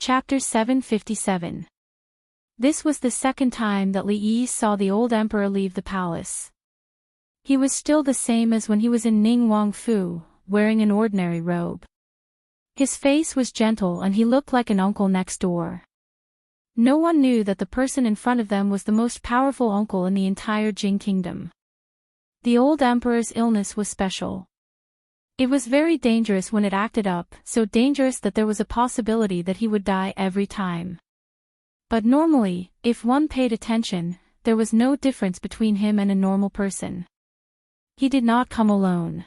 Chapter 757. This was the second time that Li Yi saw the old emperor leave the palace. He was still the same as when he was in Ning Wang Fu, wearing an ordinary robe. His face was gentle and he looked like an uncle next door. No one knew that the person in front of them was the most powerful uncle in the entire Jing kingdom. The old emperor's illness was special. It was very dangerous when it acted up, so dangerous that there was a possibility that he would die every time. But normally, if one paid attention, there was no difference between him and a normal person. He did not come alone.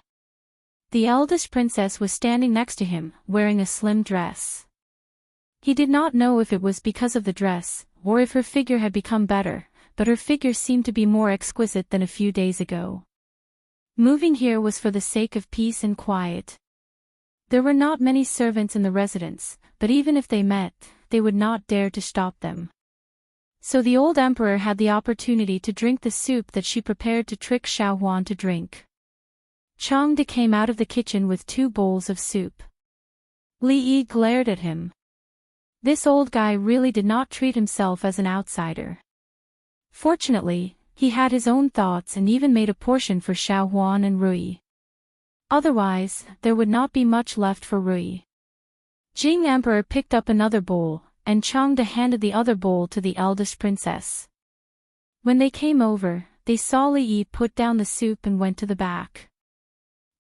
The eldest princess was standing next to him, wearing a slim dress. He did not know if it was because of the dress, or if her figure had become better, but her figure seemed to be more exquisite than a few days ago. Moving here was for the sake of peace and quiet. There were not many servants in the residence, but even if they met, they would not dare to stop them. So the old emperor had the opportunity to drink the soup that she prepared to trick Xiao Huan to drink. Changde came out of the kitchen with 2 bowls of soup. Li Yi glared at him. This old guy really did not treat himself as an outsider. Fortunately, he had his own thoughts and even made a portion for Xiao Huan and Rui. Otherwise, there would not be much left for Rui. Jing Emperor picked up another bowl, and Changde handed the other bowl to the eldest princess. When they came over, they saw Li Yi put down the soup and went to the back.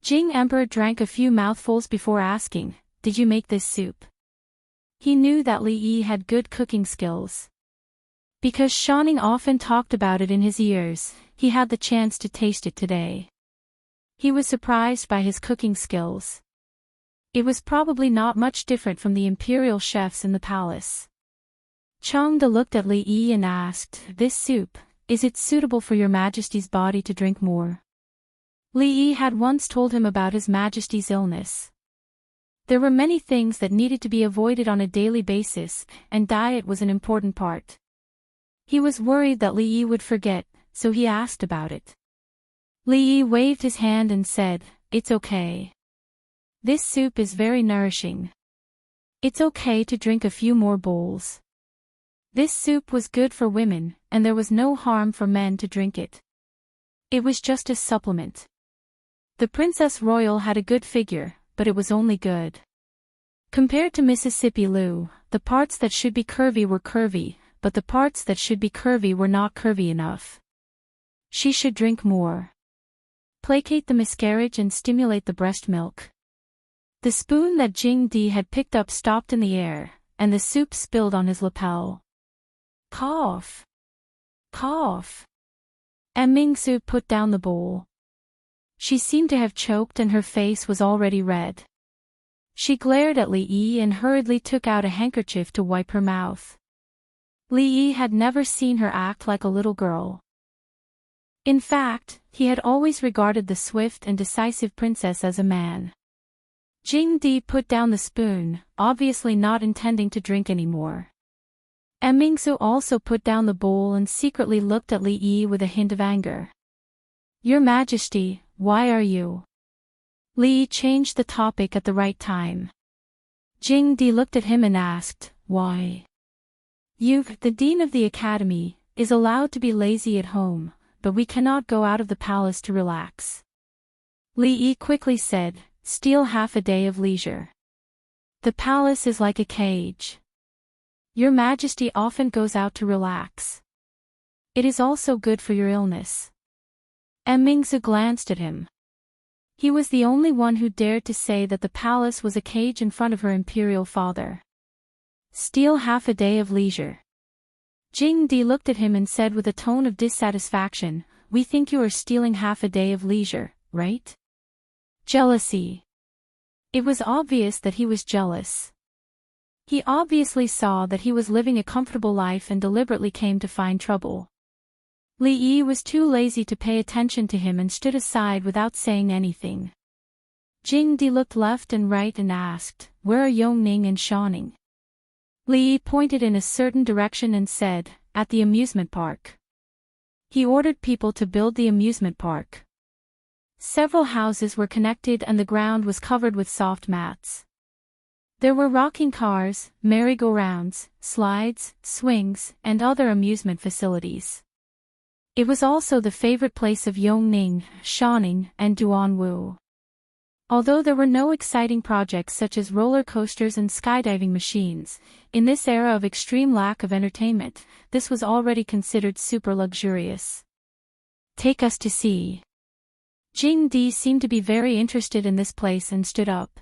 Jing Emperor drank a few mouthfuls before asking, "Did you make this soup?" He knew that Li Yi had good cooking skills. Because Shanning often talked about it in his ears, he had the chance to taste it today. He was surprised by his cooking skills. It was probably not much different from the imperial chefs in the palace. Changde looked at Li Yi and asked, "This soup, is it suitable for your Majesty's body to drink more?" Li Yi had once told him about his Majesty's illness. There were many things that needed to be avoided on a daily basis, and diet was an important part. He was worried that Li Yi would forget, so he asked about it. Li Yi waved his hand and said, "It's okay. This soup is very nourishing. It's okay to drink a few more bowls." This soup was good for women, and there was no harm for men to drink it. It was just a supplement. The Princess Royal had a good figure, but it was only good. Compared to Mississippi Lu, the parts that should be curvy were curvy, but the parts that should be curvy were not curvy enough. She should drink more. Placate the miscarriage and stimulate the breast milk. The spoon that Jing Di had picked up stopped in the air, and the soup spilled on his lapel. Cough. Cough. Mingsu put down the bowl. She seemed to have choked and her face was already red. She glared at Li Yi and hurriedly took out a handkerchief to wipe her mouth. Li Yi had never seen her act like a little girl. In fact, he had always regarded the swift and decisive princess as a man. Jing Di put down the spoon, obviously not intending to drink anymore. Mingsu also put down the bowl and secretly looked at Li Yi with a hint of anger. "Your Majesty, why are you?" Li Yi changed the topic at the right time. Jing Di looked at him and asked, "Why?" "You, the Dean of the Academy, is allowed to be lazy at home, but we cannot go out of the palace to relax." Li Yi quickly said, "Steal half a day of leisure. The palace is like a cage. Your Majesty often goes out to relax. It is also good for your illness." Mingsu glanced at him. He was the only one who dared to say that the palace was a cage in front of her imperial father. Steal half a day of leisure. Jing Di looked at him and said with a tone of dissatisfaction, "We think you are stealing half a day of leisure, right?" Jealousy. It was obvious that he was jealous. He obviously saw that he was living a comfortable life and deliberately came to find trouble. Li Yi was too lazy to pay attention to him and stood aside without saying anything. Jing Di looked left and right and asked, "Where are Yongning and Shanning?" Li Yi pointed in a certain direction and said, "At the amusement park." He ordered people to build the amusement park. Several houses were connected and the ground was covered with soft mats. There were rocking cars, merry-go-rounds, slides, swings, and other amusement facilities. It was also the favorite place of Yongning, Shaoning, and Duanwu. Although there were no exciting projects such as roller coasters and skydiving machines, in this era of extreme lack of entertainment, this was already considered super luxurious. Take us to see. Jing Di seemed to be very interested in this place and stood up.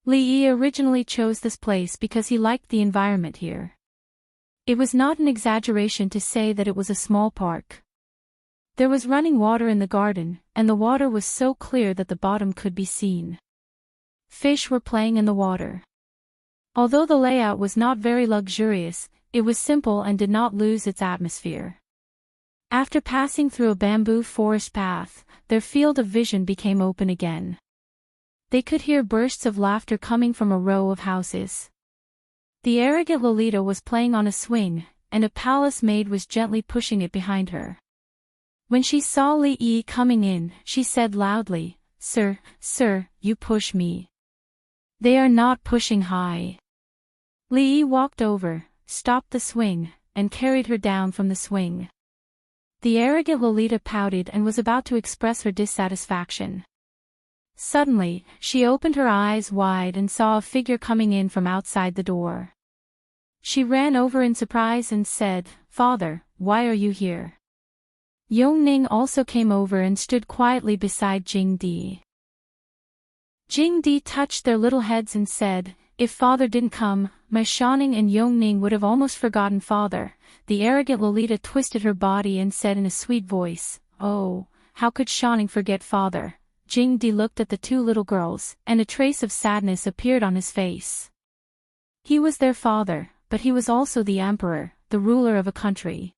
Li Yi originally chose this place because he liked the environment here. It was not an exaggeration to say that it was a small park. There was running water in the garden, and the water was so clear that the bottom could be seen. Fish were playing in the water. Although the layout was not very luxurious, it was simple and did not lose its atmosphere. After passing through a bamboo forest path, their field of vision became open again. They could hear bursts of laughter coming from a row of houses. The arrogant Lolita was playing on a swing, and a palace maid was gently pushing it behind her. When she saw Li Yi coming in, she said loudly, "Sir, sir, you push me." "They are not pushing high." Li Yi walked over, stopped the swing, and carried her down from the swing. The arrogant Lolita pouted and was about to express her dissatisfaction. Suddenly, she opened her eyes wide and saw a figure coming in from outside the door. She ran over in surprise and said, "Father, why are you here?" Yongning also came over and stood quietly beside Jing Di. Jing Di touched their little heads and said, "If father didn't come, my Shaoning and Yongning would have almost forgotten father." The arrogant Lolita twisted her body and said in a sweet voice, "Oh, how could Shaoning forget father?" Jing Di looked at the two little girls, and a trace of sadness appeared on his face. He was their father, but he was also the emperor, the ruler of a country.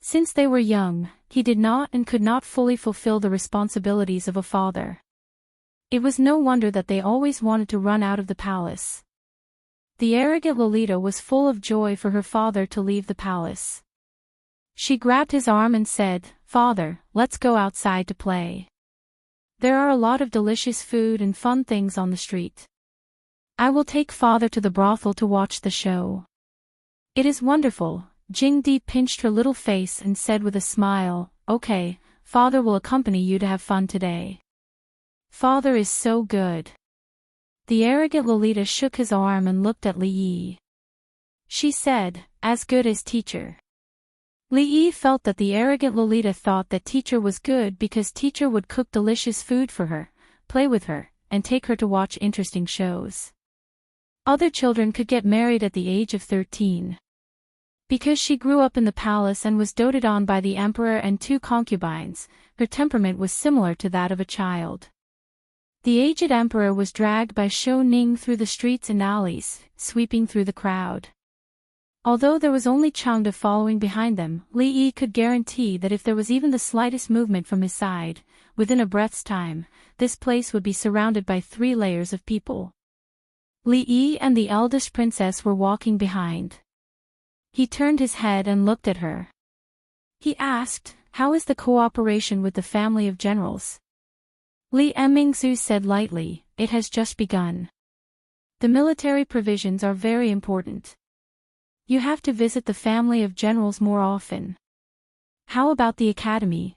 Since they were young, he did not and could not fully fulfill the responsibilities of a father. It was no wonder that they always wanted to run out of the palace. The arrogant Lolita was full of joy for her father to leave the palace. She grabbed his arm and said, "Father, let's go outside to play. There are a lot of delicious food and fun things on the street. I will take father to the brothel to watch the show." "It is wonderful." Jing Di pinched her little face and said with a smile, "Okay, father will accompany you to have fun today." "Father is so good." The arrogant Lolita shook his arm and looked at Li Yi. She said, "As good as teacher." Li Yi felt that the arrogant Lolita thought that teacher was good because teacher would cook delicious food for her, play with her, and take her to watch interesting shows. Other children could get married at the age of 13. Because she grew up in the palace and was doted on by the emperor and two concubines, her temperament was similar to that of a child. The aged emperor was dragged by Shou Ning through the streets and alleys, sweeping through the crowd. Although there was only Changde following behind them, Li Yi could guarantee that if there was even the slightest movement from his side, within a breath's time, this place would be surrounded by 3 layers of people. Li Yi and the eldest princess were walking behind. He turned his head and looked at her. He asked, "How is the cooperation with the family of generals?" Li Emingzu said lightly, "It has just begun. The military provisions are very important. You have to visit the family of generals more often." "How about the academy?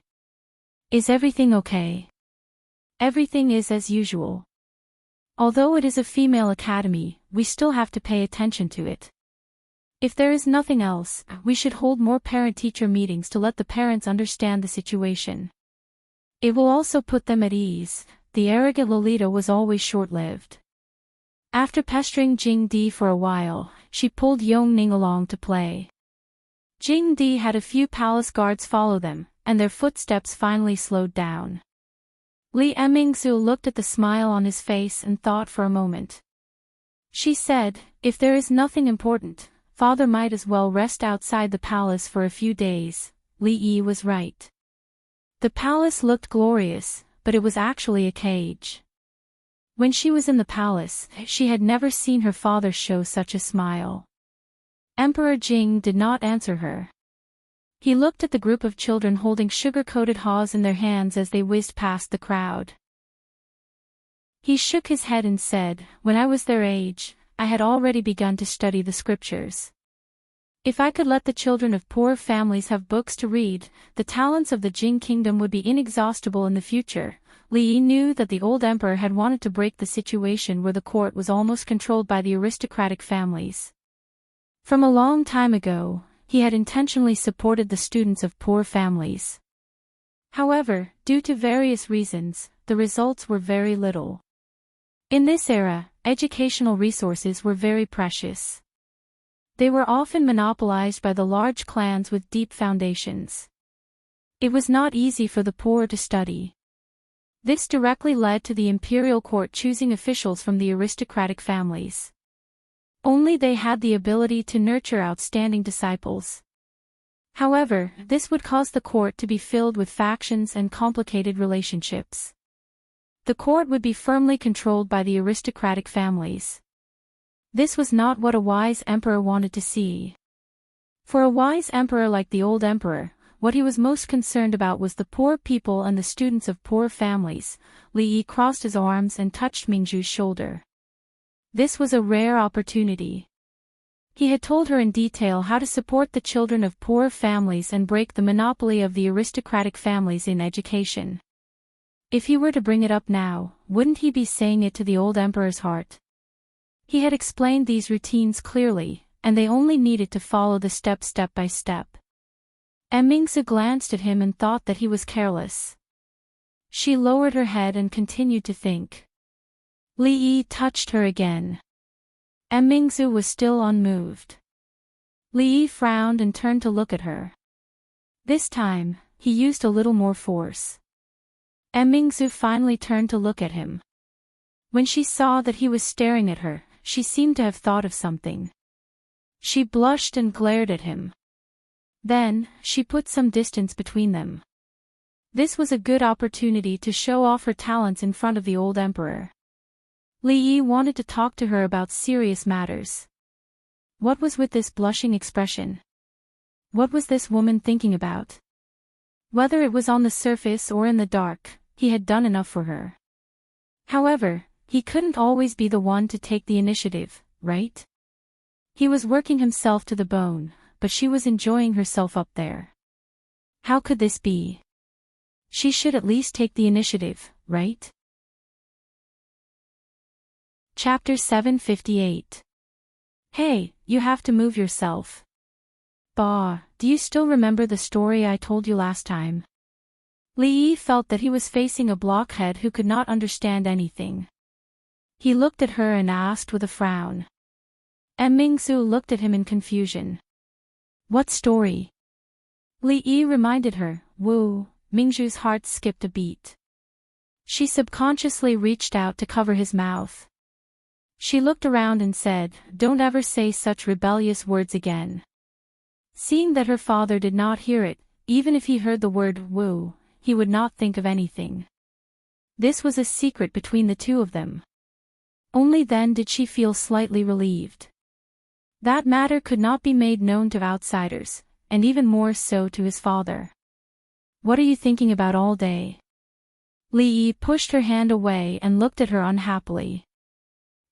Is everything okay?" "Everything is as usual. Although it is a female academy, we still have to pay attention to it. If there is nothing else, we should hold more parent-teacher meetings to let the parents understand the situation. It will also put them at ease." The arrogant Lolita was always short-lived. After pestering Jing Di for a while, she pulled Yongning along to play. Jing Di had a few palace guards follow them, and their footsteps finally slowed down. Li Emingzu looked at the smile on his face and thought for a moment. She said, "If there is nothing important, father might as well rest outside the palace for a few days." Li Yi was right. The palace looked glorious, but it was actually a cage. When she was in the palace, she had never seen her father show such a smile. Emperor Jing did not answer her. He looked at the group of children holding sugar-coated haws in their hands as they whizzed past the crowd. He shook his head and said, "When I was their age, I had already begun to study the scriptures. If I could let the children of poor families have books to read, the talents of the Jing kingdom would be inexhaustible in the future." Li Yi knew that the old emperor had wanted to break the situation where the court was almost controlled by the aristocratic families. From a long time ago, he had intentionally supported the students of poor families. However, due to various reasons, the results were very little. In this era, educational resources were very precious. They were often monopolized by the large clans with deep foundations. It was not easy for the poor to study. This directly led to the imperial court choosing officials from the aristocratic families. Only they had the ability to nurture outstanding disciples. However, this would cause the court to be filled with factions and complicated relationships. The court would be firmly controlled by the aristocratic families. This was not what a wise emperor wanted to see. For a wise emperor like the old emperor, what he was most concerned about was the poor people and the students of poor families. Li Yi crossed his arms and touched Mingzhu's shoulder. This was a rare opportunity. He had told her in detail how to support the children of poor families and break the monopoly of the aristocratic families in education. If he were to bring it up now, wouldn't he be saying it to the old emperor's heart? He had explained these routines clearly, and they only needed to follow the steps step by step. Mingzu glanced at him and thought that he was careless. She lowered her head and continued to think. Li Yi touched her again. Mingzu was still unmoved. Li Yi frowned and turned to look at her. This time, he used a little more force. Mingzu finally turned to look at him. When she saw that he was staring at her, she seemed to have thought of something. She blushed and glared at him. Then, she put some distance between them. This was a good opportunity to show off her talents in front of the old emperor. Li Yi wanted to talk to her about serious matters. What was with this blushing expression? What was this woman thinking about? Whether it was on the surface or in the dark, he had done enough for her. However, he couldn't always be the one to take the initiative, right? He was working himself to the bone, but she was enjoying herself up there. How could this be? She should at least take the initiative, right? Chapter 758. Hey, you have to move yourself. Bah, do you still remember the story I told you last time? Li Yi felt that he was facing a blockhead who could not understand anything. He looked at her and asked with a frown. Mingzu looked at him in confusion. What story? Li Yi reminded her. Woo, Mingzhu's heart skipped a beat. She subconsciously reached out to cover his mouth. She looked around and said, "Don't ever say such rebellious words again." Seeing that her father did not hear it, even if he heard the word woo, he would not think of anything. This was a secret between the two of them. Only then did she feel slightly relieved. That matter could not be made known to outsiders, and even more so to his father. What are you thinking about all day? Li Yi pushed her hand away and looked at her unhappily.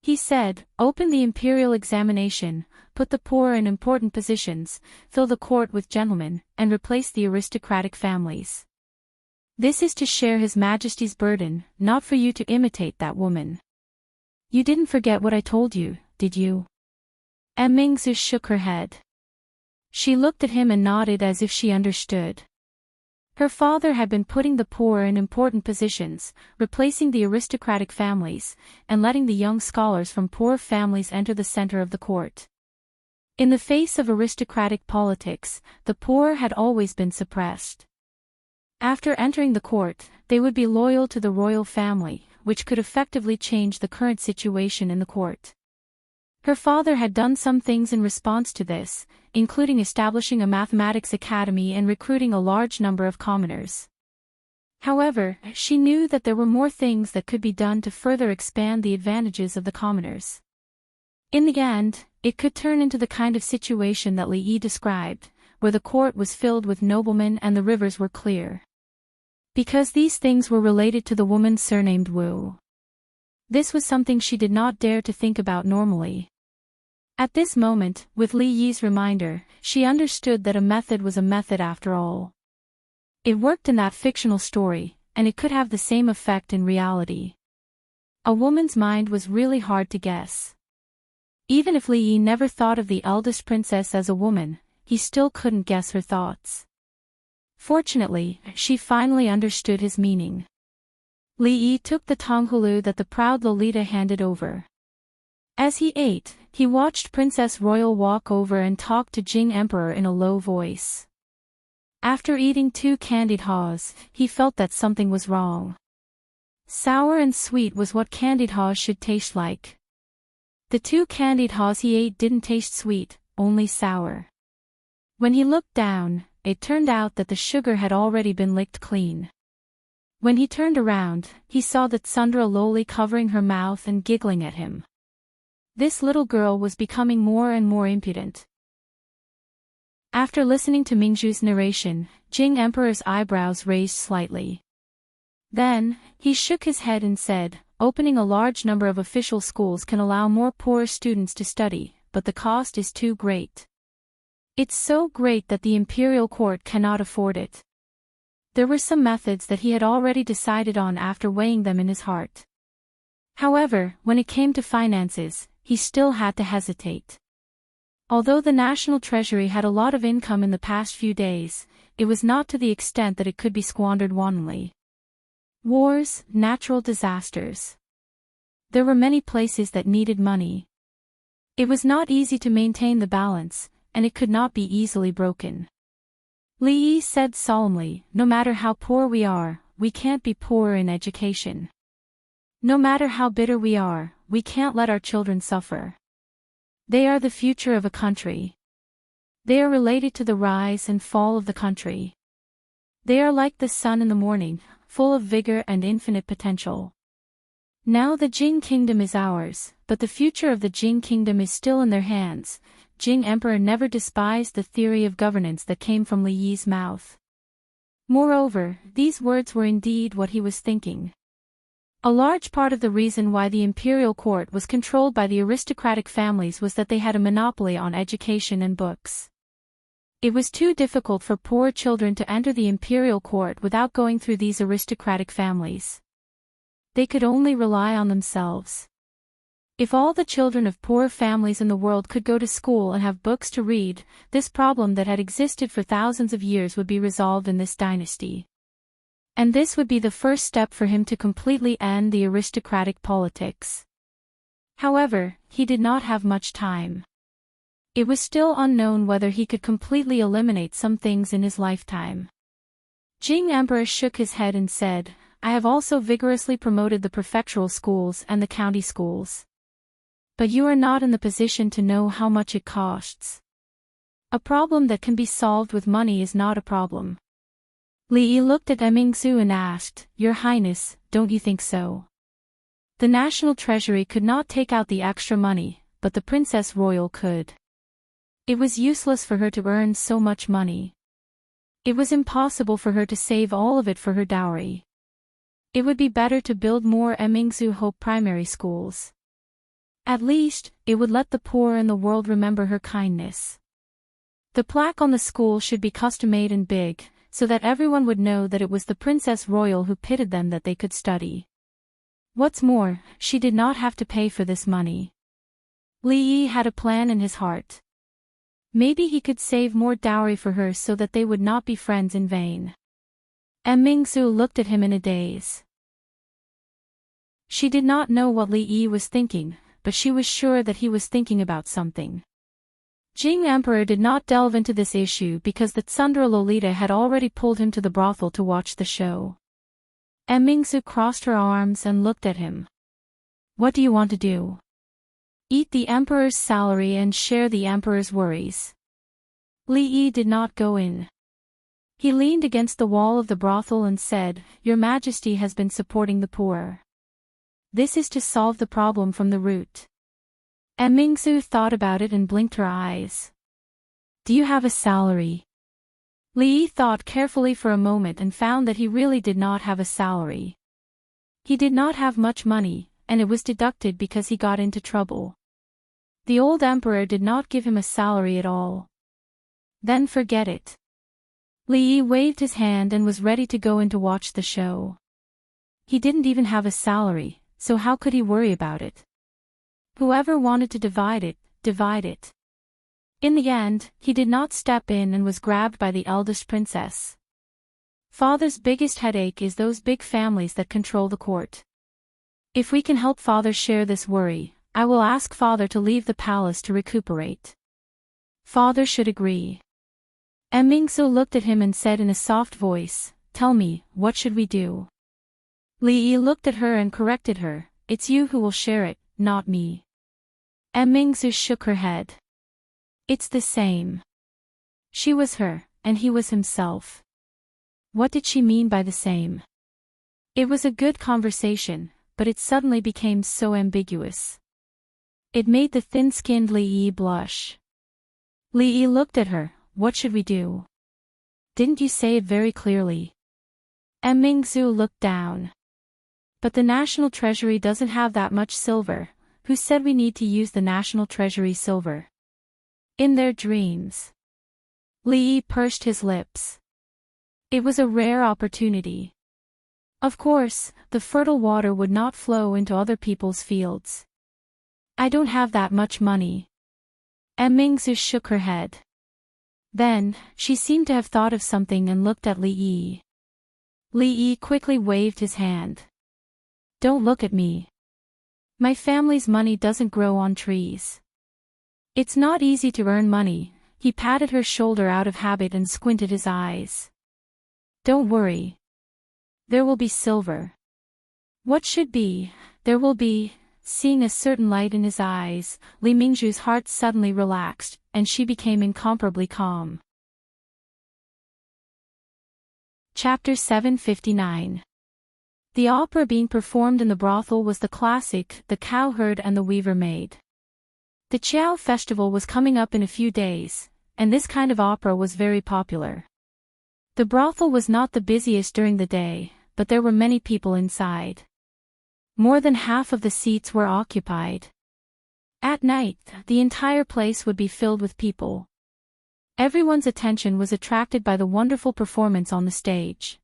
He said, "Open the imperial examination, put the poor in important positions, fill the court with gentlemen, and replace the aristocratic families. This is to share His Majesty's burden, not for you to imitate that woman. You didn't forget what I told you, did you?" Mingzu shook her head. She looked at him and nodded as if she understood. Her father had been putting the poor in important positions, replacing the aristocratic families, and letting the young scholars from poor families enter the center of the court. In the face of aristocratic politics, the poor had always been suppressed. After entering the court, they would be loyal to the royal family, which could effectively change the current situation in the court. Her father had done some things in response to this, including establishing a mathematics academy and recruiting a large number of commoners. However, she knew that there were more things that could be done to further expand the advantages of the commoners. In the end, it could turn into the kind of situation that Li Yi described, where the court was filled with noblemen and the rivers were clear. Because these things were related to the woman surnamed Wu. This was something she did not dare to think about normally. At this moment, with Li Yi's reminder, she understood that a method was a method after all. It worked in that fictional story, and it could have the same effect in reality. A woman's mind was really hard to guess. Even if Li Yi never thought of the eldest princess as a woman, he still couldn't guess her thoughts. Fortunately, she finally understood his meaning. Li Yi took the tonghulu that the proud Lolita handed over. As he ate, he watched Princess Royal walk over and talk to Jing Emperor in a low voice. After eating 2 candied haws, he felt that something was wrong. Sour and sweet was what candied haws should taste like. The 2 candied haws he ate didn't taste sweet, only sour. When he looked down, it turned out that the sugar had already been licked clean. When he turned around, he saw that Tsundra lowly covering her mouth and giggling at him. This little girl was becoming more and more impudent. After listening to Mingzhu's narration, Jing Emperor's eyebrows raised slightly. Then, he shook his head and said, opening a large number of official schools can allow more poor students to study, but the cost is too great. It's so great that the imperial court cannot afford it. There were some methods that he had already decided on after weighing them in his heart. However, when it came to finances, he still had to hesitate. Although the national treasury had a lot of income in the past few days, it was not to the extent that it could be squandered wantonly. Wars, natural disasters. There were many places that needed money. It was not easy to maintain the balance, and it could not be easily broken. Li Yi said solemnly, no matter how poor we are, we can't be poorer in education. No matter how bitter we are, we can't let our children suffer. They are the future of a country. They are related to the rise and fall of the country. They are like the sun in the morning, full of vigor and infinite potential. Now the Jing kingdom is ours, but the future of the Jing kingdom is still in their hands. Jing Emperor never despised the theory of governance that came from Li Yi's mouth. Moreover, these words were indeed what he was thinking. A large part of the reason why the imperial court was controlled by the aristocratic families was that they had a monopoly on education and books. It was too difficult for poor children to enter the imperial court without going through these aristocratic families. They could only rely on themselves. If all the children of poor families in the world could go to school and have books to read, this problem that had existed for thousands of years would be resolved in this dynasty. And this would be the first step for him to completely end the aristocratic politics. However, he did not have much time. It was still unknown whether he could completely eliminate some things in his lifetime. Jing Emperor shook his head and said, I have also vigorously promoted the prefectural schools and the county schools. But you are not in the position to know how much it costs. A problem that can be solved with money is not a problem. Li Yi looked at Mingzhu and asked, Your Highness, don't you think so? The national treasury could not take out the extra money, but the Princess Royal could. It was useless for her to earn so much money. It was impossible for her to save all of it for her dowry. It would be better to build more Mingzhu Hope primary schools. At least, it would let the poor in the world remember her kindness. The plaque on the school should be custom-made and big, so that everyone would know that it was the Princess Royal who pitted them that they could study. What's more, she did not have to pay for this money. Li Yi had a plan in his heart. Maybe he could save more dowry for her so that they would not be friends in vain. Mingzhu looked at him in a daze. She did not know what Li Yi was thinking, but she was sure that he was thinking about something. Jing Emperor did not delve into this issue because the Tsundra Lolita had already pulled him to the brothel to watch the show. Mingzhu crossed her arms and looked at him. What do you want to do? Eat the Emperor's salary and share the Emperor's worries. Li Yi did not go in. He leaned against the wall of the brothel and said, Your Majesty has been supporting the poor. This is to solve the problem from the root. Mingzhu thought about it and blinked her eyes. Do you have a salary? Li Yi thought carefully for a moment and found that he really did not have a salary. He did not have much money, and it was deducted because he got into trouble. The old emperor did not give him a salary at all. Then forget it. Li Yi waved his hand and was ready to go in to watch the show. He didn't even have a salary, so how could he worry about it? Whoever wanted to divide it, divide it. In the end, he did not step in and was grabbed by the eldest princess. Father's biggest headache is those big families that control the court. If we can help father share this worry, I will ask father to leave the palace to recuperate. Father should agree. Mingsu looked at him and said in a soft voice, "Tell me, what should we do?" Li Yi looked at her and corrected her, "It's you who will share it, not me." Mingsu shook her head. "It's the same." She was her, and he was himself. What did she mean by the same? It was a good conversation, but it suddenly became so ambiguous. It made the thin-skinned Li Yi blush. Li Yi looked at her, "What should we do? Didn't you say it very clearly?" Mingzu looked down. "But the National Treasury doesn't have that much silver. Who said we need to use the National Treasury silver?" In their dreams. Li Yi pursed his lips. It was a rare opportunity. Of course, the fertile water would not flow into other people's fields. "I don't have that much money." Mingzu shook her head. Then, she seemed to have thought of something and looked at Li Yi. Li Yi quickly waved his hand. "Don't look at me. My family's money doesn't grow on trees. It's not easy to earn money." He patted her shoulder out of habit and squinted his eyes. "Don't worry. There will be silver." "What should be, there will be." Seeing a certain light in his eyes, Li Mingzhu's heart suddenly relaxed, and she became incomparably calm. Chapter 759. The opera being performed in the brothel was the classic, The Cowherd and the Weaver Maid. The Qiao festival was coming up in a few days, and this kind of opera was very popular. The brothel was not the busiest during the day, but there were many people inside. More than half of the seats were occupied. At night, the entire place would be filled with people. Everyone's attention was attracted by the wonderful performance on the stage.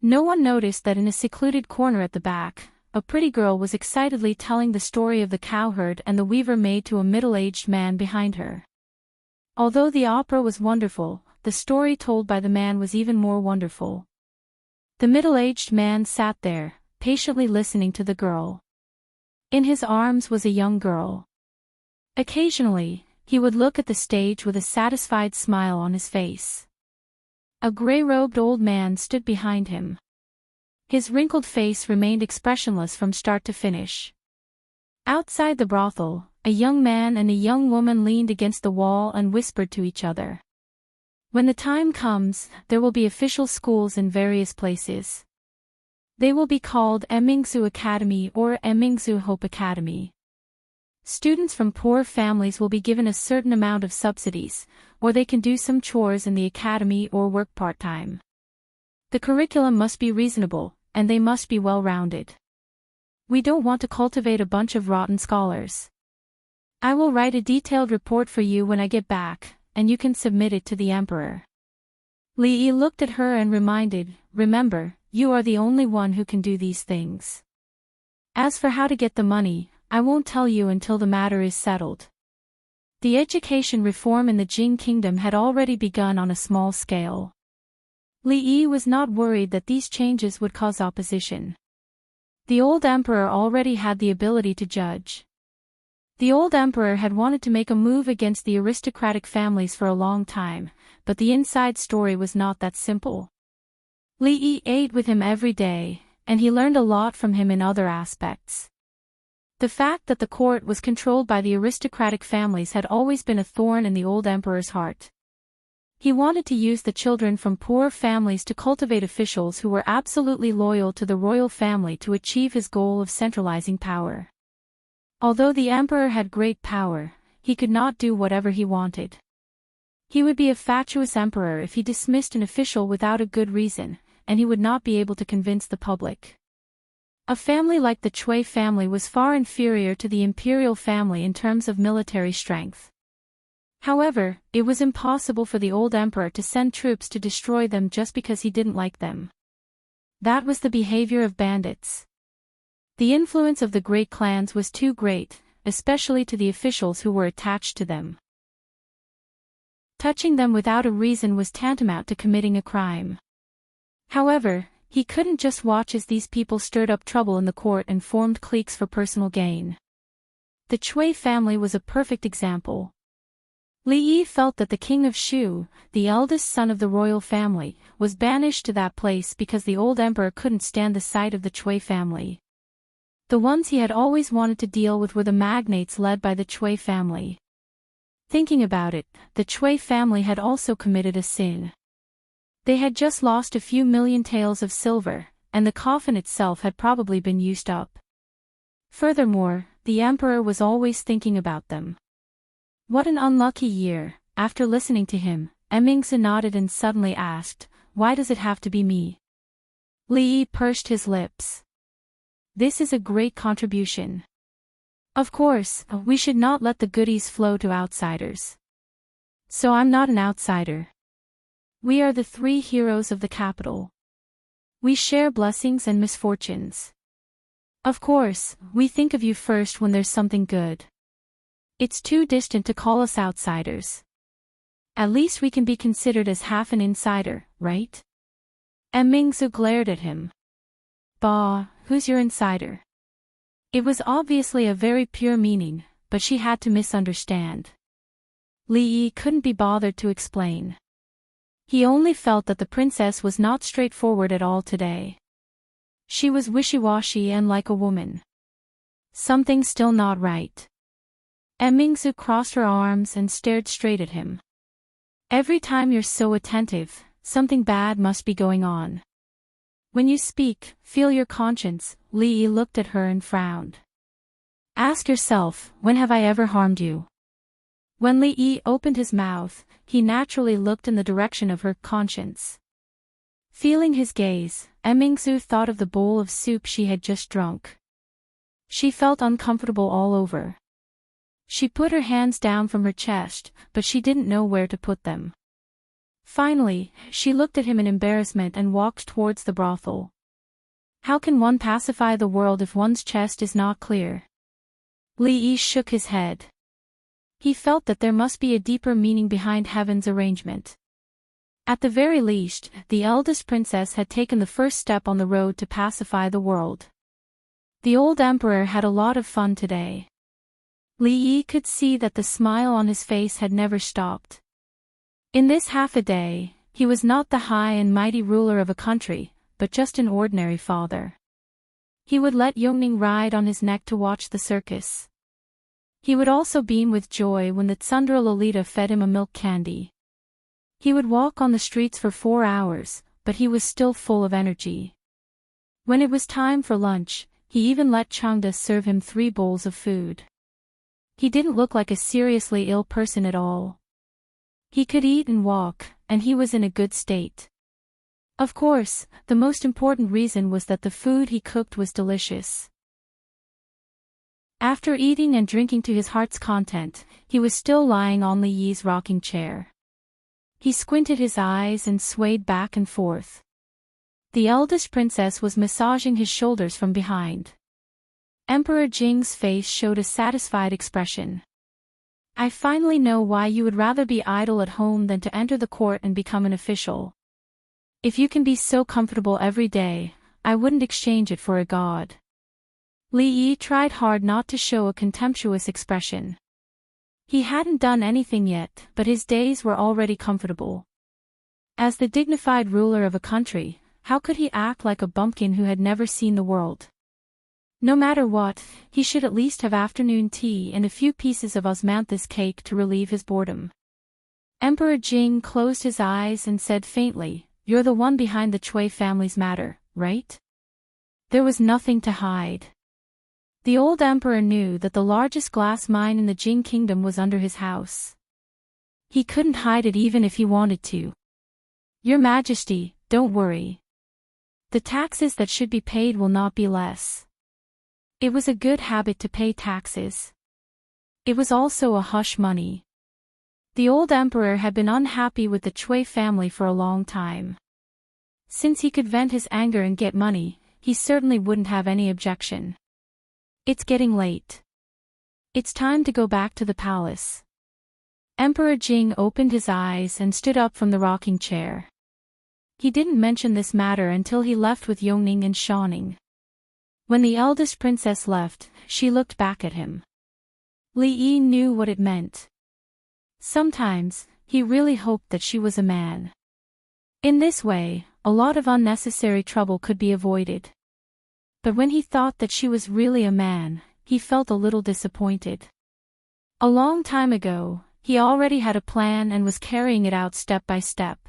No one noticed that in a secluded corner at the back, a pretty girl was excitedly telling the story of the cowherd and the weaver maid to a middle-aged man behind her. Although the opera was wonderful, the story told by the man was even more wonderful. The middle-aged man sat there, patiently listening to the girl. In his arms was a young girl. Occasionally, he would look at the stage with a satisfied smile on his face. A gray-robed old man stood behind him. His wrinkled face remained expressionless from start to finish. Outside the brothel, a young man and a young woman leaned against the wall and whispered to each other. When the time comes, there will be official schools in various places. They will be called Mingzu Academy or Mingzu Hope Academy. Students from poor families will be given a certain amount of subsidies, or they can do some chores in the academy or work part-time. The curriculum must be reasonable, and they must be well-rounded. We don't want to cultivate a bunch of rotten scholars. I will write a detailed report for you when I get back, and you can submit it to the emperor. Li Yi looked at her and remember, you are the only one who can do these things. As for how to get the money, I won't tell you until the matter is settled. The education reform in the Jing kingdom had already begun on a small scale. Li Yi was not worried that these changes would cause opposition. The old emperor already had the ability to judge. The old emperor had wanted to make a move against the aristocratic families for a long time, but the inside story was not that simple. Li Yi ate with him every day, and he learned a lot from him in other aspects. The fact that the court was controlled by the aristocratic families had always been a thorn in the old emperor's heart. He wanted to use the children from poor families to cultivate officials who were absolutely loyal to the royal family to achieve his goal of centralizing power. Although the emperor had great power, he could not do whatever he wanted. He would be a fatuous emperor if he dismissed an official without a good reason, and he would not be able to convince the public. A family like the Chui family was far inferior to the imperial family in terms of military strength. However, it was impossible for the old emperor to send troops to destroy them just because he didn't like them. That was the behavior of bandits. The influence of the great clans was too great, especially to the officials who were attached to them. Touching them without a reason was tantamount to committing a crime. However, he couldn't just watch as these people stirred up trouble in the court and formed cliques for personal gain. The Chui family was a perfect example. Li Yi felt that the king of Shu, the eldest son of the royal family, was banished to that place because the old emperor couldn't stand the sight of the Chui family. The ones he had always wanted to deal with were the magnates led by the Chui family. Thinking about it, the Chui family had also committed a sin. They had just lost a few million taels of silver, and the coffin itself had probably been used up. Furthermore, the emperor was always thinking about them. What an unlucky year. After listening to him, Emingzi nodded and suddenly asked, "Why does it have to be me?" Li Yi pursed his lips. "This is a great contribution. Of course, we should not let the goodies flow to outsiders. So I'm not an outsider. We are the three heroes of the capital. We share blessings and misfortunes. Of course, we think of you first when there's something good. It's too distant to call us outsiders. At least we can be considered as half an insider, right?" Emingzi glared at him. "Bah, who's your insider?" It was obviously a very pure meaning, but she had to misunderstand. Li Yi couldn't be bothered to explain. He only felt that the princess was not straightforward at all today. She was wishy-washy and like a woman. Something still not right. Emingzi crossed her arms and stared straight at him. "Every time you're so attentive, something bad must be going on. When you speak, feel your conscience." Li Yi looked at her and frowned. "Ask yourself, when have I ever harmed you?" When Li Yi opened his mouth, he naturally looked in the direction of her conscience. Feeling his gaze, Emingzi thought of the bowl of soup she had just drunk. She felt uncomfortable all over. She put her hands down from her chest, but she didn't know where to put them. Finally, she looked at him in embarrassment and walked towards the brothel. How can one pacify the world if one's chest is not clear? Li Yi shook his head. He felt that there must be a deeper meaning behind heaven's arrangement. At the very least, the eldest princess had taken the first step on the road to pacify the world. The old emperor had a lot of fun today. Li Yi could see that the smile on his face had never stopped. In this half a day, he was not the high and mighty ruler of a country, but just an ordinary father. He would let Yongning ride on his neck to watch the circus. He would also beam with joy when the Tsundere Lolita fed him a milk candy. He would walk on the streets for 4 hours, but he was still full of energy. When it was time for lunch, he even let Changda serve him 3 bowls of food. He didn't look like a seriously ill person at all. He could eat and walk, and he was in a good state. Of course, the most important reason was that the food he cooked was delicious. After eating and drinking to his heart's content, he was still lying on Li Yi's rocking chair. He squinted his eyes and swayed back and forth. The eldest princess was massaging his shoulders from behind. Emperor Jing's face showed a satisfied expression. "I finally know why you would rather be idle at home than to enter the court and become an official. If you can be so comfortable every day, I wouldn't exchange it for a god." Li Yi tried hard not to show a contemptuous expression. He hadn't done anything yet, but his days were already comfortable. As the dignified ruler of a country, how could he act like a bumpkin who had never seen the world? No matter what, he should at least have afternoon tea and a few pieces of osmanthus cake to relieve his boredom. Emperor Jing closed his eyes and said faintly, "You're the one behind the Chui family's matter, right?" There was nothing to hide. The old emperor knew that the largest glass mine in the Jing kingdom was under his house. He couldn't hide it even if he wanted to. "Your Majesty, don't worry. The taxes that should be paid will not be less. It was a good habit to pay taxes. It was also a hush money. The old emperor had been unhappy with the Chui family for a long time. Since he could vent his anger and get money, he certainly wouldn't have any objection. It's getting late. It's time to go back to the palace. Emperor Jing opened his eyes and stood up from the rocking chair. He didn't mention this matter until he left with Yongning and Shaoning. When the eldest princess left, she looked back at him. Li Yi knew what it meant. Sometimes, he really hoped that she was a man. In this way, a lot of unnecessary trouble could be avoided. But when he thought that she was really a man, he felt a little disappointed. A long time ago, he already had a plan and was carrying it out step by step.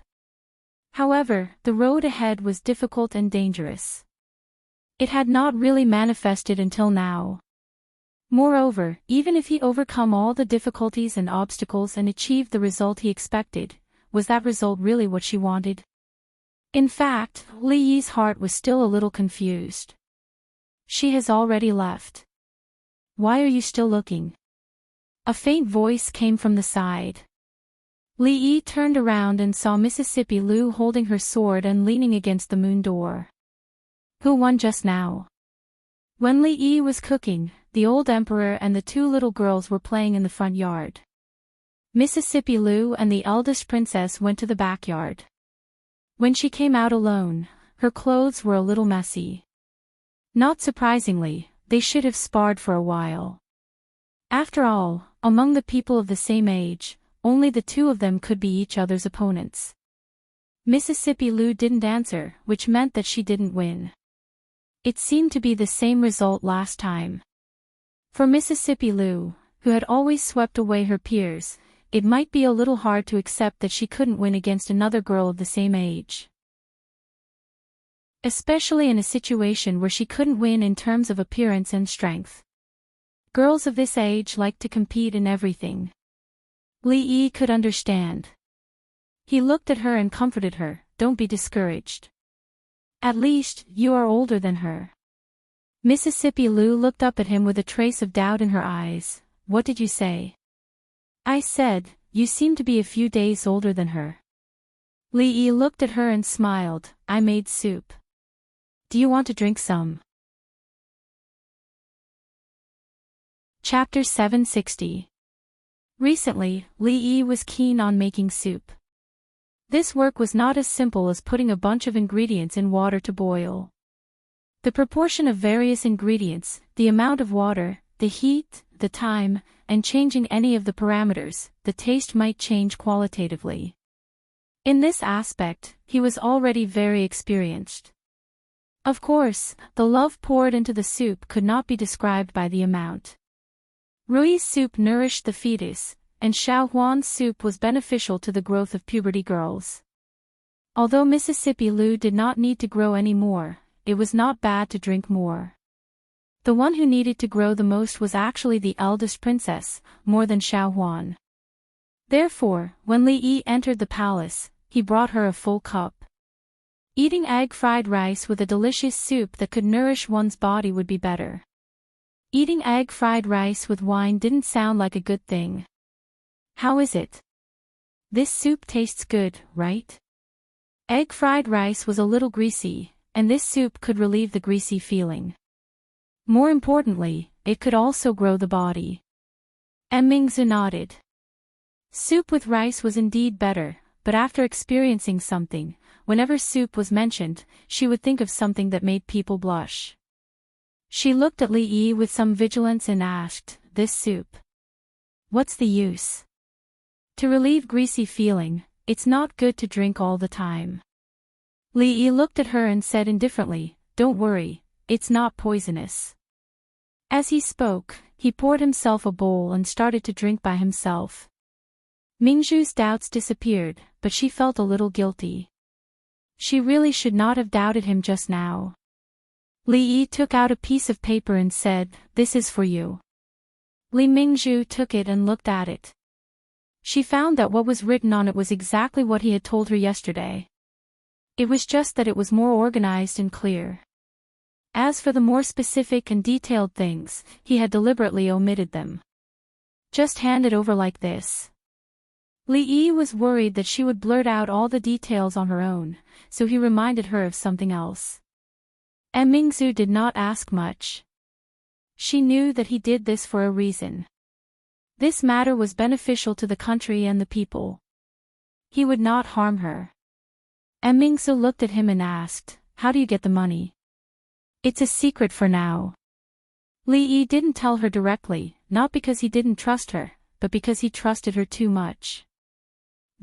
However, the road ahead was difficult and dangerous. It had not really manifested until now. Moreover, even if he overcome all the difficulties and obstacles and achieved the result he expected, was that result really what she wanted? In fact, Li Yi's heart was still a little confused. She has already left. Why are you still looking? A faint voice came from the side. Li Yi turned around and saw Mississippi Lu holding her sword and leaning against the moon door. Who won just now? When Li Yi was cooking, the old emperor and the two little girls were playing in the front yard. Mississippi Lu and the eldest princess went to the backyard. When she came out alone, her clothes were a little messy. Not surprisingly, they should have sparred for a while. After all, among the people of the same age, only the two of them could be each other's opponents. Mississippi Lu didn't answer, which meant that she didn't win. It seemed to be the same result last time. For Mississippi Lu, who had always swept away her peers, it might be a little hard to accept that she couldn't win against another girl of the same age. Especially in a situation where she couldn't win in terms of appearance and strength. Girls of this age like to compete in everything. Li Yi could understand. He looked at her and comforted her, "Don't be discouraged. At least, you are older than her." Mississippi Lu looked up at him with a trace of doubt in her eyes. "What did you say?" "I said, you seem to be a few days older than her." Li Yi looked at her and smiled. "I made soup. Do you want to drink some?" Chapter 760. Recently, Li Yi was keen on making soup. This work was not as simple as putting a bunch of ingredients in water to boil. The proportion of various ingredients, the amount of water, the heat, the time, and changing any of the parameters, the taste might change qualitatively. In this aspect, he was already very experienced. Of course, the love poured into the soup could not be described by the amount. Rui's soup nourished the fetus, and Xiaohuan's soup was beneficial to the growth of puberty girls. Although Mississippi Lu did not need to grow any more, it was not bad to drink more. The one who needed to grow the most was actually the eldest princess, more than Xiaohuan. Therefore, when Li Yi entered the palace, he brought her a full cup. Eating egg fried rice with a delicious soup that could nourish one's body would be better. Eating egg fried rice with wine didn't sound like a good thing. "How is it? This soup tastes good, right?" Egg fried rice was a little greasy, and this soup could relieve the greasy feeling. More importantly, it could also grow the body. Mingzu nodded. Soup with rice was indeed better, but after experiencing something, whenever soup was mentioned, she would think of something that made people blush. She looked at Li Yi with some vigilance and asked, "This soup? What's the use?" "To relieve greasy feeling, it's not good to drink all the time." Li Yi looked at her and said indifferently, "Don't worry, it's not poisonous." As he spoke, he poured himself a bowl and started to drink by himself. Mingzhu's doubts disappeared, but she felt a little guilty. She really should not have doubted him just now. Li Yi took out a piece of paper and said, "This is for you." Li Mingzhu took it and looked at it. She found that what was written on it was exactly what he had told her yesterday. It was just that it was more organized and clear. As for the more specific and detailed things, he had deliberately omitted them. Just hand it over like this. Li Yi was worried that she would blurt out all the details on her own, so he reminded her of something else. And Mingzu did not ask much. She knew that he did this for a reason. This matter was beneficial to the country and the people. He would not harm her. And Mingzu looked at him and asked, "How do you get the money?" "It's a secret for now." Li Yi didn't tell her directly, not because he didn't trust her, but because he trusted her too much.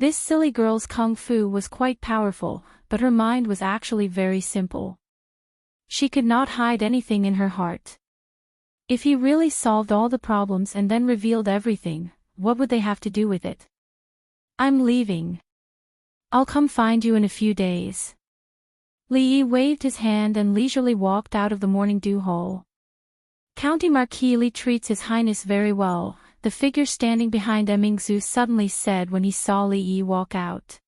This silly girl's kung fu was quite powerful, but her mind was actually very simple. She could not hide anything in her heart. If he really solved all the problems and then revealed everything, what would they have to do with it? "I'm leaving. I'll come find you in a few days." Li Yi waved his hand and leisurely walked out of the morning dew hall. "County Marquis Li treats His Highness very well," the figure standing behind Mingzu suddenly said when he saw Li Yi walk out.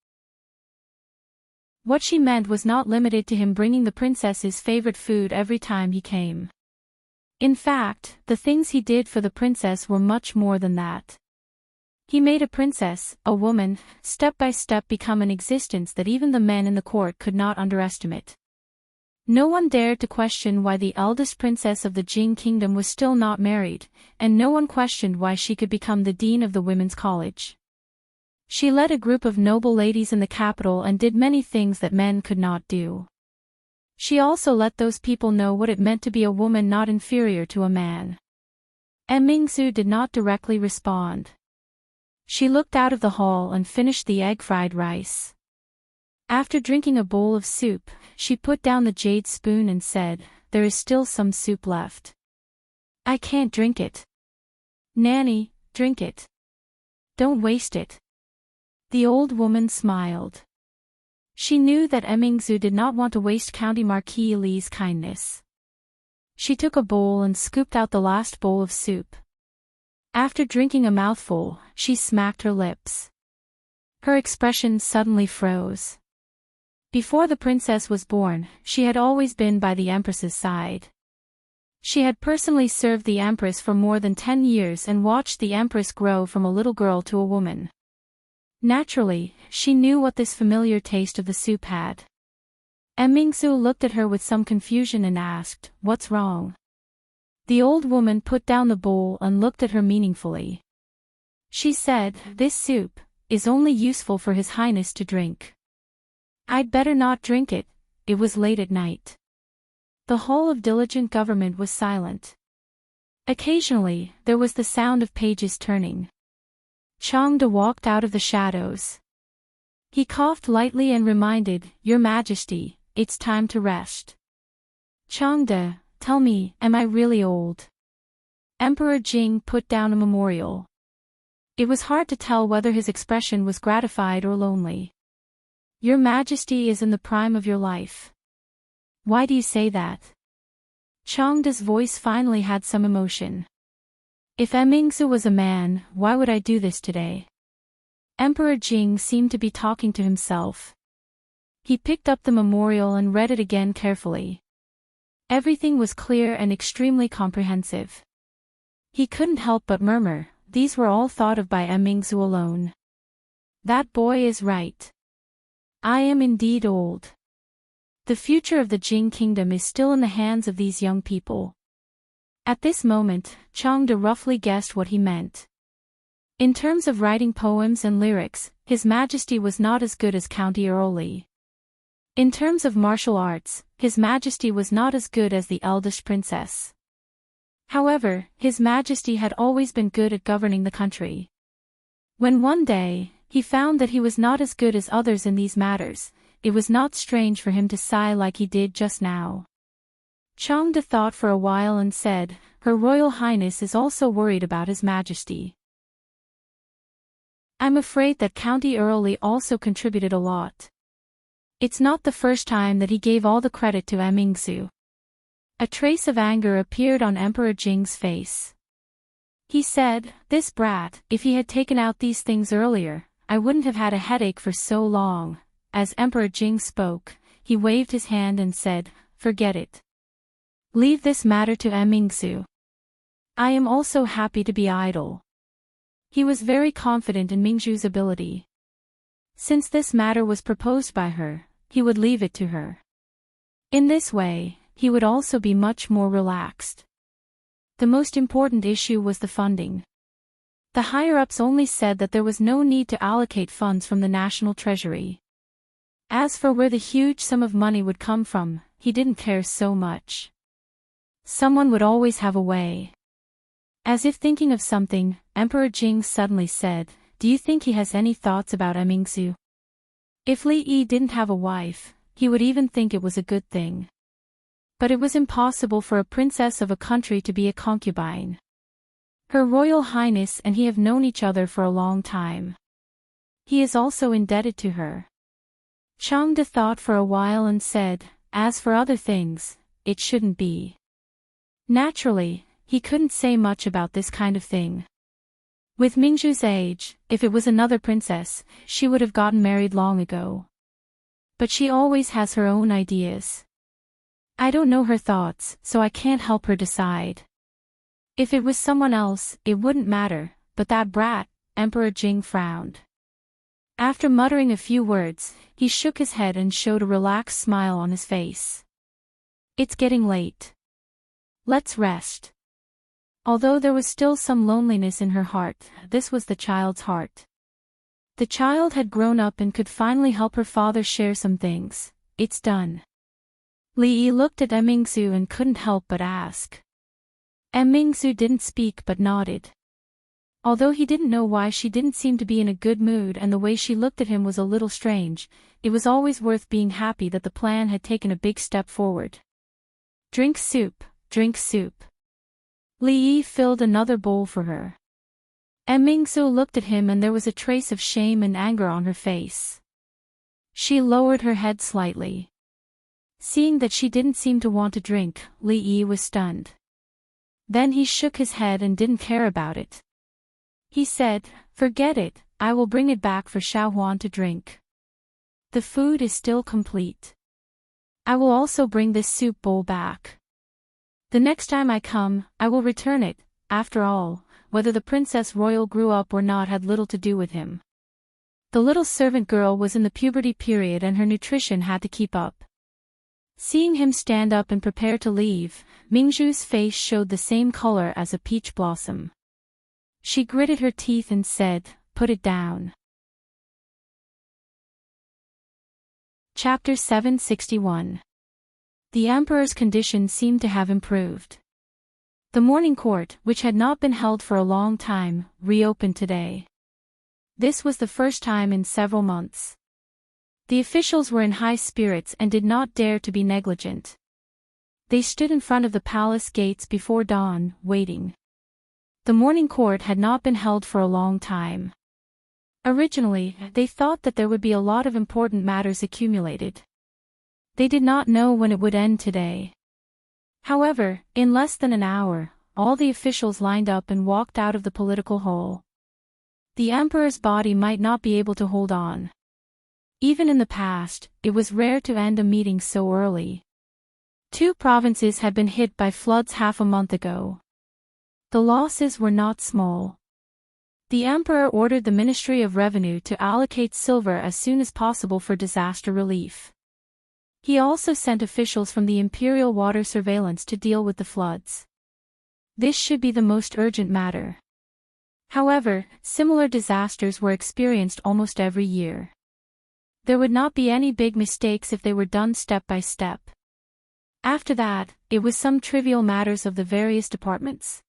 What she meant was not limited to him bringing the princess's favorite food every time he came. In fact, the things he did for the princess were much more than that. He made a princess, a woman, step by step become an existence that even the men in the court could not underestimate. No one dared to question why the eldest princess of the Jing kingdom was still not married, and no one questioned why she could become the dean of the women's college. She led a group of noble ladies in the capital and did many things that men could not do. She also let those people know what it meant to be a woman not inferior to a man. And Mingzu did not directly respond. She looked out of the hall and finished the egg-fried rice. After drinking a bowl of soup, she put down the jade spoon and said, "There is still some soup left. I can't drink it." "Nanny, drink it. Don't waste it." The old woman smiled. She knew that Mingzu did not want to waste County Marquis Li's kindness. She took a bowl and scooped out the last bowl of soup. After drinking a mouthful, she smacked her lips. Her expression suddenly froze. Before the princess was born, she had always been by the empress's side. She had personally served the empress for more than 10 years and watched the empress grow from a little girl to a woman. Naturally, she knew what this familiar taste of the soup had. Mingzu looked at her with some confusion and asked, "What's wrong?" The old woman put down the bowl and looked at her meaningfully. She said, "This soup is only useful for His Highness to drink. I'd better not drink it." It was late at night. The whole of diligent government was silent. Occasionally, there was the sound of pages turning. Changde walked out of the shadows. He coughed lightly and reminded, "Your Majesty, it's time to rest." "Changde, tell me, am I really old?" Emperor Jing put down a memorial. It was hard to tell whether his expression was gratified or lonely. "Your Majesty is in the prime of your life." "Why do you say that?" Changde's voice finally had some emotion. "If Mingzu was a man, why would I do this today?" Emperor Jing seemed to be talking to himself. He picked up the memorial and read it again carefully. Everything was clear and extremely comprehensive. He couldn't help but murmur, these were all thought of by Mingzu alone. That boy is right. I am indeed old. The future of the Jing kingdom is still in the hands of these young people. At this moment, Changde roughly guessed what he meant. In terms of writing poems and lyrics, His Majesty was not as good as County Earl Li. In terms of martial arts, His Majesty was not as good as the eldest princess. However, His Majesty had always been good at governing the country. When one day, he found that he was not as good as others in these matters, it was not strange for him to sigh like he did just now. Changde thought for a while and said, "Her Royal Highness is also worried about His Majesty." "I'm afraid that County Earl Li also contributed a lot. It's not the first time that he gave all the credit to Mingzu." A trace of anger appeared on Emperor Jing's face. He said, "This brat, if he had taken out these things earlier, I wouldn't have had a headache for so long." As Emperor Jing spoke, he waved his hand and said, "Forget it. Leave this matter to Mingzu. I am also happy to be idle." He was very confident in Mingzhu's ability. Since this matter was proposed by her, he would leave it to her. In this way, he would also be much more relaxed. The most important issue was the funding. The higher-ups only said that there was no need to allocate funds from the national treasury. As for where the huge sum of money would come from, he didn't care so much. Someone would always have a way. As if thinking of something, Emperor Jing suddenly said, "Do you think he has any thoughts about Mingzu?" If Li Yi didn't have a wife, he would even think it was a good thing. But it was impossible for a princess of a country to be a concubine. Her Royal Highness and he have known each other for a long time. He is also indebted to her. Changde thought for a while and said, "As for other things, it shouldn't be." Naturally, he couldn't say much about this kind of thing. With Mingzhu's age, if it was another princess, she would have gotten married long ago. But she always has her own ideas. I don't know her thoughts, so I can't help her decide. If it was someone else, it wouldn't matter, but that brat, Emperor Jing frowned. After muttering a few words, he shook his head and showed a relaxed smile on his face. "It's getting late. Let's rest." Although there was still some loneliness in her heart, this was the child's heart. The child had grown up and could finally help her father share some things. "It's done." Li Yi looked at Mingzu and couldn't help but ask. Mingzu didn't speak but nodded. Although he didn't know why she didn't seem to be in a good mood and the way she looked at him was a little strange, it was always worth being happy that the plan had taken a big step forward. "Drink soup, drink soup." Li Yi filled another bowl for her. Mingzu looked at him and there was a trace of shame and anger on her face. She lowered her head slightly. Seeing that she didn't seem to want to drink, Li Yi was stunned. Then he shook his head and didn't care about it. He said, "Forget it, I will bring it back for Xiaohuan to drink. The food is still complete. I will also bring this soup bowl back. The next time I come, I will return it." After all, whether the Princess Royal grew up or not had little to do with him. The little servant girl was in the puberty period and her nutrition had to keep up. Seeing him stand up and prepare to leave, Mingzhu's face showed the same color as a peach blossom. She gritted her teeth and said, "Put it down." Chapter 761. The Emperor's condition seemed to have improved. The morning court, which had not been held for a long time, reopened today. This was the first time in several months. The officials were in high spirits and did not dare to be negligent. They stood in front of the palace gates before dawn, waiting. The morning court had not been held for a long time. Originally, they thought that there would be a lot of important matters accumulated. They did not know when it would end today. However, in less than an hour, all the officials lined up and walked out of the political hall. The emperor's body might not be able to hold on. Even in the past, it was rare to end a meeting so early. 2 provinces had been hit by floods half a month ago. The losses were not small. The emperor ordered the Ministry of Revenue to allocate silver as soon as possible for disaster relief. He also sent officials from the Imperial Water Surveillance to deal with the floods. This should be the most urgent matter. However, similar disasters were experienced almost every year. There would not be any big mistakes if they were done step by step. After that, it was some trivial matters of the various departments.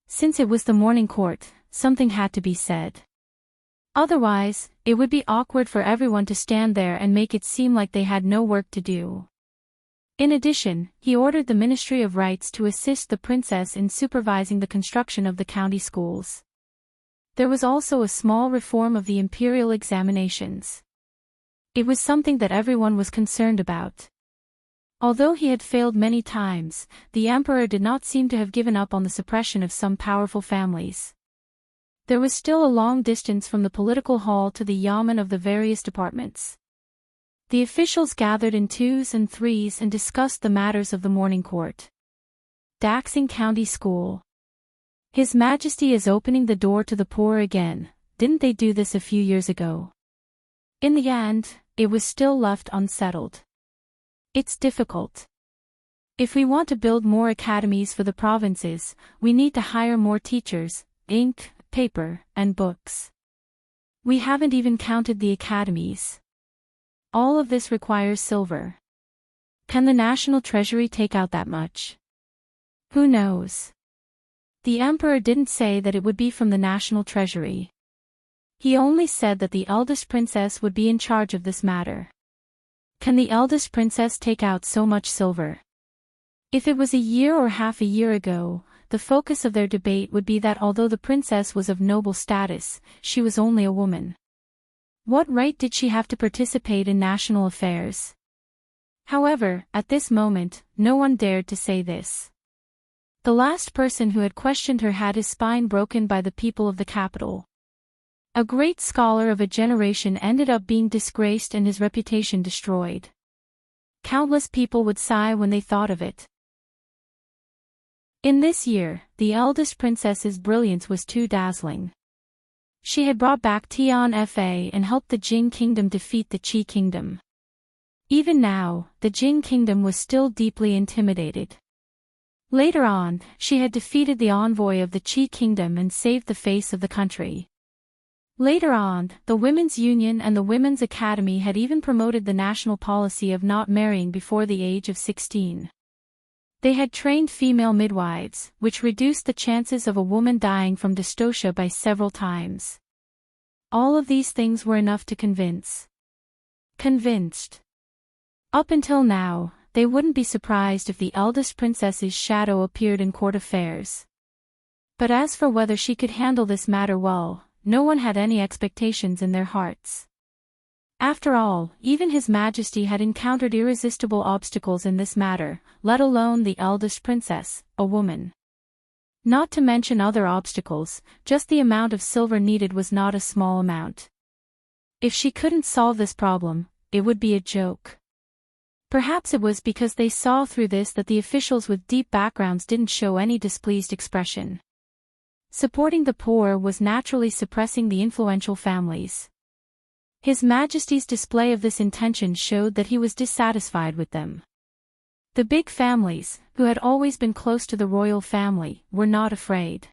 Since it was the morning court, something had to be said. Otherwise, it would be awkward for everyone to stand there and make it seem like they had no work to do. In addition, he ordered the Ministry of Rights to assist the princess in supervising the construction of the county schools. There was also a small reform of the imperial examinations. It was something that everyone was concerned about. Although he had failed many times, the emperor did not seem to have given up on the suppression of some powerful families. There was still a long distance from the political hall to the yamen of the various departments. The officials gathered in twos and threes and discussed the matters of the morning court. Daxing County School. His Majesty is opening the door to the poor again. Didn't they do this a few years ago? In the end, it was still left unsettled. It's difficult. If we want to build more academies for the provinces, we need to hire more teachers, ink, paper, and books. We haven't even counted the academies. All of this requires silver. Can the national treasury take out that much? Who knows? The emperor didn't say that it would be from the national treasury. He only said that the eldest princess would be in charge of this matter. Can the eldest princess take out so much silver? If it was a year or half a year ago, the focus of their debate would be that although the princess was of noble status, she was only a woman. What right did she have to participate in national affairs? However, at this moment, no one dared to say this. The last person who had questioned her had his spine broken by the people of the capital. A great scholar of a generation ended up being disgraced and his reputation destroyed. Countless people would sigh when they thought of it. In this year, the eldest princess's brilliance was too dazzling. She had brought back Tian Fa and helped the Jing kingdom defeat the Qi kingdom. Even now, the Jing kingdom was still deeply intimidated. Later on, she had defeated the envoy of the Qi kingdom and saved the face of the country. Later on, the Women's Union and the Women's Academy had even promoted the national policy of not marrying before the age of 16. They had trained female midwives, which reduced the chances of a woman dying from dystocia by several times. All of these things were enough to convince. Convinced. Up until now, they wouldn't be surprised if the eldest princess's shadow appeared in court affairs. But as for whether she could handle this matter well, no one had any expectations in their hearts. After all, even His Majesty had encountered irresistible obstacles in this matter, let alone the eldest princess, a woman. Not to mention other obstacles, just the amount of silver needed was not a small amount. If she couldn't solve this problem, it would be a joke. Perhaps it was because they saw through this that the officials with deep backgrounds didn't show any displeased expression. Supporting the poor was naturally suppressing the influential families. His Majesty's display of this intention showed that he was dissatisfied with them. The big families, who had always been close to the royal family, were not afraid.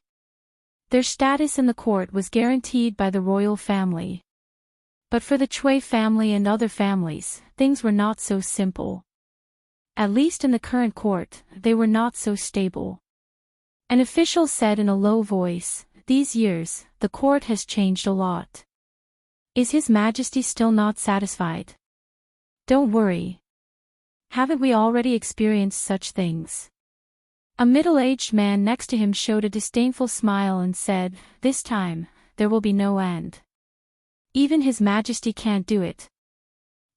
Their status in the court was guaranteed by the royal family. But for the Chui family and other families, things were not so simple. At least in the current court, they were not so stable. An official said in a low voice, "These years, the court has changed a lot. Is His Majesty still not satisfied? Don't worry. Haven't we already experienced such things?" A middle-aged man next to him showed a disdainful smile and said, "This time, there will be no end. Even His Majesty can't do it."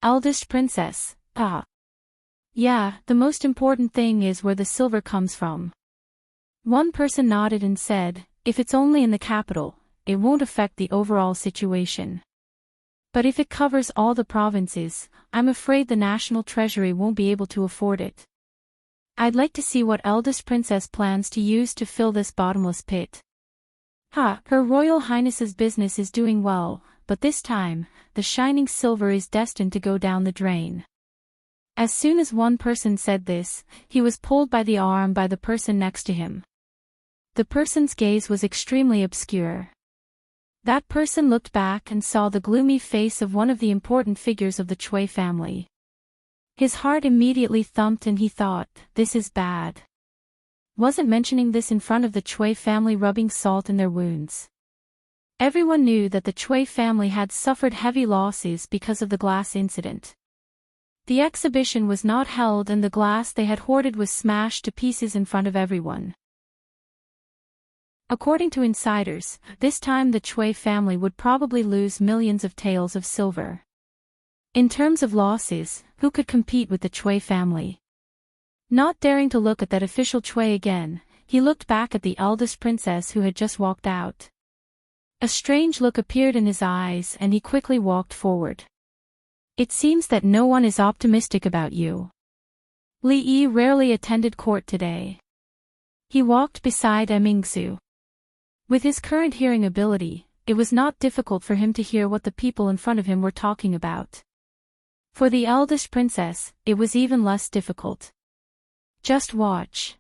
Eldest princess, yeah, the most important thing is where the silver comes from. One person nodded and said, "If it's only in the capital, it won't affect the overall situation. But if it covers all the provinces, I'm afraid the national treasury won't be able to afford it. I'd like to see what eldest princess plans to use to fill this bottomless pit." Her Royal Highness's business is doing well, but this time, the shining silver is destined to go down the drain. As soon as one person said this, he was pulled by the arm by the person next to him. The person's gaze was extremely obscure. That person looked back and saw the gloomy face of one of the important figures of the Chui family. His heart immediately thumped and he thought, "This is bad." Wasn't mentioning this in front of the Chui family rubbing salt in their wounds. Everyone knew that the Chui family had suffered heavy losses because of the glass incident. The exhibition was not held and the glass they had hoarded was smashed to pieces in front of everyone. According to insiders, this time the Chui family would probably lose millions of taels of silver. In terms of losses, who could compete with the Chui family? Not daring to look at that official Chui again, he looked back at the eldest princess who had just walked out. A strange look appeared in his eyes and he quickly walked forward. It seems that no one is optimistic about you. Li Yi rarely attended court today. He walked beside Mingzu. With his current hearing ability, it was not difficult for him to hear what the people in front of him were talking about. For the eldest princess, it was even less difficult. Just watch.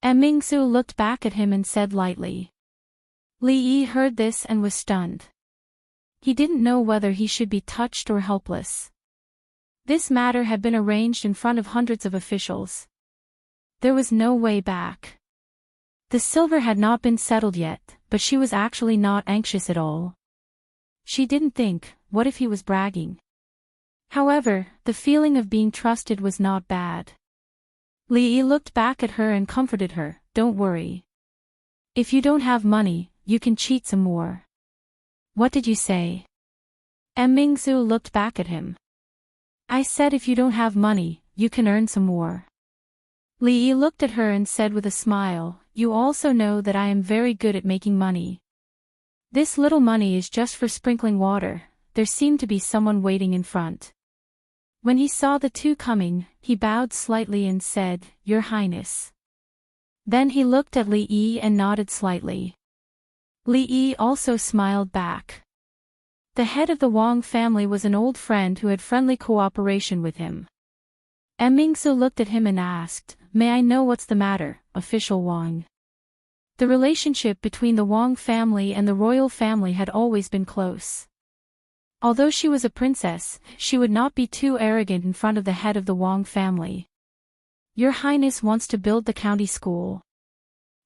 Mingzu looked back at him and said lightly. Li Yi heard this and was stunned. He didn't know whether he should be touched or helpless. This matter had been arranged in front of hundreds of officials. There was no way back. The silver had not been settled yet, but she was actually not anxious at all. She didn't think, what if he was bragging? However, the feeling of being trusted was not bad. Li Yi looked back at her and comforted her, don't worry. If you don't have money, you can cheat some more. What did you say? Mingzu looked back at him. I said if you don't have money, you can earn some more. Li Yi looked at her and said with a smile, you also know that I am very good at making money. This little money is just for sprinkling water. There seemed to be someone waiting in front. When he saw the two coming, he bowed slightly and said, Your Highness. Then he looked at Li Yi and nodded slightly. Li Yi also smiled back. The head of the Wang family was an old friend who had friendly cooperation with him. Mingzu looked at him and asked, May I know what's the matter, official Wang? The relationship between the Wang family and the royal family had always been close. Although she was a princess, she would not be too arrogant in front of the head of the Wang family. Your Highness wants to build the county school.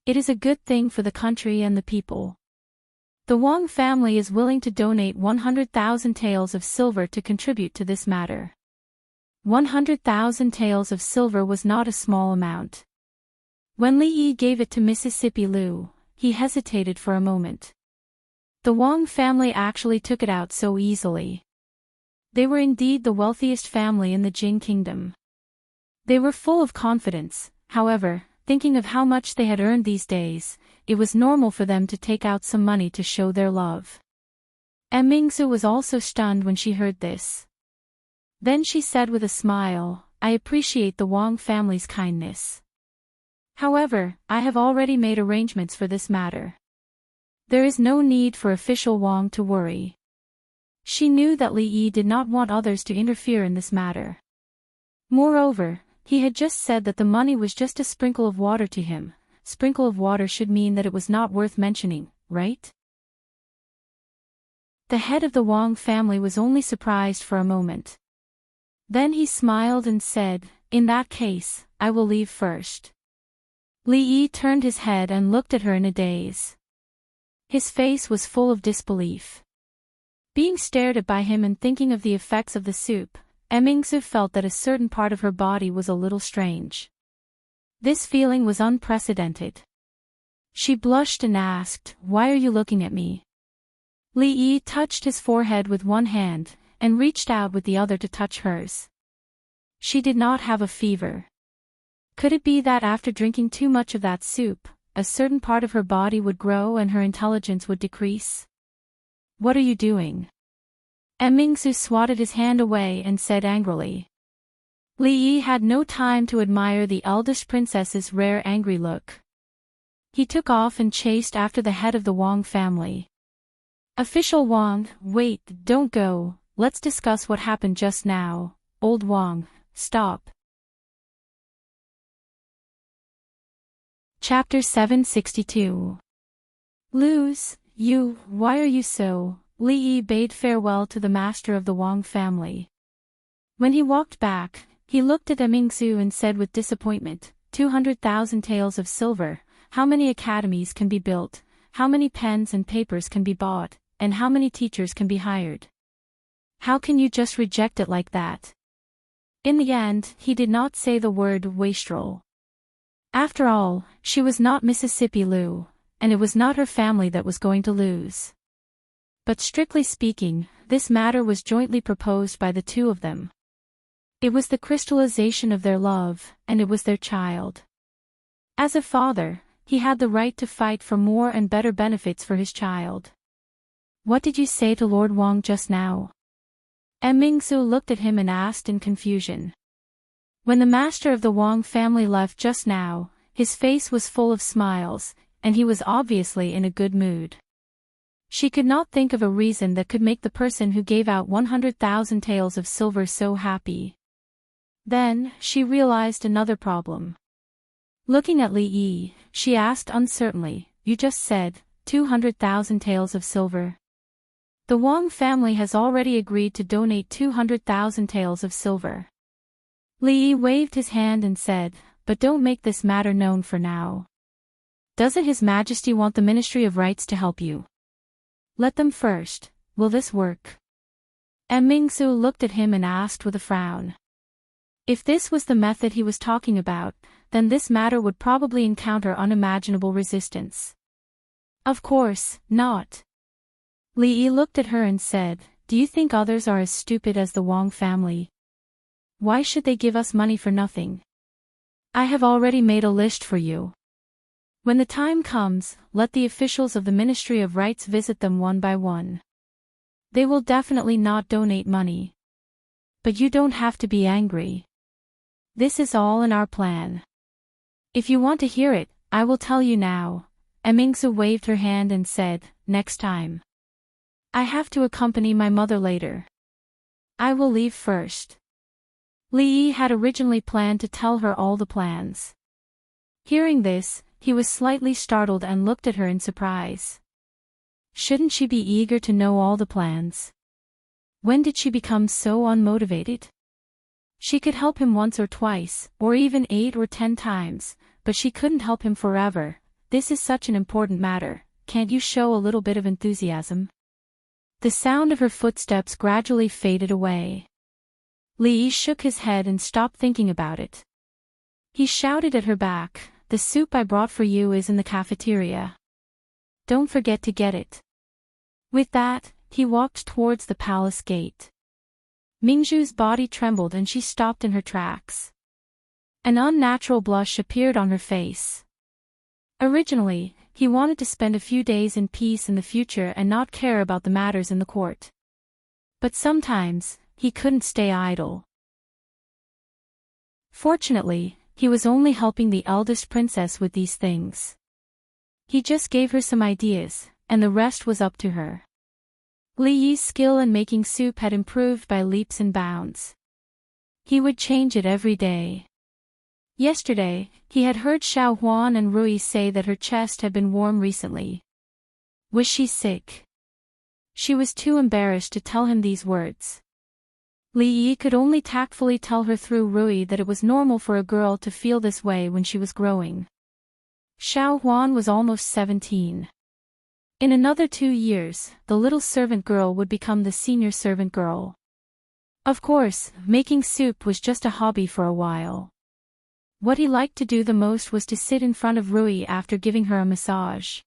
It is a good thing for the country and the people. The Wang family is willing to donate 100,000 taels of silver to contribute to this matter. 100,000 taels of silver was not a small amount. When Li Yi gave it to Mississippi Liu, he hesitated for a moment. The Wang family actually took it out so easily. They were indeed the wealthiest family in the Jing kingdom. They were full of confidence, however, thinking of how much they had earned these days, it was normal for them to take out some money to show their love. Mingzu was also stunned when she heard this. Then she said with a smile, I appreciate the Wang family's kindness. However, I have already made arrangements for this matter. There is no need for official Wang to worry. She knew that Li Yi did not want others to interfere in this matter. Moreover, he had just said that the money was just a sprinkle of water to him. Sprinkle of water should mean that it was not worth mentioning, right? The head of the Wang family was only surprised for a moment. Then he smiled and said, In that case, I will leave first. Li Yi turned his head and looked at her in a daze. His face was full of disbelief. Being stared at by him and thinking of the effects of the soup, Mingzu felt that a certain part of her body was a little strange. This feeling was unprecedented. She blushed and asked, Why are you looking at me? Li Yi touched his forehead with one hand, and reached out with the other to touch hers. She did not have a fever. Could it be that after drinking too much of that soup, a certain part of her body would grow and her intelligence would decrease? What are you doing? Mingzu swatted his hand away and said angrily. Li Yi had no time to admire the eldest princess's rare angry look. He took off and chased after the head of the Wang family. Official Wang, wait, don't go, let's discuss what happened just now. Old Wang, stop. Chapter 762. Lose, you, why are you so? Li Yi bade farewell to the master of the Wang family. When he walked back, he looked at Mingzu and said with disappointment, 200,000 taels of silver, how many academies can be built, how many pens and papers can be bought, and how many teachers can be hired? How can you just reject it like that? In the end, he did not say the word wastrel. After all, she was not Mississippi Liu, and it was not her family that was going to lose. But strictly speaking, this matter was jointly proposed by the two of them. It was the crystallization of their love, and it was their child. As a father, he had the right to fight for more and better benefits for his child. What did you say to Lord Wang just now? Mingsu looked at him and asked in confusion. When the master of the Wang family left just now, his face was full of smiles, and he was obviously in a good mood. She could not think of a reason that could make the person who gave out 100,000 taels of silver so happy. Then, she realized another problem. Looking at Li Yi, she asked uncertainly, "You just said, 200,000 taels of silver?" The Wang family has already agreed to donate 200,000 taels of silver. Li Yi waved his hand and said, "But don't make this matter known for now. Doesn't His Majesty want the Ministry of Rights to help you? Let them first. Will this work?" Mingsu looked at him and asked with a frown. If this was the method he was talking about, then this matter would probably encounter unimaginable resistance. Of course, not. Li Yi looked at her and said, "Do you think others are as stupid as the Wang family? Why should they give us money for nothing? I have already made a list for you. When the time comes, let the officials of the Ministry of Rights visit them one by one. They will definitely not donate money. But you don't have to be angry. This is all in our plan. If you want to hear it, I will tell you now." Mingsu waved her hand and said, "Next time. I have to accompany my mother later. I will leave first." Li Yi had originally planned to tell her all the plans. Hearing this, he was slightly startled and looked at her in surprise. Shouldn't she be eager to know all the plans? When did she become so unmotivated? She could help him once or twice, or even 8 or 10 times, but she couldn't help him forever. This is such an important matter, can't you show a little bit of enthusiasm? The sound of her footsteps gradually faded away. Li Yi shook his head and stopped thinking about it. He shouted at her back, "The soup I brought for you is in the cafeteria. Don't forget to get it." With that, he walked towards the palace gate. Mingzhu's body trembled and she stopped in her tracks. An unnatural blush appeared on her face. Originally, he wanted to spend a few days in peace in the future and not care about the matters in the court. But sometimes, he couldn't stay idle. Fortunately, he was only helping the eldest princess with these things. He just gave her some ideas, and the rest was up to her. Li Yi's skill in making soup had improved by leaps and bounds. He would change it every day. Yesterday, he had heard Xiao Huan and Rui say that her chest had been warm recently. Was she sick? She was too embarrassed to tell him these words. Li Yi could only tactfully tell her through Rui that it was normal for a girl to feel this way when she was growing. Xiao Huan was almost 17. In another 2 years, the little servant girl would become the senior servant girl. Of course, making soup was just a hobby for a while. What he liked to do the most was to sit in front of Rui after giving her a massage.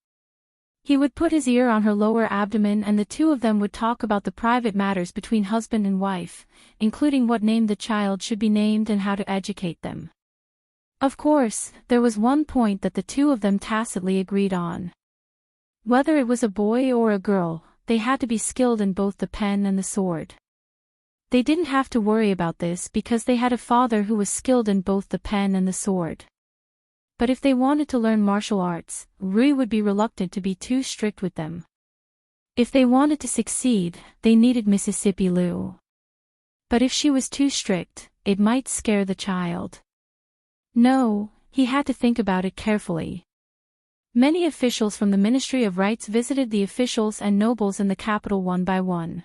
He would put his ear on her lower abdomen and the two of them would talk about the private matters between husband and wife, including what name the child should be named and how to educate them. Of course, there was one point that the two of them tacitly agreed on. Whether it was a boy or a girl, they had to be skilled in both the pen and the sword. They didn't have to worry about this because they had a father who was skilled in both the pen and the sword. But if they wanted to learn martial arts, Rui would be reluctant to be too strict with them. If they wanted to succeed, they needed Mississippi Lu. But if she was too strict, it might scare the child. No, he had to think about it carefully. Many officials from the Ministry of Rights visited the officials and nobles in the capital one by one.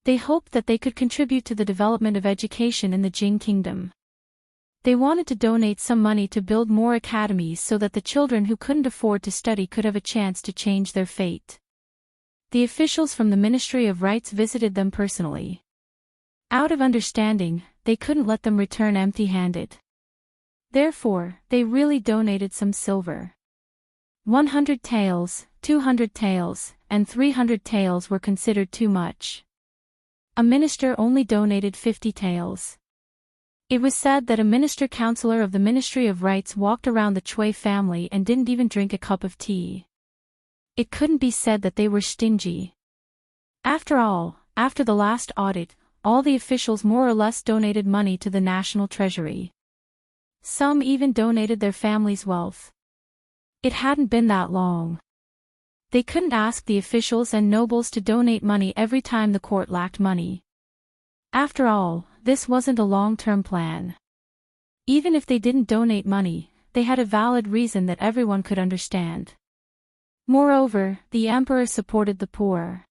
They hoped that they could contribute to the development of education in the Jing Kingdom. They wanted to donate some money to build more academies so that the children who couldn't afford to study could have a chance to change their fate. The officials from the Ministry of Rights visited them personally. Out of understanding, they couldn't let them return empty-handed. Therefore, they really donated some silver. 100 taels, 200 taels, and 300 taels were considered too much. A minister only donated 50 taels. It was said that a minister-counselor of the Ministry of Rights walked around the Chui family and didn't even drink a cup of tea. It couldn't be said that they were stingy. After all, after the last audit, all the officials more or less donated money to the national treasury. Some even donated their family's wealth. It hadn't been that long. They couldn't ask the officials and nobles to donate money every time the court lacked money. After all, this wasn't a long-term plan. Even if they didn't donate money, they had a valid reason that everyone could understand. Moreover, the emperor supported the poor.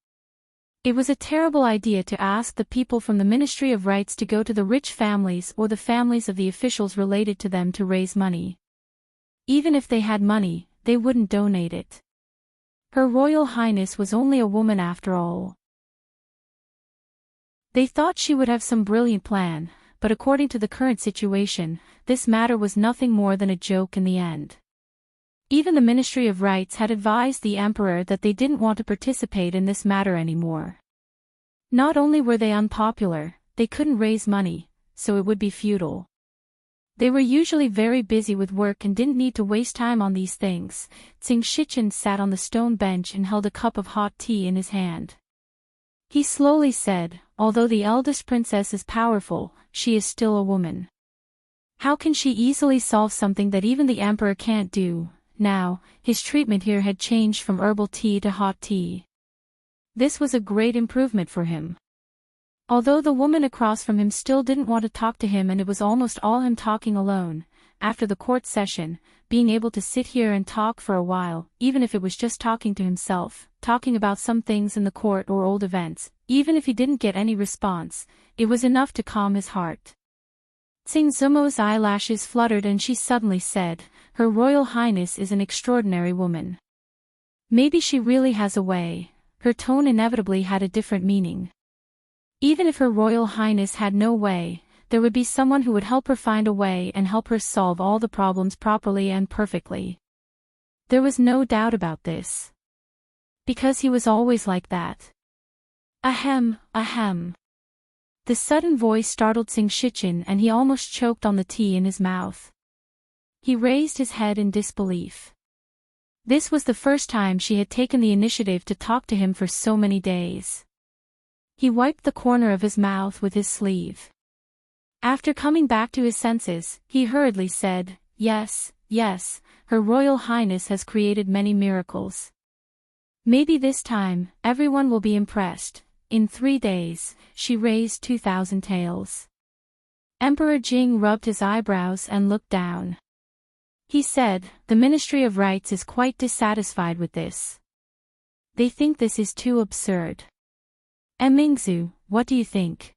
It was a terrible idea to ask the people from the Ministry of Rights to go to the rich families or the families of the officials related to them to raise money. Even if they had money, they wouldn't donate it. Her Royal Highness was only a woman after all. They thought she would have some brilliant plan, but according to the current situation, this matter was nothing more than a joke in the end. Even the Ministry of Rights had advised the emperor that they didn't want to participate in this matter anymore. Not only were they unpopular, they couldn't raise money, so it would be futile. They were usually very busy with work and didn't need to waste time on these things. Enchanting sat on the stone bench and held a cup of hot tea in his hand. He slowly said, "Although the eldest princess is powerful, she is still a woman. How can she easily solve something that even the emperor can't do?" Now, his treatment here had changed from herbal tea to hot tea. This was a great improvement for him. Although the woman across from him still didn't want to talk to him and it was almost all him talking alone, after the court session, being able to sit here and talk for a while, even if it was just talking to himself, talking about some things in the court or old events, even if he didn't get any response, it was enough to calm his heart. Tsingzumo's eyelashes fluttered and she suddenly said, "Her Royal Highness is an extraordinary woman. Maybe she really has a way." Her tone inevitably had a different meaning. Even if Her Royal Highness had no way, there would be someone who would help her find a way and help her solve all the problems properly and perfectly. There was no doubt about this. Because he was always like that. Ahem, ahem. The sudden voice startled Enchanting and he almost choked on the tea in his mouth. He raised his head in disbelief. This was the first time she had taken the initiative to talk to him for so many days. He wiped the corner of his mouth with his sleeve. After coming back to his senses, he hurriedly said, "Yes, yes, Her Royal Highness has created many miracles. Maybe this time, everyone will be impressed. In 3 days, she raised 2,000 taels." Emperor Jing rubbed his eyebrows and looked down. He said, "The Ministry of Rights is quite dissatisfied with this. They think this is too absurd." "Mingzu, what do you think?"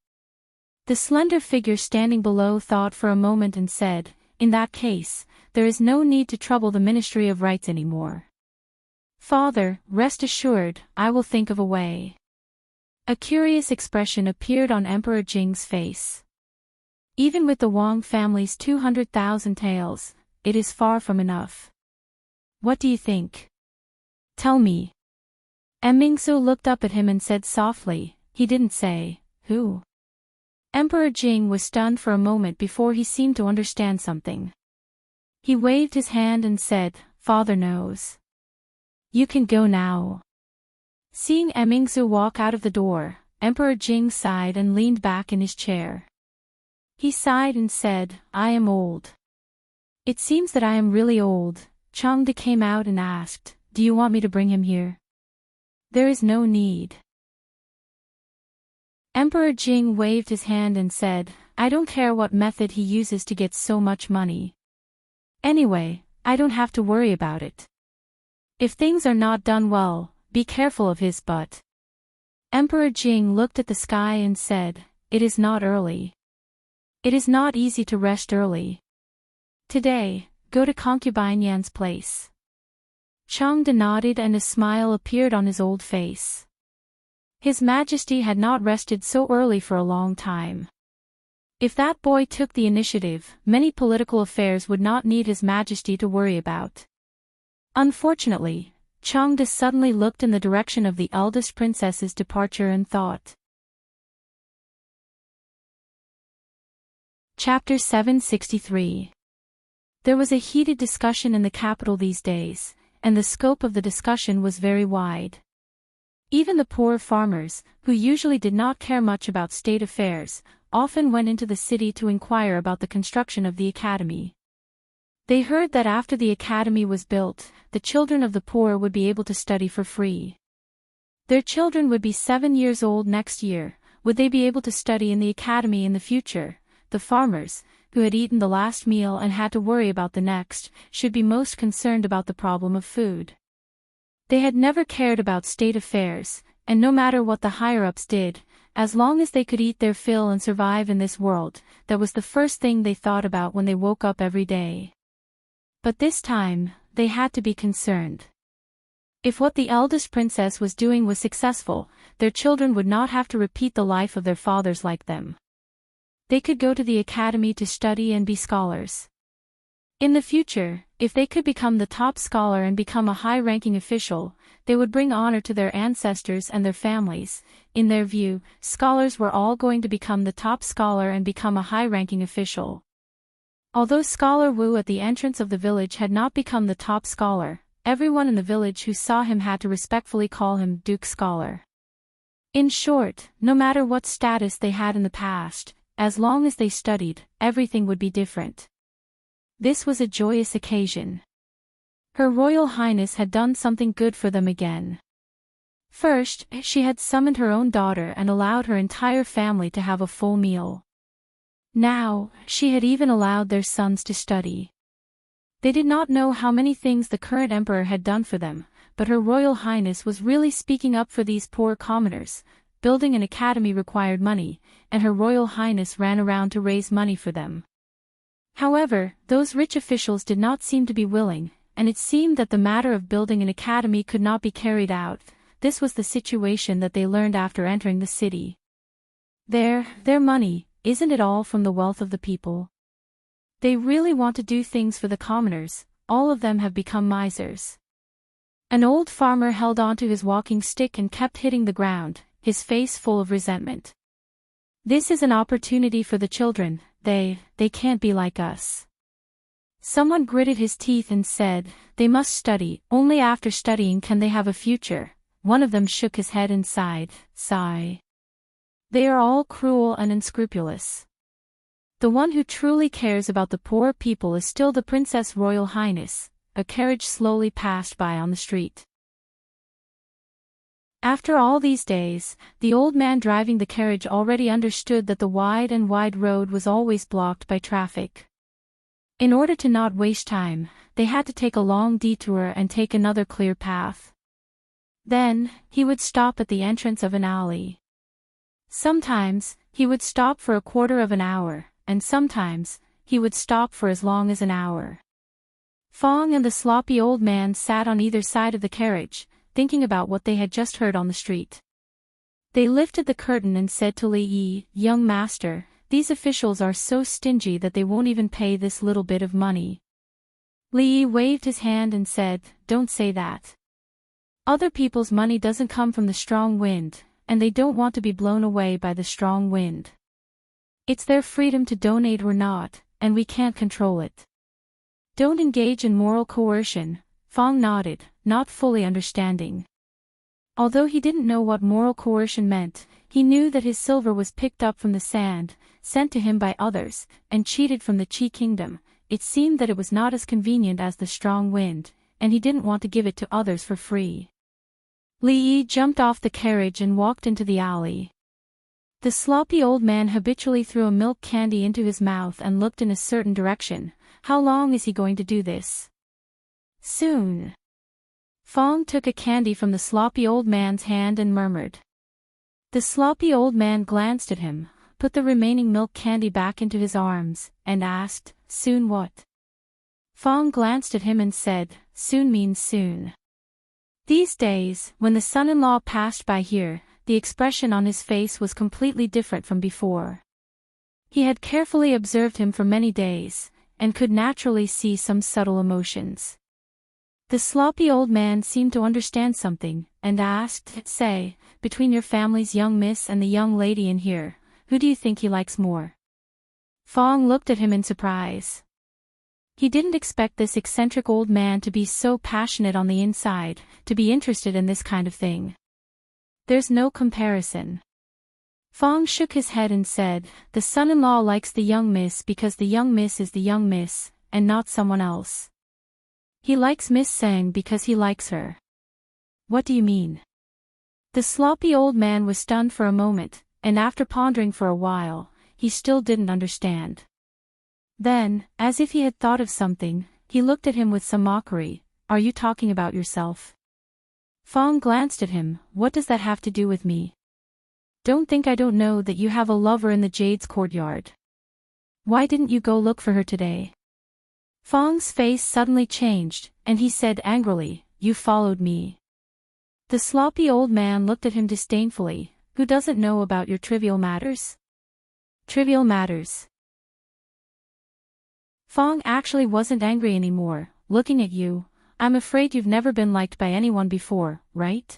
The slender figure standing below thought for a moment and said, "In that case, there is no need to trouble the Ministry of Rights anymore. Father, rest assured, I will think of a way." A curious expression appeared on Emperor Jing's face. Even with the Wang family's 200,000 taels, it is far from enough. "What do you think? Tell me." Mingzu looked up at him and said softly, "He didn't say, who?" Emperor Jing was stunned for a moment before he seemed to understand something. He waved his hand and said, "Father knows. You can go now." Seeing Mingzu walk out of the door, Emperor Jing sighed and leaned back in his chair. He sighed and said, "I am old. It seems that I am really old." Changde came out and asked, "Do you want me to bring him here?" "There is no need." Emperor Jing waved his hand and said, "I don't care what method he uses to get so much money. Anyway, I don't have to worry about it. If things are not done well, be careful of his butt." Emperor Jing looked at the sky and said, "It is not early. It is not easy to rest early. Today, go to Concubine Yan's place." Changde nodded and a smile appeared on his old face. His Majesty had not rested so early for a long time. If that boy took the initiative, many political affairs would not need His Majesty to worry about. Unfortunately, Changde suddenly looked in the direction of the eldest princess's departure and thought. Chapter 763. There was a heated discussion in the capital these days, and the scope of the discussion was very wide. Even the poor farmers, who usually did not care much about state affairs, often went into the city to inquire about the construction of the academy. They heard that after the academy was built, the children of the poor would be able to study for free. Their children would be 7 years old next year. Would they be able to study in the academy in the future? The farmers, who had eaten the last meal and had to worry about the next, should be most concerned about the problem of food. They had never cared about state affairs, and no matter what the higher-ups did, as long as they could eat their fill and survive in this world, that was the first thing they thought about when they woke up every day. But this time, they had to be concerned. If what the eldest princess was doing was successful, their children would not have to repeat the life of their fathers like them. They could go to the academy to study and be scholars. In the future, if they could become the top scholar and become a high-ranking official, they would bring honor to their ancestors and their families. In their view, scholars were all going to become the top scholar and become a high-ranking official. Although Scholar Wu at the entrance of the village had not become the top scholar, everyone in the village who saw him had to respectfully call him Duke Scholar. In short, no matter what status they had in the past, as long as they studied, everything would be different. This was a joyous occasion. Her Royal Highness had done something good for them again. First, she had summoned her own daughter and allowed her entire family to have a full meal. Now, she had even allowed their sons to study. They did not know how many things the current emperor had done for them, but Her Royal Highness was really speaking up for these poor commoners. Building an academy required money, and Her Royal Highness ran around to raise money for them. However, those rich officials did not seem to be willing, and it seemed that the matter of building an academy could not be carried out. This was the situation that they learned after entering the city. Their money, isn't it all from the wealth of the people? They really want to do things for the commoners. All of them have become misers. An old farmer held onto his walking stick and kept hitting the ground, his face full of resentment. This is an opportunity for the children. They can't be like us. Someone gritted his teeth and said, they must study. Only after studying can they have a future. One of them shook his head and sighed. Sigh. They are all cruel and unscrupulous. The one who truly cares about the poor people is still the Princess Royal Highness. A carriage slowly passed by on the street. After all these days, the old man driving the carriage already understood that the wide road was always blocked by traffic. In order to not waste time, they had to take a long detour and take another clear path. Then, he would stop at the entrance of an alley. Sometimes, he would stop for a quarter of an hour, and sometimes, he would stop for as long as an hour. Fong and the sloppy old man sat on either side of the carriage, thinking about what they had just heard on the street. They lifted the curtain and said to Li Yi, young master, these officials are so stingy that they won't even pay this little bit of money. Li Yi waved his hand and said, don't say that. Other people's money doesn't come from the strong wind, and they don't want to be blown away by the strong wind. It's their freedom to donate or not, and we can't control it. Don't engage in moral coercion. Fong nodded, not fully understanding. Although he didn't know what moral coercion meant, he knew that his silver was picked up from the sand, sent to him by others, and cheated from the Qi kingdom. It seemed that it was not as convenient as the strong wind, and he didn't want to give it to others for free. Li Yi jumped off the carriage and walked into the alley. The sloppy old man habitually threw a milk candy into his mouth and looked in a certain direction. How long is he going to do this? Soon. Fong took a candy from the sloppy old man's hand and murmured. The sloppy old man glanced at him, put the remaining milk candy back into his arms, and asked, soon what? Fong glanced at him and said, soon means soon. These days, when the son-in-law passed by here, the expression on his face was completely different from before. He had carefully observed him for many days, and could naturally see some subtle emotions. The sloppy old man seemed to understand something, and asked, say, between your family's young miss and the young lady in here, who do you think he likes more? Fong looked at him in surprise. He didn't expect this eccentric old man to be so passionate on the inside, to be interested in this kind of thing. There's no comparison. Fong shook his head and said, the son-in-law likes the young miss because the young miss is the young miss, and not someone else. He likes Miss Sang because he likes her. What do you mean? The sloppy old man was stunned for a moment, and after pondering for a while, he still didn't understand. Then, as if he had thought of something, he looked at him with some mockery. Are you talking about yourself? Fong glanced at him. What does that have to do with me? Don't think I don't know that you have a lover in the Jade's courtyard. Why didn't you go look for her today? Fong's face suddenly changed, and he said angrily, you followed me. The sloppy old man looked at him disdainfully. Who doesn't know about your trivial matters? Trivial matters. Fong actually wasn't angry anymore. Looking at you, I'm afraid you've never been liked by anyone before, right?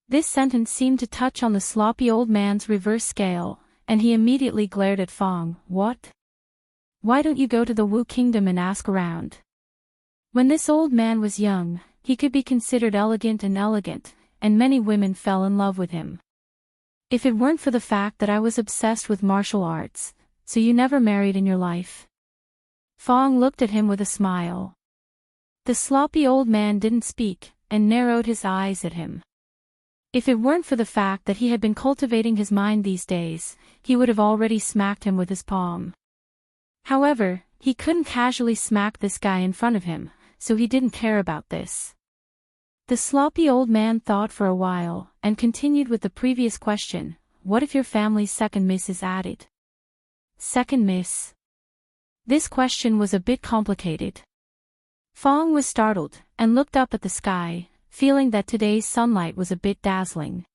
This sentence seemed to touch on the sloppy old man's reverse scale, and he immediately glared at Fong. What? Why don't you go to the Wu Kingdom and ask around? When this old man was young, he could be considered elegant, and many women fell in love with him. If it weren't for the fact that I was obsessed with martial arts, so you never married in your life? Fong looked at him with a smile. The sloppy old man didn't speak, and narrowed his eyes at him. If it weren't for the fact that he had been cultivating his mind these days, he would have already smacked him with his palm. However, he couldn't casually smack this guy in front of him, so he didn't care about this. The sloppy old man thought for a while, and continued with the previous question, what if your family's second miss is added? Second miss? This question was a bit complicated. Fong was startled, and looked up at the sky, feeling that today's sunlight was a bit dazzling.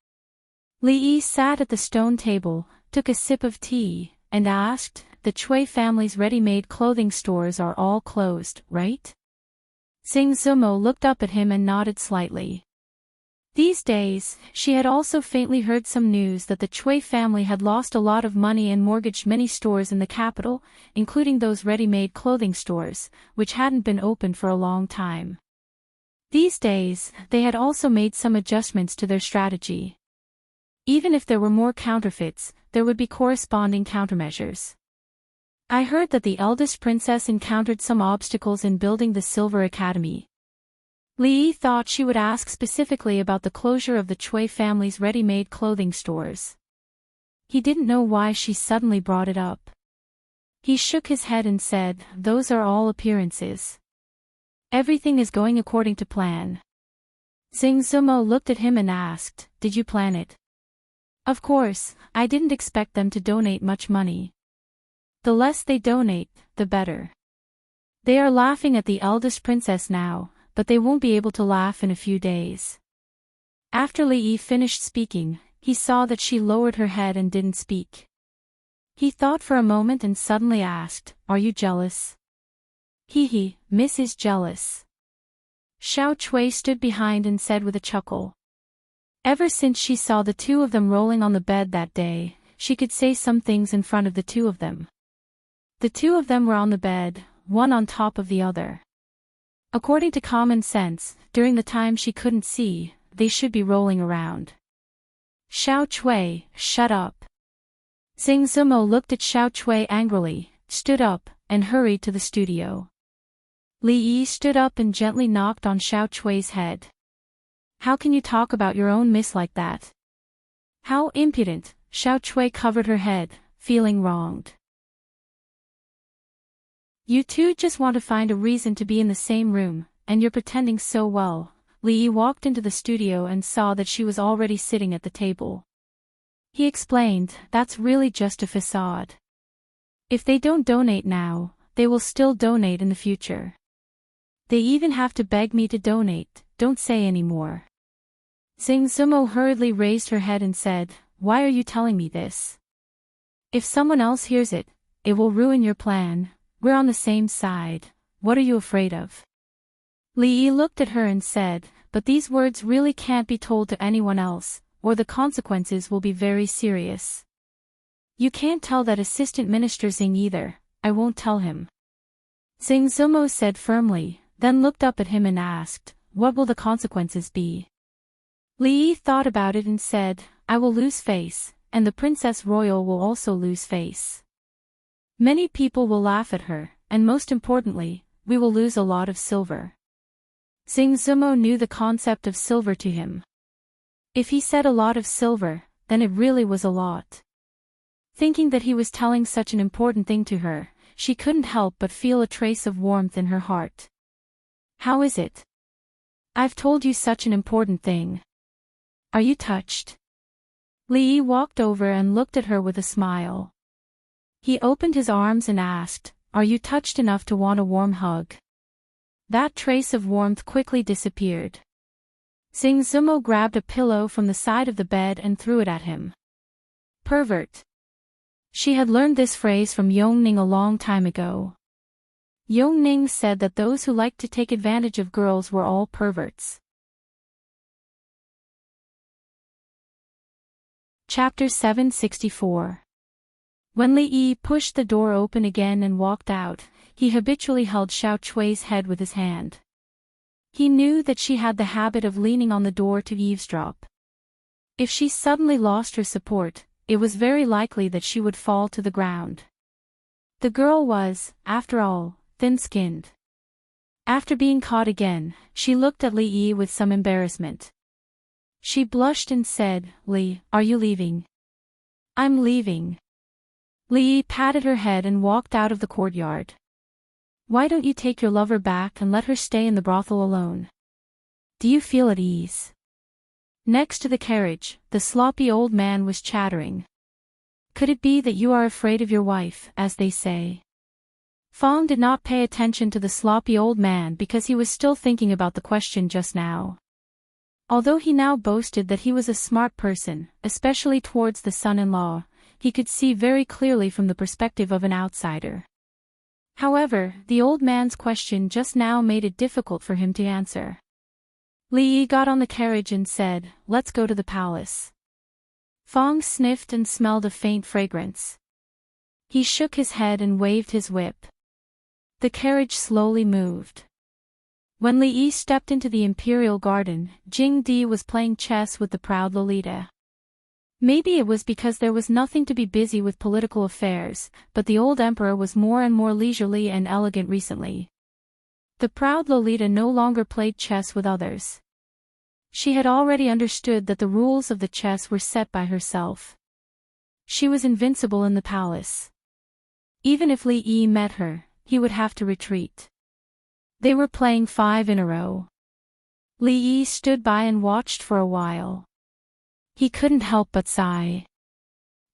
Li Yi sat at the stone table, took a sip of tea, and asked, the Chui family's ready-made clothing stores are all closed, right? Xing Zumo looked up at him and nodded slightly. These days, she had also faintly heard some news that the Chui family had lost a lot of money and mortgaged many stores in the capital, including those ready-made clothing stores, which hadn't been opened for a long time. These days, they had also made some adjustments to their strategy. Even if there were more counterfeits, there would be corresponding countermeasures. I heard that the eldest princess encountered some obstacles in building the Silver Academy. Li Yi thought she would ask specifically about the closure of the Chui family's ready-made clothing stores. He didn't know why she suddenly brought it up. He shook his head and said, those are all appearances. Everything is going according to plan. Xing Zumo looked at him and asked, did you plan it? Of course, I didn't expect them to donate much money. The less they donate, the better. They are laughing at the eldest princess now, but they won't be able to laugh in a few days. After Li Yi finished speaking, he saw that she lowered her head and didn't speak. He thought for a moment and suddenly asked, are you jealous? He, Miss is jealous. Xiao Chui stood behind and said with a chuckle. Ever since she saw the two of them rolling on the bed that day, she could say some things in front of the two of them. The two of them were on the bed, one on top of the other. According to common sense, during the time she couldn't see, they should be rolling around. Xiao Chui, shut up. Xing Zumo looked at Xiao Chui angrily, stood up, and hurried to the studio. Li Yi stood up and gently knocked on Xiao Chui's head. How can you talk about your own miss like that? How impudent! Xiao Chui covered her head, feeling wronged. You two just want to find a reason to be in the same room, and you're pretending so well. Li Yi walked into the studio and saw that she was already sitting at the table. He explained, that's really just a facade. If they don't donate now, they will still donate in the future. They even have to beg me to donate, don't say any more. Xing Zumo hurriedly raised her head and said, why are you telling me this? If someone else hears it, it will ruin your plan. We're on the same side. What are you afraid of? Li Yi looked at her and said, but these words really can't be told to anyone else, or the consequences will be very serious. You can't tell that assistant minister Xing either. I won't tell him. Xing Zumo said firmly, then looked up at him and asked, what will the consequences be? Li Yi thought about it and said, I will lose face, and the Princess Royal will also lose face. Many people will laugh at her, and most importantly, we will lose a lot of silver. Xing Zumo knew the concept of silver to him. If he said a lot of silver, then it really was a lot. Thinking that he was telling such an important thing to her, she couldn't help but feel a trace of warmth in her heart. How is it? I've told you such an important thing. Are you touched? Li Yi walked over and looked at her with a smile. He opened his arms and asked, Are you touched enough to want a warm hug? That trace of warmth quickly disappeared. Xing Zumo grabbed a pillow from the side of the bed and threw it at him. Pervert. She had learned this phrase from Yongning a long time ago. Yongning said that those who liked to take advantage of girls were all perverts. Chapter 764. When Li Yi pushed the door open again and walked out, he habitually held Xiao Chui's head with his hand. He knew that she had the habit of leaning on the door to eavesdrop. If she suddenly lost her support, it was very likely that she would fall to the ground. The girl was, after all, thin-skinned. After being caught again, she looked at Li Yi with some embarrassment. She blushed and said, Li, are you leaving? I'm leaving. Li Yi patted her head and walked out of the courtyard. Why don't you take your lover back and let her stay in the brothel alone? Do you feel at ease? Next to the carriage, the sloppy old man was chattering. Could it be that you are afraid of your wife, as they say? Fong did not pay attention to the sloppy old man because he was still thinking about the question just now. Although he now boasted that he was a smart person, especially towards the son-in-law, he could see very clearly from the perspective of an outsider. However, the old man's question just now made it difficult for him to answer. Li Yi got on the carriage and said, Let's go to the palace. Fong sniffed and smelled a faint fragrance. He shook his head and waved his whip. The carriage slowly moved. When Li Yi stepped into the imperial garden, Jing Di was playing chess with the proud Lolita. Maybe it was because there was nothing to be busy with political affairs, but the old emperor was more and more leisurely and elegant recently. The proud Lolita no longer played chess with others. She had already understood that the rules of the chess were set by herself. She was invincible in the palace. Even if Li Yi met her, he would have to retreat. They were playing 5 in a row. Li Yi stood by and watched for a while. He couldn't help but sigh.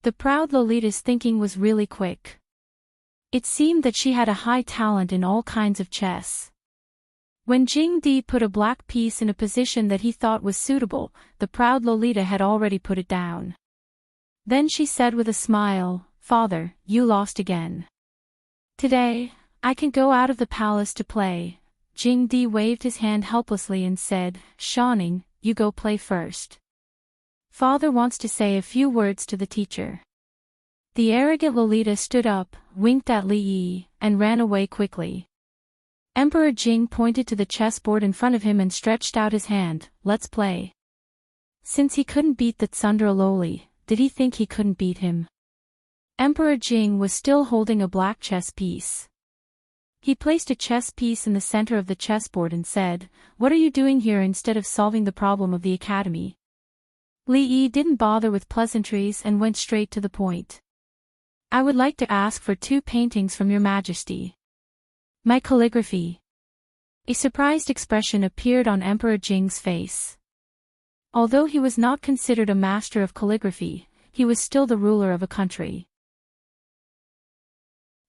The proud Lolita's thinking was really quick. It seemed that she had a high talent in all kinds of chess. When Jing Di put a black piece in a position that he thought was suitable, the proud Lolita had already put it down. Then she said with a smile, Father, you lost again. Today, I can go out of the palace to play. Jing Di waved his hand helplessly and said, Shaning, you go play first. Father wants to say a few words to the teacher. The arrogant Lolita stood up, winked at Li Yi, and ran away quickly. Emperor Jing pointed to the chessboard in front of him and stretched out his hand, Let's play. Since he couldn't beat the Tsundere Loli, did he think he couldn't beat him? Emperor Jing was still holding a black chess piece. He placed a chess piece in the center of the chessboard and said, What are you doing here instead of solving the problem of the academy? Li Yi didn't bother with pleasantries and went straight to the point. I would like to ask for 2 paintings from your majesty. My calligraphy. A surprised expression appeared on Emperor Jing's face. Although he was not considered a master of calligraphy, he was still the ruler of a country.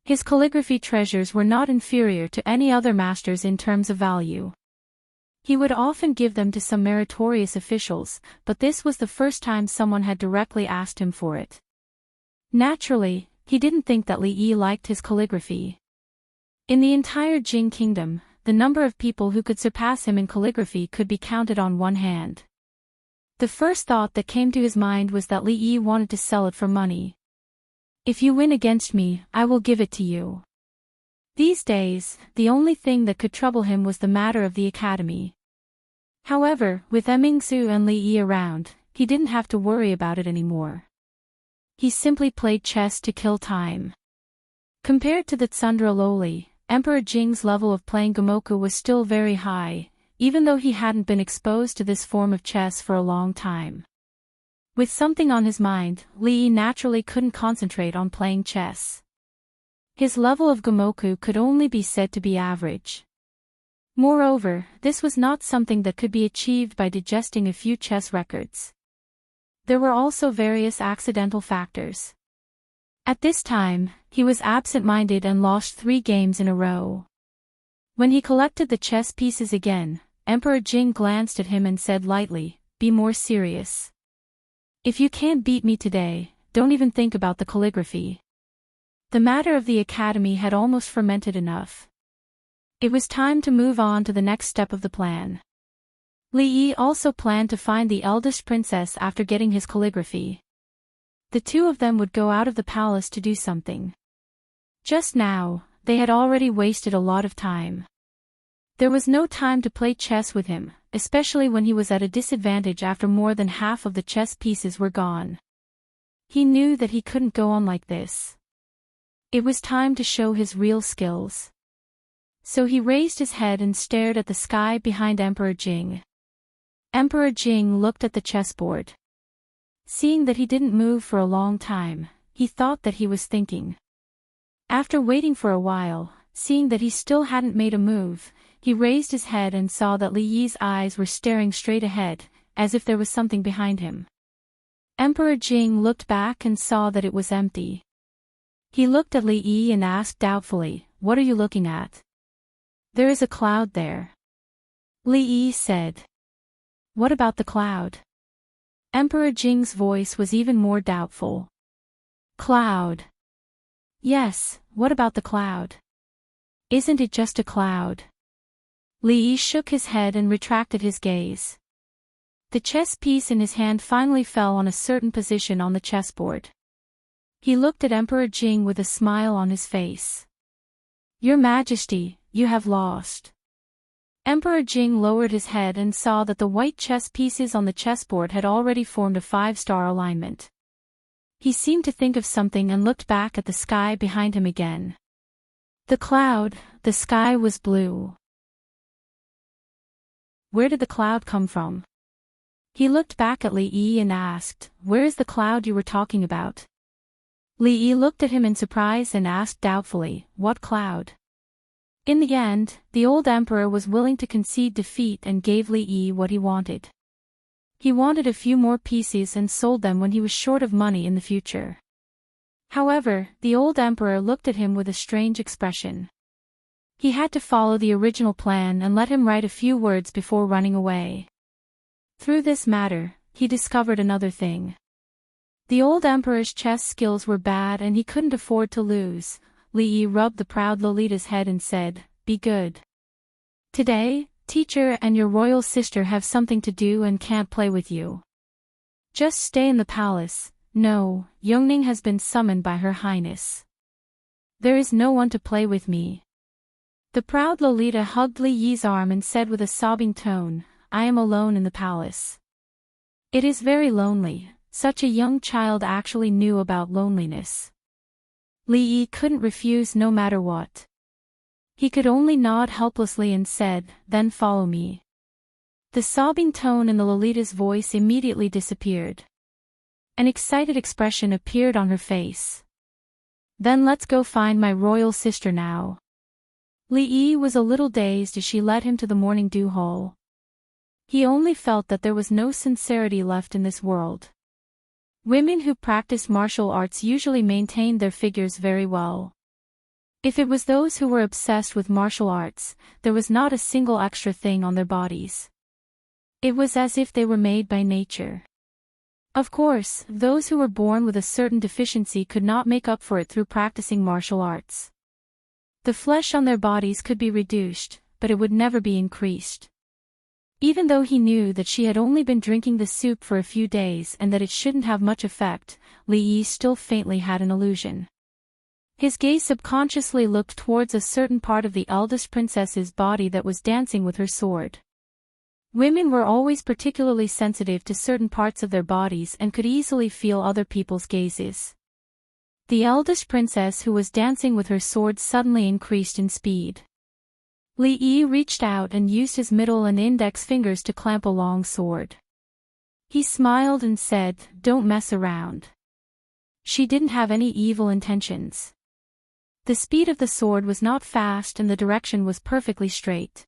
His calligraphy treasures were not inferior to any other masters in terms of value. He would often give them to some meritorious officials, but this was the first time someone had directly asked him for it. Naturally, he didn't think that Li Yi liked his calligraphy. In the entire Jing kingdom, the number of people who could surpass him in calligraphy could be counted on one hand. The first thought that came to his mind was that Li Yi wanted to sell it for money. If you win against me, I will give it to you. These days, the only thing that could trouble him was the matter of the academy. However, with Emingsu and Li Yi around, he didn't have to worry about it anymore. He simply played chess to kill time. Compared to the Tsundra Loli, Emperor Jing's level of playing Gomoku was still very high, even though he hadn't been exposed to this form of chess for a long time. With something on his mind, Li Yi naturally couldn't concentrate on playing chess. His level of Gomoku could only be said to be average. Moreover, this was not something that could be achieved by digesting a few chess records. There were also various accidental factors. At this time, he was absent-minded and lost 3 games in a row. When he collected the chess pieces again, Emperor Jing glanced at him and said lightly, "Be more serious. If you can't beat me today, don't even think about the calligraphy." The matter of the academy had almost fermented enough. It was time to move on to the next step of the plan. Li Yi also planned to find the eldest princess after getting his calligraphy. The two of them would go out of the palace to do something. Just now, they had already wasted a lot of time. There was no time to play chess with him, especially when he was at a disadvantage after more than half of the chess pieces were gone. He knew that he couldn't go on like this. It was time to show his real skills. So he raised his head and stared at the sky behind Emperor Jing. Emperor Jing looked at the chessboard. Seeing that he didn't move for a long time, he thought that he was thinking. After waiting for a while, seeing that he still hadn't made a move, he raised his head and saw that Li Yi's eyes were staring straight ahead, as if there was something behind him. Emperor Jing looked back and saw that it was empty. He looked at Li Yi and asked doubtfully, "What are you looking at?" "There is a cloud there." Li Yi said. "What about the cloud?" Emperor Jing's voice was even more doubtful. "Cloud?" "Yes, what about the cloud? Isn't it just a cloud?" Li Yi shook his head and retracted his gaze. The chess piece in his hand finally fell on a certain position on the chessboard. He looked at Emperor Jing with a smile on his face. "Your Majesty, you have lost." Emperor Jing lowered his head and saw that the white chess pieces on the chessboard had already formed a 5-star alignment. He seemed to think of something and looked back at the sky behind him again. The sky was blue. Where did the cloud come from? He looked back at Li Yi and asked, "Where is the cloud you were talking about?" Li Yi looked at him in surprise and asked doubtfully, "What cloud?" In the end, the old emperor was willing to concede defeat and gave Li Yi what he wanted. He wanted a few more pieces and sold them when he was short of money in the future. However, the old emperor looked at him with a strange expression. He had to follow the original plan and let him write a few words before running away. Through this matter, he discovered another thing. The old emperor's chess skills were bad and he couldn't afford to lose. Li Yi rubbed the proud Lolita's head and said, "Be good. Today, teacher and your royal sister have something to do and can't play with you. Just stay in the palace. No, Yongning has been summoned by Her Highness. There is no one to play with me." The proud Lolita hugged Li Yi's arm and said with a sobbing tone, "I am alone in the palace. It is very lonely." Such a young child actually knew about loneliness. Li Yi couldn't refuse no matter what. He could only nod helplessly and said, "Then follow me." The sobbing tone in the Lolita's voice immediately disappeared. An excited expression appeared on her face. "Then let's go find my royal sister now." Li Yi was a little dazed as she led him to the morning dew hole. He only felt that there was no sincerity left in this world. Women who practiced martial arts usually maintained their figures very well. If it was those who were obsessed with martial arts, there was not a single extra thing on their bodies. It was as if they were made by nature. Of course, those who were born with a certain deficiency could not make up for it through practicing martial arts. The flesh on their bodies could be reduced, but it would never be increased. Even though he knew that she had only been drinking the soup for a few days and that it shouldn't have much effect, Li Yi still faintly had an illusion. His gaze subconsciously looked towards a certain part of the eldest princess's body that was dancing with her sword. Women were always particularly sensitive to certain parts of their bodies and could easily feel other people's gazes. The eldest princess who was dancing with her sword suddenly increased in speed. Li Yi reached out and used his middle and index fingers to clamp a long sword. He smiled and said, "Don't mess around." She didn't have any evil intentions. The speed of the sword was not fast and the direction was perfectly straight.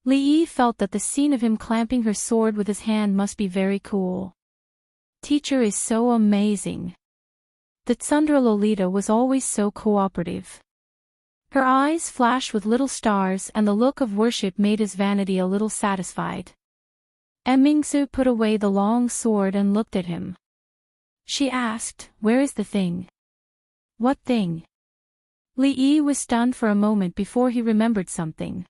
Li Yi felt that the scene of him clamping her sword with his hand must be very cool. Teacher is so amazing. The Tsundere Lolita was always so cooperative. Her eyes flashed with little stars and the look of worship made his vanity a little satisfied. Mingzu put away the long sword and looked at him. She asked, "Where is the thing?" "What thing?" Li Yi was stunned for a moment before he remembered something.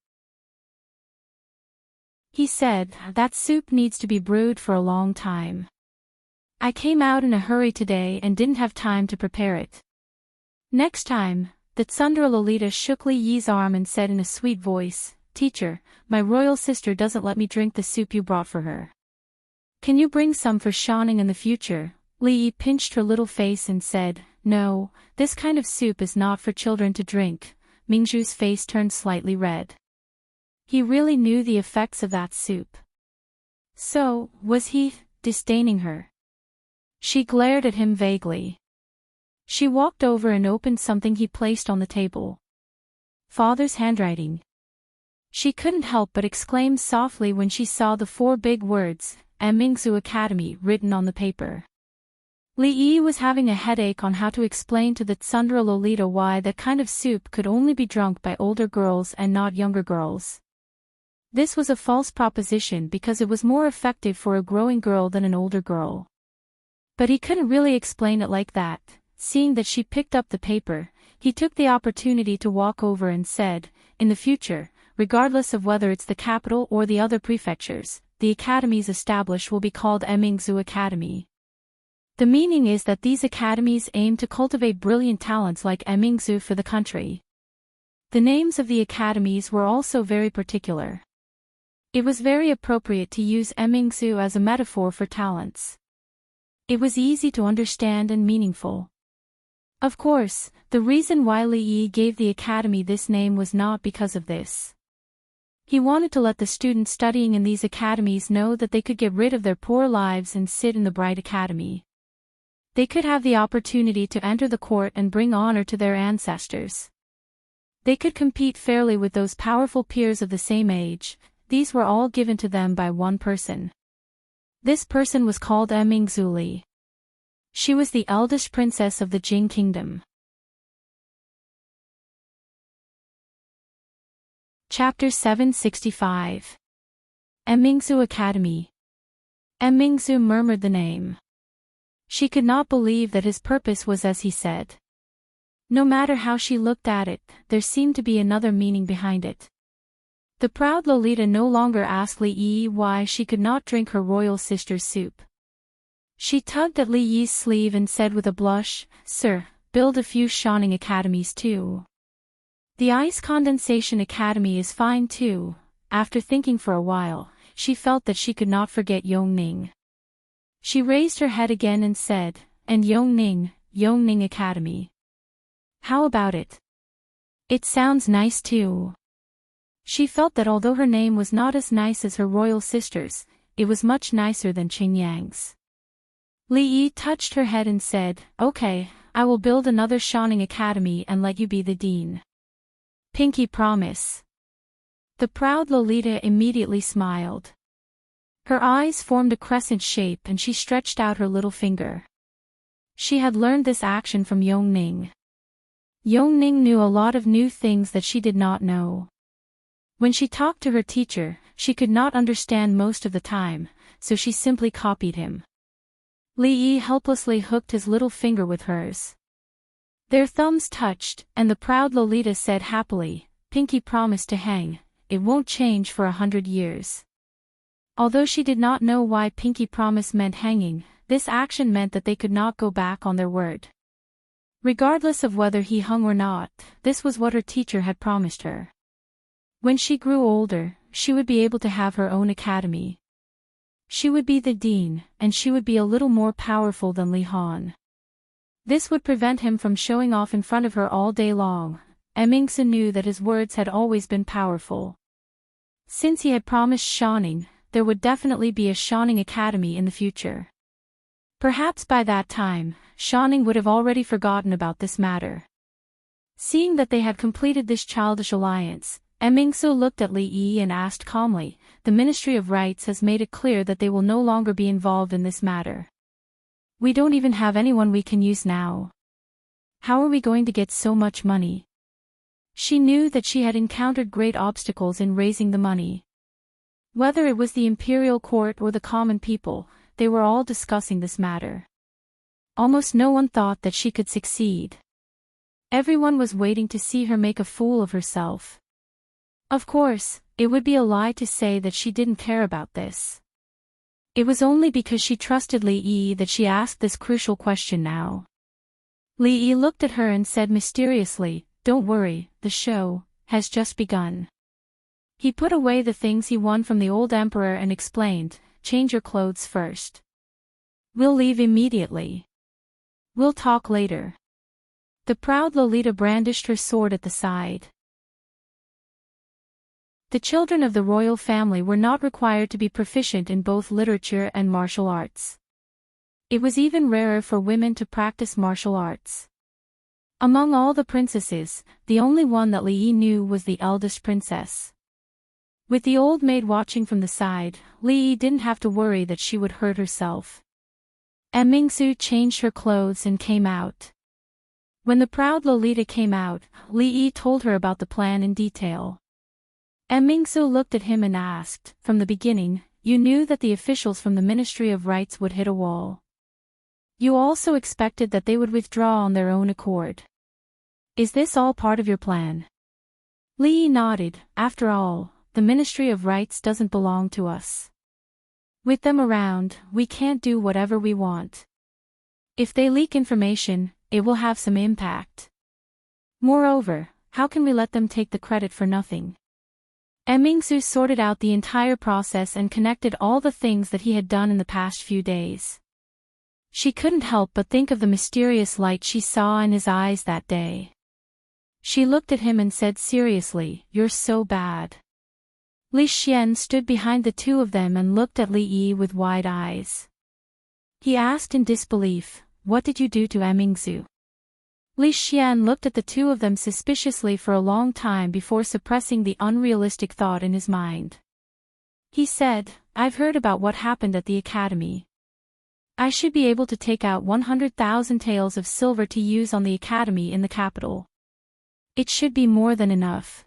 He said, "That soup needs to be brewed for a long time. I came out in a hurry today and didn't have time to prepare it." Next time, the Tsundere Lolita shook Li Yi's arm and said in a sweet voice, "Teacher, my royal sister doesn't let me drink the soup you brought for her. Can you bring some for Shanning in the future?" Li Yi pinched her little face and said, "No, this kind of soup is not for children to drink." Mingzhu's face turned slightly red. He really knew the effects of that soup. So, was he disdaining her? She glared at him vaguely. She walked over and opened something he placed on the table. Father's handwriting. She couldn't help but exclaim softly when she saw the 4 big words, Mingzu Academy, written on the paper. Li Yi was having a headache on how to explain to the Tsundere Lolita why that kind of soup could only be drunk by older girls and not younger girls. This was a false proposition because it was more effective for a growing girl than an older girl. But he couldn't really explain it like that. Seeing that she picked up the paper, he took the opportunity to walk over and said, "In the future, regardless of whether it's the capital or the other prefectures, the academies established will be called Mingzu Academy. The meaning is that these academies aim to cultivate brilliant talents like Mingzu for the country." The names of the academies were also very particular. It was very appropriate to use Mingzu as a metaphor for talents. It was easy to understand and meaningful. Of course, the reason why Li Yi gave the academy this name was not because of this. He wanted to let the students studying in these academies know that they could get rid of their poor lives and sit in the bright academy. They could have the opportunity to enter the court and bring honor to their ancestors. They could compete fairly with those powerful peers of the same age. These were all given to them by one person. This person was called Mingzu Li. She was the eldest princess of the Jing Kingdom. Chapter 765. Mingzu Academy. Mingzu murmured the name. She could not believe that his purpose was as he said. No matter how she looked at it, there seemed to be another meaning behind it. The proud Lolita no longer asked Li Yi why she could not drink her royal sister's soup. She tugged at Li Yi's sleeve and said with a blush, "Sir, build a few Shanning academies too. The Ice Condensation Academy is fine too." After thinking for a while, she felt that she could not forget Yongning. She raised her head again and said, "And Yongning Academy. How about it? It sounds nice too." She felt that although her name was not as nice as her royal sister's, it was much nicer than Qingyang's. Li Yi touched her head and said, "Okay, I will build another Shanning Academy and let you be the dean. Pinky promise." The proud Lolita immediately smiled. Her eyes formed a crescent shape and she stretched out her little finger. She had learned this action from Yongning. Yongning knew a lot of new things that she did not know. When she talked to her teacher, she could not understand most of the time, so she simply copied him. Li Yi helplessly hooked his little finger with hers. Their thumbs touched, and the proud Lolita said happily, "Pinky promised to hang, it won't change for 100 years." Although she did not know why Pinky promise meant hanging, this action meant that they could not go back on their word. Regardless of whether he hung or not, this was what her teacher had promised her. When she grew older, she would be able to have her own academy. She would be the dean, and she would be a little more powerful than Li Han. This would prevent him from showing off in front of her all day long. Mingsu knew that his words had always been powerful. Since he had promised Shanning, there would definitely be a Shanning Academy in the future. Perhaps by that time, Shanning would have already forgotten about this matter. Seeing that they had completed this childish alliance, Mingsu looked at Li Yi and asked calmly, "The Ministry of Rites has made it clear that they will no longer be involved in this matter. We don't even have anyone we can use now. How are we going to get so much money?" She knew that she had encountered great obstacles in raising the money. Whether it was the imperial court or the common people, they were all discussing this matter. Almost no one thought that she could succeed. Everyone was waiting to see her make a fool of herself. Of course, it would be a lie to say that she didn't care about this. It was only because she trusted Li Yi that she asked this crucial question now. Li Yi looked at her and said mysteriously, "Don't worry, the show has just begun." He put away the things he won from the old emperor and explained, "Change your clothes first. We'll leave immediately. We'll talk later." The proud Lolita brandished her sword at the side. The children of the royal family were not required to be proficient in both literature and martial arts. It was even rarer for women to practice martial arts. Among all the princesses, the only one that Li Yi knew was the eldest princess. With the old maid watching from the side, Li Yi didn't have to worry that she would hurt herself. Mingsu changed her clothes and came out. When the proud Lolita came out, Li Yi told her about the plan in detail. Mingsu looked at him and asked, "From the beginning, you knew that the officials from the Ministry of Rites would hit a wall. You also expected that they would withdraw on their own accord. Is this all part of your plan?" Li Yi nodded. "After all, the Ministry of Rites doesn't belong to us. With them around, we can't do whatever we want. If they leak information, it will have some impact. Moreover, how can we let them take the credit for nothing?" Mingsu sorted out the entire process and connected all the things that he had done in the past few days. She couldn't help but think of the mysterious light she saw in his eyes that day. She looked at him and said seriously, "You're so bad." Li Xian stood behind the two of them and looked at Li Yi with wide eyes. He asked in disbelief, "What did you do to Mingsu?" Li Xian looked at the two of them suspiciously for a long time before suppressing the unrealistic thought in his mind. He said, "I've heard about what happened at the academy. I should be able to take out 100,000 taels of silver to use on the academy in the capital. It should be more than enough.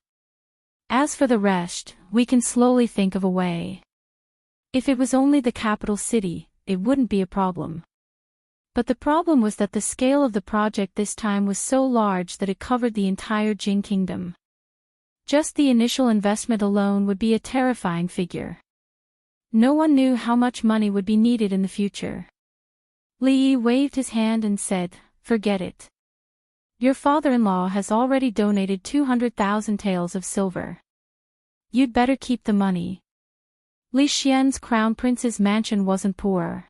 As for the rest, we can slowly think of a way. If it was only the capital city, it wouldn't be a problem." But the problem was that the scale of the project this time was so large that it covered the entire Jin kingdom. Just the initial investment alone would be a terrifying figure. No one knew how much money would be needed in the future. Li Yi waved his hand and said, "Forget it. Your father-in-law has already donated 200,000 taels of silver. You'd better keep the money." Li Xian's crown prince's mansion wasn't poor.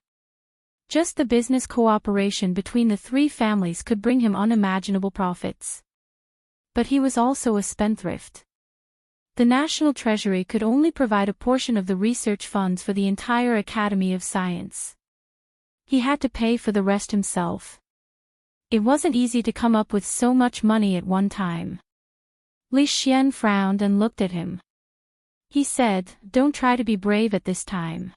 Just the business cooperation between the three families could bring him unimaginable profits. But he was also a spendthrift. The national treasury could only provide a portion of the research funds for the entire Academy of Science. He had to pay for the rest himself. It wasn't easy to come up with so much money at one time. Li Xian frowned and looked at him. He said, "Don't try to be brave at this time.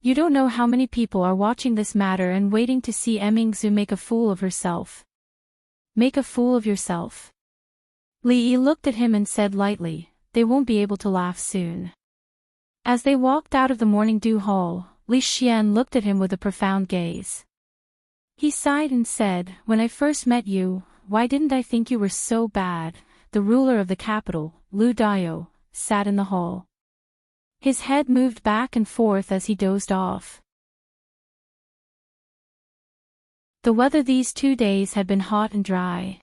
You don't know how many people are watching this matter and waiting to see Mingsu make a fool of herself. Make a fool of yourself." Li Yi looked at him and said lightly, "They won't be able to laugh soon." As they walked out of the morning dew hall, Li Xian looked at him with a profound gaze. He sighed and said, "When I first met you, why didn't I think you were so bad?" The ruler of the capital, Lu Dayo, sat in the hall. His head moved back and forth as he dozed off. The weather these 2 days had been hot and dry.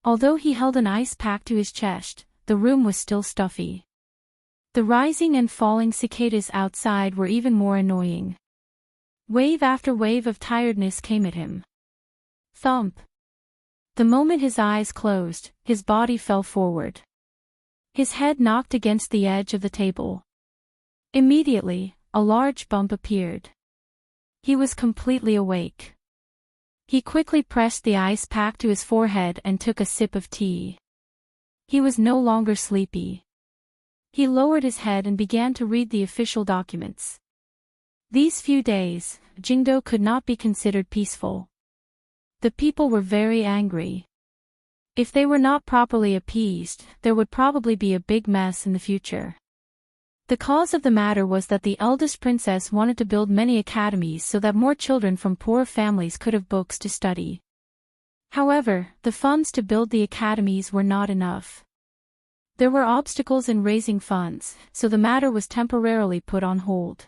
Although he held an ice pack to his chest, the room was still stuffy. The rising and falling cicadas outside were even more annoying. Wave after wave of tiredness came at him. Thump. The moment his eyes closed, his body fell forward. His head knocked against the edge of the table. Immediately, a large bump appeared. He was completely awake. He quickly pressed the ice pack to his forehead and took a sip of tea. He was no longer sleepy. He lowered his head and began to read the official documents. These few days, Jingdo could not be considered peaceful. The people were very angry. If they were not properly appeased, there would probably be a big mess in the future. The cause of the matter was that the eldest princess wanted to build many academies so that more children from poor families could have books to study. However, the funds to build the academies were not enough. There were obstacles in raising funds, so the matter was temporarily put on hold.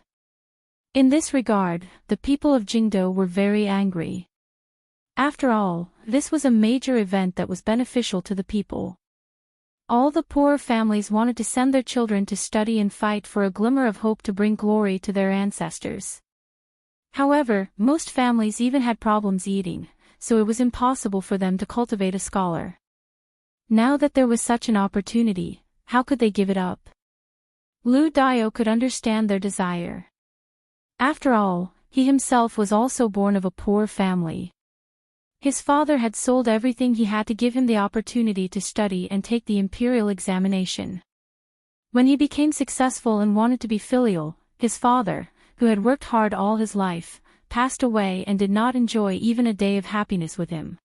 In this regard, the people of Jingdo were very angry. After all, this was a major event that was beneficial to the people. All the poorer families wanted to send their children to study and fight for a glimmer of hope to bring glory to their ancestors. However, most families even had problems eating, so it was impossible for them to cultivate a scholar. Now that there was such an opportunity, how could they give it up? Lu Dao could understand their desire. After all, he himself was also born of a poor family. His father had sold everything he had to give him the opportunity to study and take the imperial examination. When he became successful and wanted to be filial, his father, who had worked hard all his life, passed away and did not enjoy even a day of happiness with him.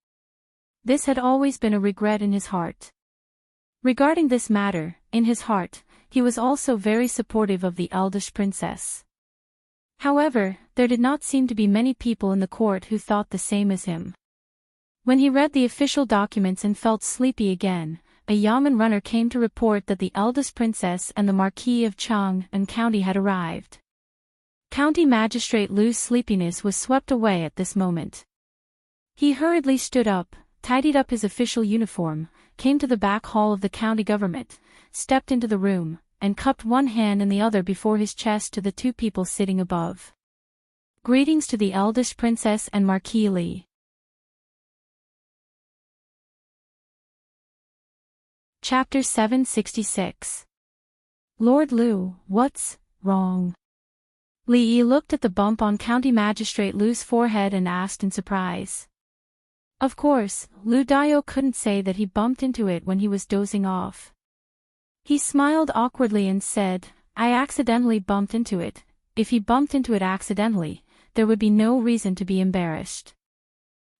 This had always been a regret in his heart. Regarding this matter, in his heart, he was also very supportive of the eldest princess. However, there did not seem to be many people in the court who thought the same as him. When he read the official documents and felt sleepy again, a yamen runner came to report that the eldest princess and the Marquis of Chang and County had arrived. County Magistrate Lu's sleepiness was swept away at this moment. He hurriedly stood up, tidied up his official uniform, came to the back hall of the county government, stepped into the room, and cupped one hand and the other before his chest to the two people sitting above. Greetings to the eldest princess and Marquis Li. Chapter 766. Lord Lu, what's wrong? Li Yi looked at the bump on County Magistrate Lu's forehead and asked in surprise. Of course, Lu Dao couldn't say that he bumped into it when he was dozing off. He smiled awkwardly and said, I accidentally bumped into it. If he bumped into it accidentally, there would be no reason to be embarrassed.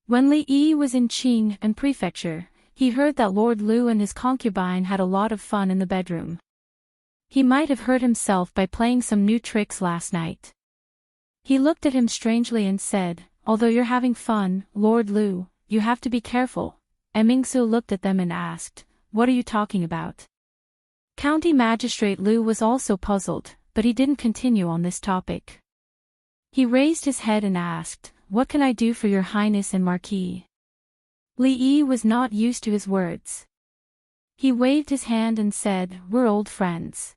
When Li Yi was in Qing and Prefecture, he heard that Lord Lu and his concubine had a lot of fun in the bedroom. He might have hurt himself by playing some new tricks last night. He looked at him strangely and said, although you're having fun, Lord Lu, you have to be careful. Mingsu looked at them and asked, what are you talking about? County Magistrate Lu was also puzzled, but he didn't continue on this topic. He raised his head and asked, what can I do for your highness and Marquis? Li Yi was not used to his words. He waved his hand and said, we're old friends.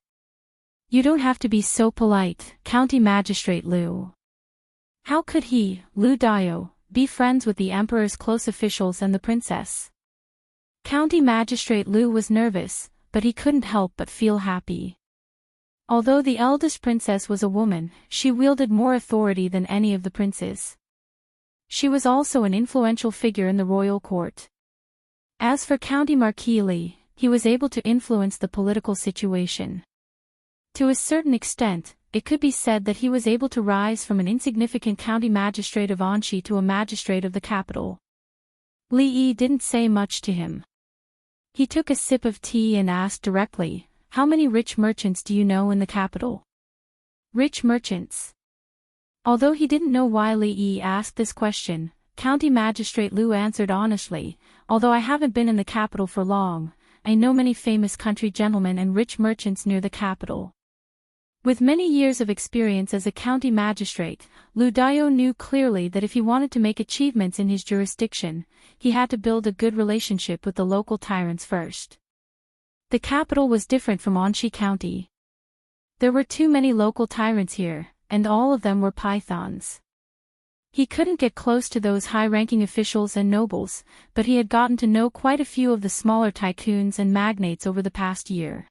You don't have to be so polite, County Magistrate Lu. How could he, Lu Dao, be friends with the emperor's close officials and the princess? County Magistrate Lu was nervous, but he couldn't help but feel happy. Although the eldest princess was a woman, she wielded more authority than any of the princes. She was also an influential figure in the royal court. As for County Marquis Li, he was able to influence the political situation. To a certain extent, it could be said that he was able to rise from an insignificant county magistrate of Anxi to a magistrate of the capital. Li Yi didn't say much to him. He took a sip of tea and asked directly, how many rich merchants do you know in the capital? Rich merchants. Although he didn't know why Li Yi asked this question, County Magistrate Lu answered honestly, although I haven't been in the capital for long, I know many famous country gentlemen and rich merchants near the capital. With many years of experience as a county magistrate, Lu Dao knew clearly that if he wanted to make achievements in his jurisdiction, he had to build a good relationship with the local tyrants first. The capital was different from Anxi County. There were too many local tyrants here, and all of them were pythons. He couldn't get close to those high-ranking officials and nobles, but he had gotten to know quite a few of the smaller tycoons and magnates over the past year.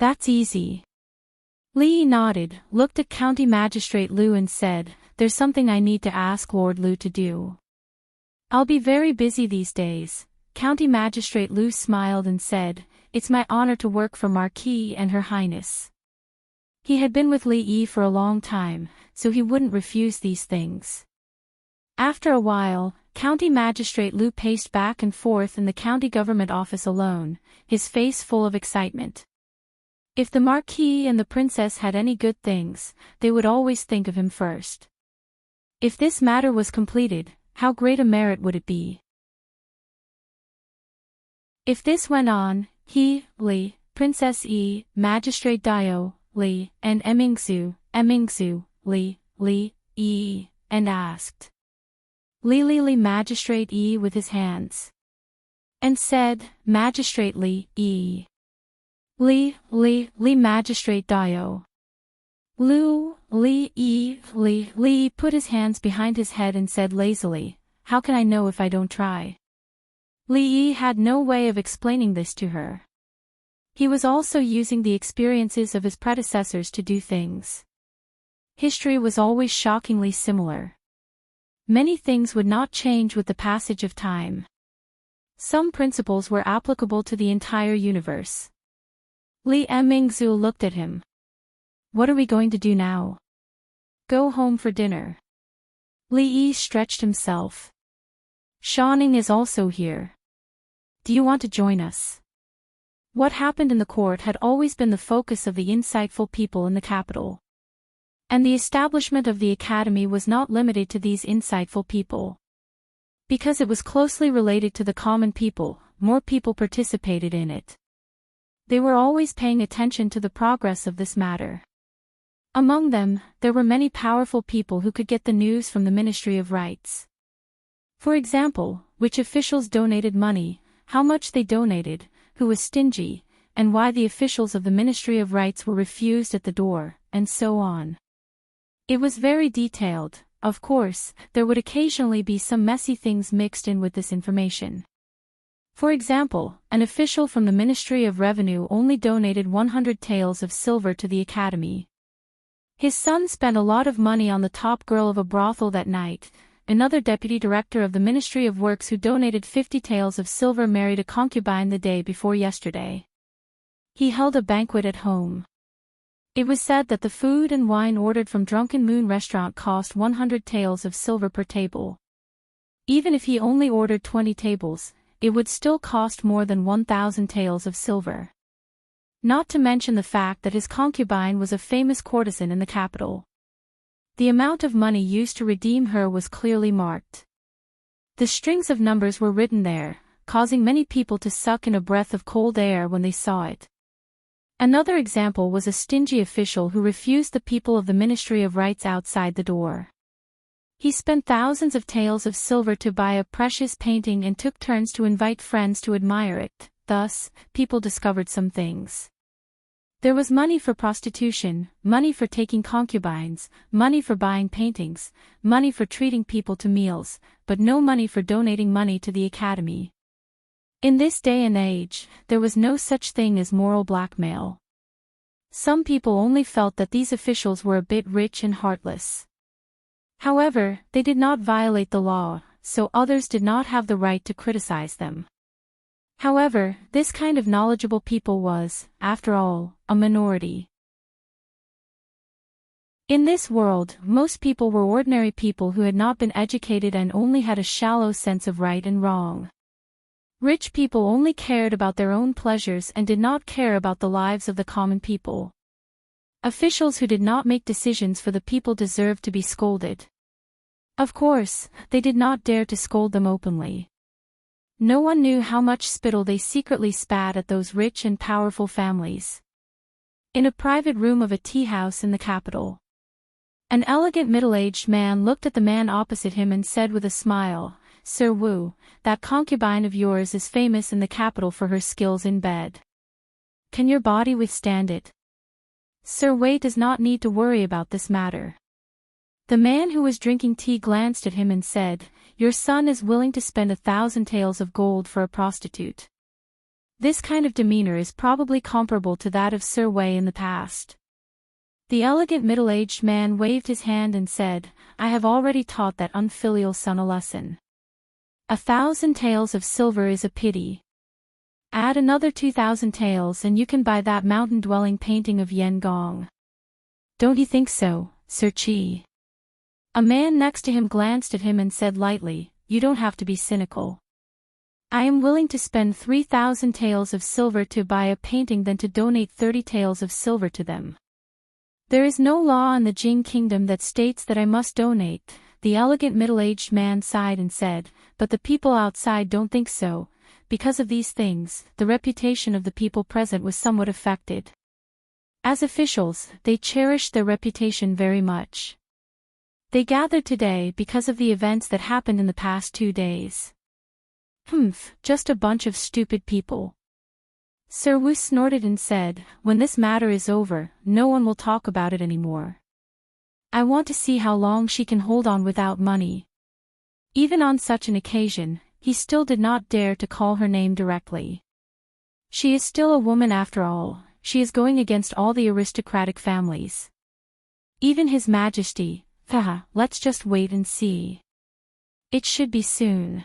That's easy. Li nodded, looked at County Magistrate Lu and said, "There's something I need to ask Lord Lu to do." "I'll be very busy these days." County Magistrate Lu smiled and said, "It's my honor to work for Marquis and Her Highness." He had been with Li Yi for a long time, so he wouldn't refuse these things. After a while, County Magistrate Lu paced back and forth in the county government office alone, his face full of excitement. If the Marquis and the Princess had any good things, they would always think of him first. If this matter was completed, how great a merit would it be? If this went on, he, Li, Princess Yi, Magistrate Dio, Li, and Emingsu, Li, Yi, and asked. Li Magistrate Yi with his hands. And said, Magistrate Li, Yi. Li Magistrate Dio. Li put his hands behind his head and said lazily, "How can I know if I don't try?" Li Yi had no way of explaining this to her. He was also using the experiences of his predecessors to do things. History was always shockingly similar. Many things would not change with the passage of time. Some principles were applicable to the entire universe. Li Emingsu looked at him. "What are we going to do now?" "Go home for dinner." Li Yi stretched himself. "Shaoning is also here. Do you want to join us?" What happened in the court had always been the focus of the insightful people in the capital. And the establishment of the academy was not limited to these insightful people. Because it was closely related to the common people, more people participated in it. They were always paying attention to the progress of this matter. Among them, there were many powerful people who could get the news from the Ministry of Rights. For example, which officials donated money, how much they donated, who was stingy, and why the officials of the Ministry of Rights were refused at the door, and so on. It was very detailed. Of course, there would occasionally be some messy things mixed in with this information. For example, an official from the Ministry of Revenue only donated 100 taels of silver to the academy. His son spent a lot of money on the top girl of a brothel that night. Another deputy director of the Ministry of Works who donated 50 taels of silver married a concubine the day before yesterday. He held a banquet at home. It was said that the food and wine ordered from Drunken Moon restaurant cost 100 taels of silver per table. Even if he only ordered 20 tables, it would still cost more than 1,000 taels of silver. Not to mention the fact that his concubine was a famous courtesan in the capital. The amount of money used to redeem her was clearly marked. The strings of numbers were written there, causing many people to suck in a breath of cold air when they saw it. Another example was a stingy official who refused the people of the Ministry of Rights outside the door. He spent thousands of taels of silver to buy a precious painting and took turns to invite friends to admire it. Thus, people discovered some things. There was money for prostitution, money for taking concubines, money for buying paintings, money for treating people to meals, but no money for donating money to the academy. In this day and age, there was no such thing as moral blackmail. Some people only felt that these officials were a bit rich and heartless. However, they did not violate the law, so others did not have the right to criticize them. However, this kind of knowledgeable people was, after all, a minority. In this world, most people were ordinary people who had not been educated and only had a shallow sense of right and wrong. Rich people only cared about their own pleasures and did not care about the lives of the common people. Officials who did not make decisions for the people deserved to be scolded. Of course, they did not dare to scold them openly. No one knew how much spittle they secretly spat at those rich and powerful families. In a private room of a tea house in the capital, an elegant middle-aged man looked at the man opposite him and said with a smile, "Sir Wu, that concubine of yours is famous in the capital for her skills in bed. Can your body withstand it?" Sir Wei does not need to worry about this matter. The man who was drinking tea glanced at him and said, "Your son is willing to spend 1,000 taels of gold for a prostitute." This kind of demeanor is probably comparable to that of Sir Wei in the past. The elegant middle-aged man waved his hand and said, "I have already taught that unfilial son a lesson. 1,000 taels of silver is a pity. Add another 2,000 taels and you can buy that mountain-dwelling painting of Yen Gong. Don't you think so, Sir Qi?" A man next to him glanced at him and said lightly, "You don't have to be cynical. I am willing to spend 3,000 taels of silver to buy a painting than to donate 30 taels of silver to them. There is no law in the Jing kingdom that states that I must donate." The elegant middle-aged man sighed and said, "But the people outside don't think so." Because of these things, the reputation of the people present was somewhat affected. As officials, they cherished their reputation very much. They gathered today because of the events that happened in the past 2 days. Just a bunch of stupid people. Sir Wu snorted and said, "When this matter is over, no one will talk about it anymore. I want to see how long she can hold on without money." Even on such an occasion, he still did not dare to call her name directly. She is still a woman after all, she is going against all the aristocratic families. Even His Majesty, let's just wait and see. It should be soon.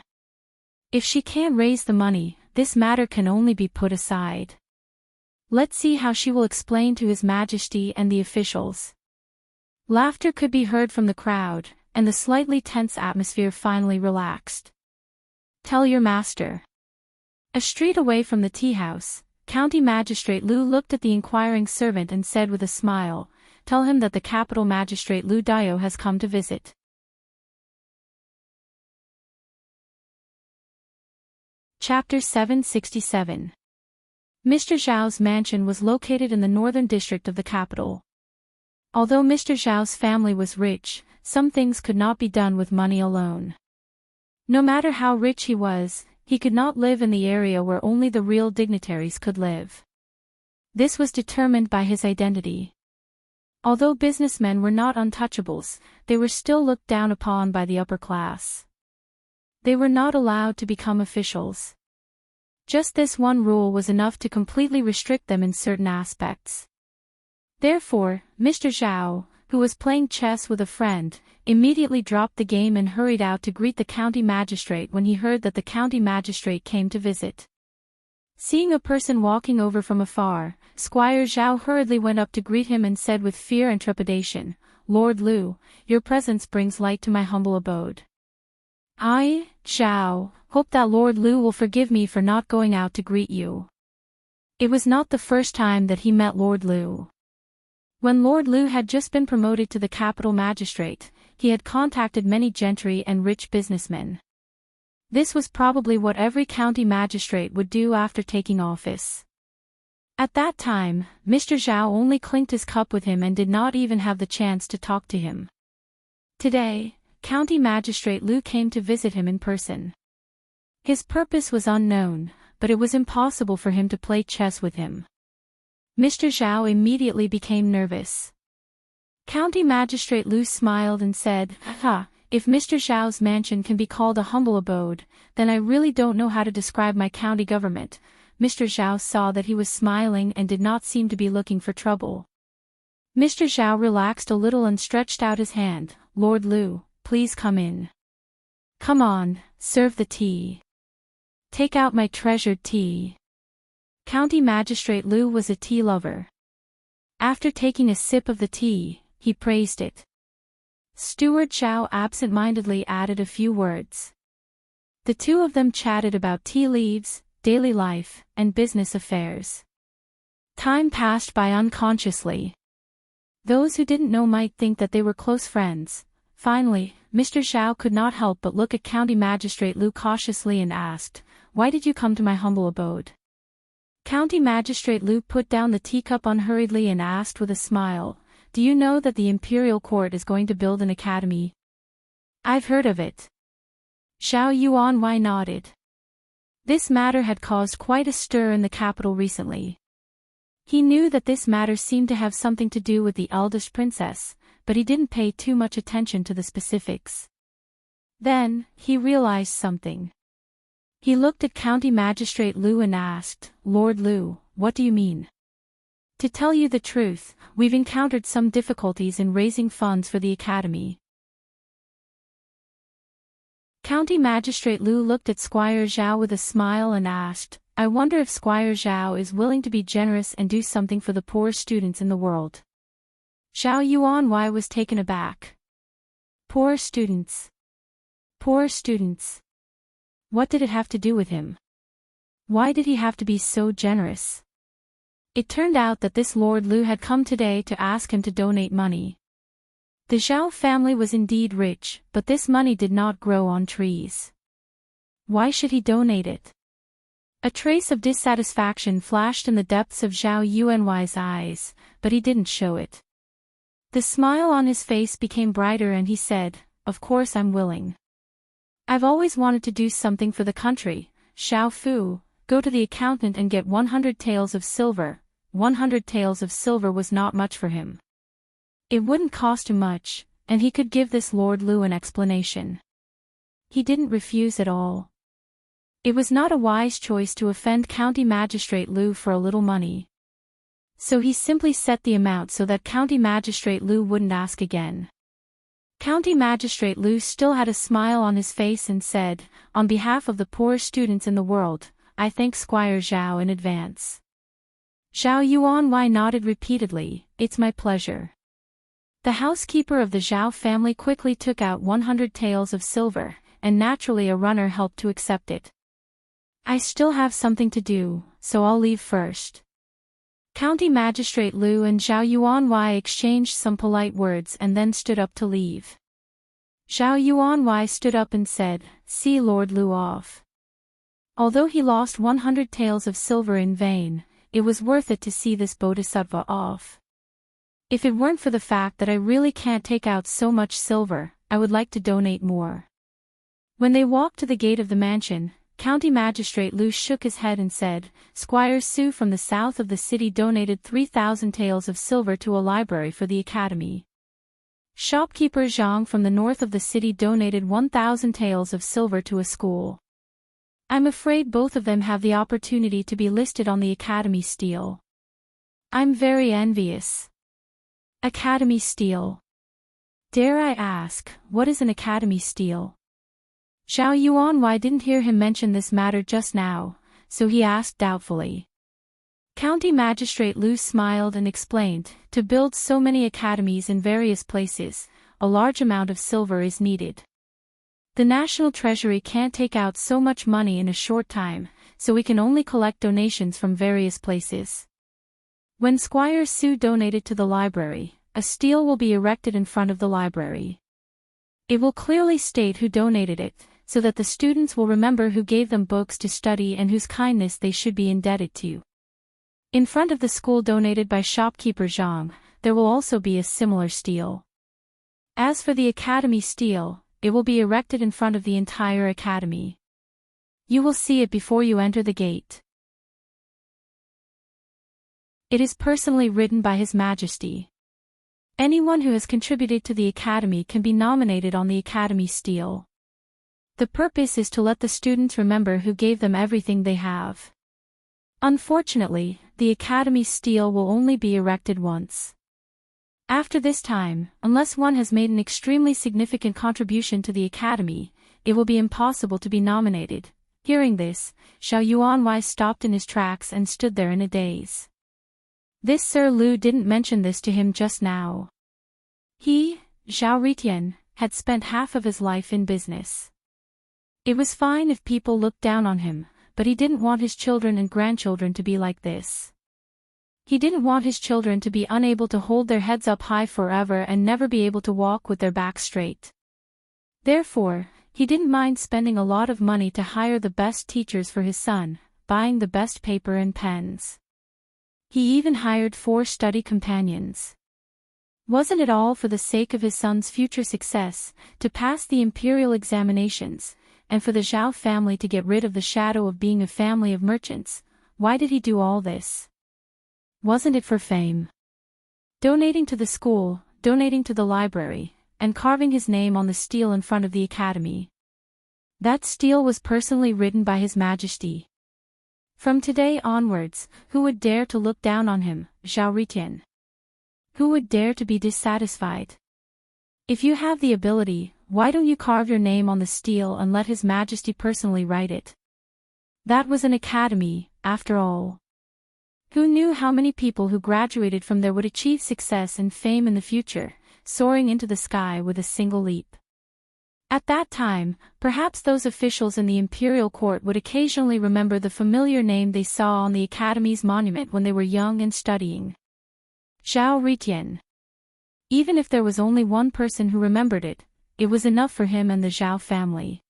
If she can't raise the money, this matter can only be put aside. Let's see how she will explain to His Majesty and the officials. Laughter could be heard from the crowd, and the slightly tense atmosphere finally relaxed. "Tell your master." A street away from the tea house, County Magistrate Lu looked at the inquiring servant and said with a smile, "Tell him that the capital magistrate Lu Dio has come to visit." Chapter 767. Mr. Zhao's mansion was located in the northern district of the capital. Although Mr. Zhao's family was rich, some things could not be done with money alone. No matter how rich he was, he could not live in the area where only the real dignitaries could live. This was determined by his identity. Although businessmen were not untouchables, they were still looked down upon by the upper class. They were not allowed to become officials. Just this one rule was enough to completely restrict them in certain aspects. Therefore, Mr. Zhao, who was playing chess with a friend, immediately dropped the game and hurried out to greet the county magistrate when he heard that the county magistrate came to visit. Seeing a person walking over from afar, Squire Zhao hurriedly went up to greet him and said with fear and trepidation, "Lord Lu, your presence brings light to my humble abode. I, Zhao, hope that Lord Lu will forgive me for not going out to greet you." It was not the first time that he met Lord Lu. When Lord Lu had just been promoted to the capital magistrate, he had contacted many gentry and rich businessmen. This was probably what every county magistrate would do after taking office. At that time, Mr. Zhao only clinked his cup with him and did not even have the chance to talk to him. Today, County Magistrate Lu came to visit him in person. His purpose was unknown, but it was impossible for him to play chess with him. Mr. Zhao immediately became nervous. County Magistrate Lu smiled and said, "If Mr. Zhao's mansion can be called a humble abode, then I really don't know how to describe my county government." Mr. Zhao saw that he was smiling and did not seem to be looking for trouble. Mr. Zhao relaxed a little and stretched out his hand. "Lord Lu, please come in. Come on, serve the tea. Take out my treasured tea." County Magistrate Lu was a tea lover. After taking a sip of the tea, he praised it. Steward Zhao absent-mindedly added a few words. The two of them chatted about tea leaves, daily life, and business affairs. Time passed by unconsciously. Those who didn't know might think that they were close friends. Finally, Mr. Zhao could not help but look at County Magistrate Lu cautiously and asked, "Why did you come to my humble abode?" County Magistrate Lu put down the teacup unhurriedly and asked with a smile, "Do you know that the Imperial Court is going to build an academy?" "I've heard of it." Zhao Yuanwei nodded. This matter had caused quite a stir in the capital recently. He knew that this matter seemed to have something to do with the eldest princess, but he didn't pay too much attention to the specifics. Then, he realized something. He looked at County Magistrate Lu and asked, "Lord Lu, what do you mean?" "To tell you the truth, we've encountered some difficulties in raising funds for the academy." County Magistrate Lu looked at Squire Zhao with a smile and asked, "I wonder if Squire Zhao is willing to be generous and do something for the poor students in the world." Zhao Yuanwei was taken aback. Poor students. Poor students. What did it have to do with him? Why did he have to be so generous? It turned out that this Lord Lu had come today to ask him to donate money. The Zhao family was indeed rich, but this money did not grow on trees. Why should he donate it? A trace of dissatisfaction flashed in the depths of Zhao Yuanwei's eyes, but he didn't show it. The smile on his face became brighter and he said, "Of course I'm willing. I've always wanted to do something for the country." Xiao Fu, go to the accountant and get 100 taels of silver. 100 taels of silver was not much for him. It wouldn't cost him much, and he could give this Lord Lu an explanation. He didn't refuse at all. It was not a wise choice to offend County Magistrate Lu for a little money. So he simply set the amount so that County Magistrate Lu wouldn't ask again. County Magistrate Lu still had a smile on his face and said, "On behalf of the poor students in the world, I thank Squire Zhao in advance." Zhao Yuanwei nodded repeatedly, "It's my pleasure." The housekeeper of the Zhao family quickly took out 100 taels of silver, and naturally a runner helped to accept it. "I still have something to do, so I'll leave first." County Magistrate Lu and Zhao Yuanwei exchanged some polite words and then stood up to leave. Zhao Yuanwei stood up and said, "See Lord Lu off." Although he lost 100 taels of silver in vain, it was worth it to see this bodhisattva off. If it weren't for the fact that I really can't take out so much silver, I would like to donate more. When they walked to the gate of the mansion, County Magistrate Lu shook his head and said, "Squire Su from the south of the city donated 3,000 taels of silver to a library for the academy. Shopkeeper Zhang from the north of the city donated 1,000 taels of silver to a school. I'm afraid both of them have the opportunity to be listed on the academy stele. I'm very envious." Academy stele. Dare I ask, what is an academy stele? Zhao Yuanwei didn't hear him mention this matter just now, so he asked doubtfully. County Magistrate Lu smiled and explained, "To build so many academies in various places, a large amount of silver is needed. The National Treasury can't take out so much money in a short time, so we can only collect donations from various places. When Squire Su donated to the library, a stele will be erected in front of the library. It will clearly state who donated it, so that the students will remember who gave them books to study and whose kindness they should be indebted to. In front of the school donated by shopkeeper Zhang, there will also be a similar stele. As for the academy stele, it will be erected in front of the entire academy. You will see it before you enter the gate. It is personally written by His Majesty. Anyone who has contributed to the academy can be nominated on the academy stele. The purpose is to let the students remember who gave them everything they have. Unfortunately, the academy stele will only be erected once. After this time, unless one has made an extremely significant contribution to the academy, it will be impossible to be nominated. Hearing this, Zhao Yuanwei stopped in his tracks and stood there in a daze. This Sir Lu didn't mention this to him just now. He, Zhao Ritian, had spent half of his life in business. It was fine if people looked down on him, but he didn't want his children and grandchildren to be like this. He didn't want his children to be unable to hold their heads up high forever and never be able to walk with their backs straight. Therefore, he didn't mind spending a lot of money to hire the best teachers for his son, buying the best paper and pens. He even hired 4 study companions. Wasn't it all for the sake of his son's future success, to pass the imperial examinations, and for the Zhao family to get rid of the shadow of being a family of merchants? Why did he do all this? Wasn't it for fame? Donating to the school, donating to the library, and carving his name on the stele in front of the academy. That stele was personally written by His Majesty. From today onwards, who would dare to look down on him, Zhao Ritian? Who would dare to be dissatisfied? If you have the ability, why don't you carve your name on the stele and let His Majesty personally write it? That was an academy, after all. Who knew how many people who graduated from there would achieve success and fame in the future, soaring into the sky with a single leap? At that time, perhaps those officials in the imperial court would occasionally remember the familiar name they saw on the academy's monument when they were young and studying. Zhao Ritian. Even if there was only one person who remembered it, it was enough for him and the Zhao family.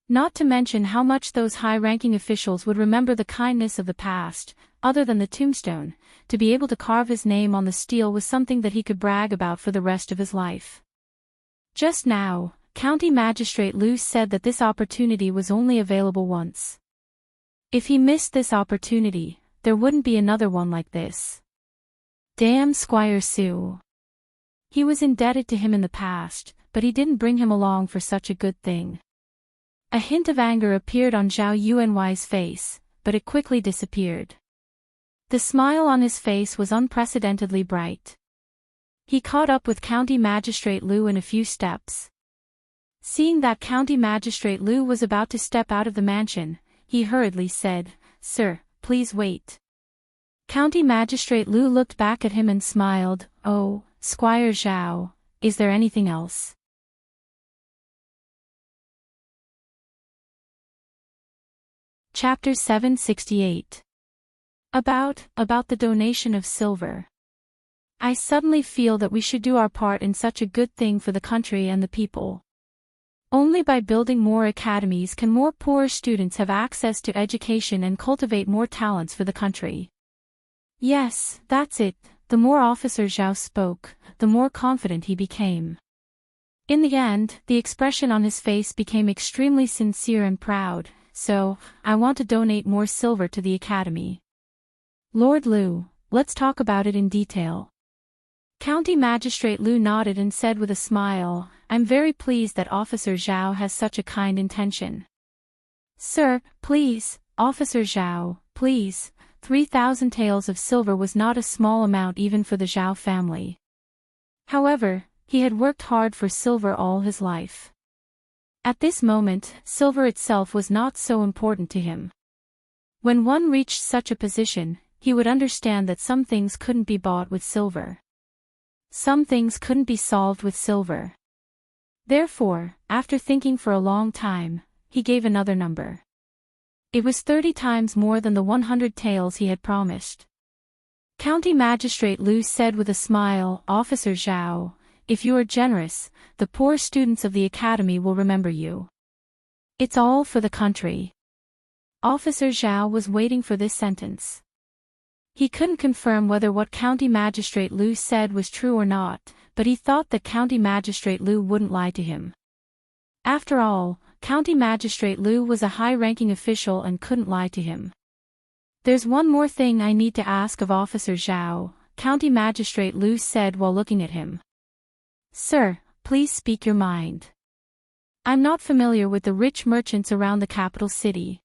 Not to mention how much those high-ranking officials would remember the kindness of the past. Other than the tombstone, to be able to carve his name on the stele was something that he could brag about for the rest of his life. Just now, County Magistrate Lu said that this opportunity was only available once. If he missed this opportunity, there wouldn't be another one like this. Damn Squire Su. He was indebted to him in the past, but he didn't bring him along for such a good thing. A hint of anger appeared on Zhao Yuany's face, but it quickly disappeared. The smile on his face was unprecedentedly bright. He caught up with County Magistrate Lu in a few steps. Seeing that County Magistrate Lu was about to step out of the mansion, he hurriedly said, "Sir, please wait." County Magistrate Lu looked back at him and smiled. "Oh, Squire Zhao, is there anything else?" Chapter 768. About the donation of silver. I suddenly feel that we should do our part in such a good thing for the country and the people. Only by building more academies can more poor students have access to education and cultivate more talents for the country. Yes, that's it. The more Officer Zhao spoke, the more confident he became. In the end, the expression on his face became extremely sincere and proud. "So, I want to donate more silver to the academy." "Lord Lu, let's talk about it in detail." County Magistrate Lu nodded and said with a smile, "I'm very pleased that Officer Zhao has such a kind intention." "Sir, please, Officer Zhao, please." 3,000 taels of silver was not a small amount even for the Zhao family. However, he had worked hard for silver all his life. At this moment, silver itself was not so important to him. When one reached such a position, he would understand that some things couldn't be bought with silver. Some things couldn't be solved with silver. Therefore, after thinking for a long time, he gave another number. It was 30 times more than the 100 taels he had promised. County Magistrate Lu said with a smile, "Officer Zhao, if you are generous, the poor students of the academy will remember you. It's all for the country." Officer Zhao was waiting for this sentence. He couldn't confirm whether what County Magistrate Lu said was true or not, but he thought that County Magistrate Lu wouldn't lie to him. After all, County Magistrate Lu was a high-ranking official and couldn't lie to him. "There's one more thing I need to ask of Officer Zhao," County Magistrate Lu said while looking at him. "Sir, please speak your mind. I'm not familiar with the rich merchants around the capital city.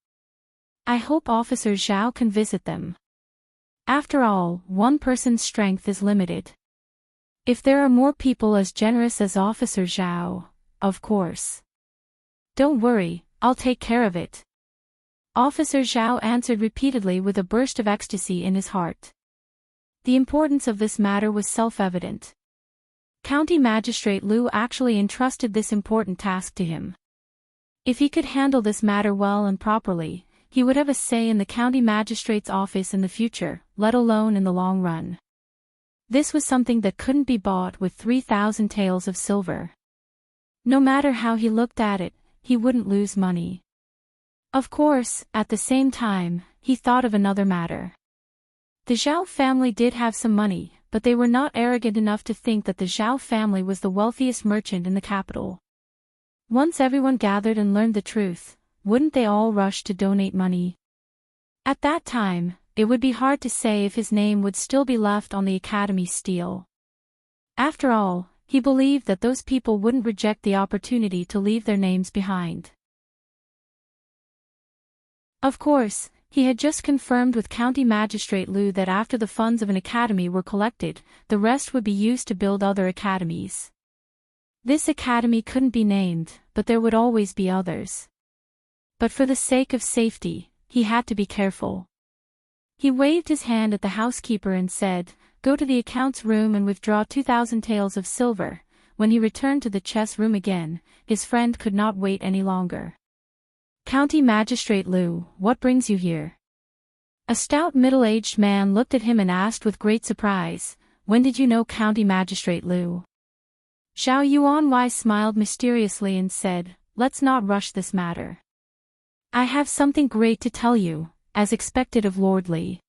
I hope Officer Zhao can visit them. After all, one person's strength is limited. If there are more people as generous as Officer Zhao, of course. Don't worry, I'll take care of it." Officer Zhao answered repeatedly with a burst of ecstasy in his heart. The importance of this matter was self-evident. County Magistrate Lu actually entrusted this important task to him. If he could handle this matter well and properly, he would have a say in the county magistrate's office in the future, let alone in the long run. This was something that couldn't be bought with 3,000 taels of silver. No matter how he looked at it, he wouldn't lose money. Of course, at the same time, he thought of another matter. The Zhao family did have some money, but they were not arrogant enough to think that the Zhao family was the wealthiest merchant in the capital. Once everyone gathered and learned the truth, wouldn't they all rush to donate money? At that time, it would be hard to say if his name would still be left on the Academy's stele. After all, he believed that those people wouldn't reject the opportunity to leave their names behind. Of course, he had just confirmed with County Magistrate Liu that after the funds of an academy were collected, the rest would be used to build other academies. This academy couldn't be named, but there would always be others. But for the sake of safety, he had to be careful. He waved his hand at the housekeeper and said, "Go to the accounts room and withdraw 2,000 taels of silver." When he returned to the chess room again, his friend could not wait any longer. "County Magistrate Liu, what brings you here?" A stout middle-aged man looked at him and asked with great surprise, "When did you know County Magistrate Liu?" Zhao Yuanwei smiled mysteriously and said, "Let's not rush this matter. I have something great to tell you, as expected of Lord Li."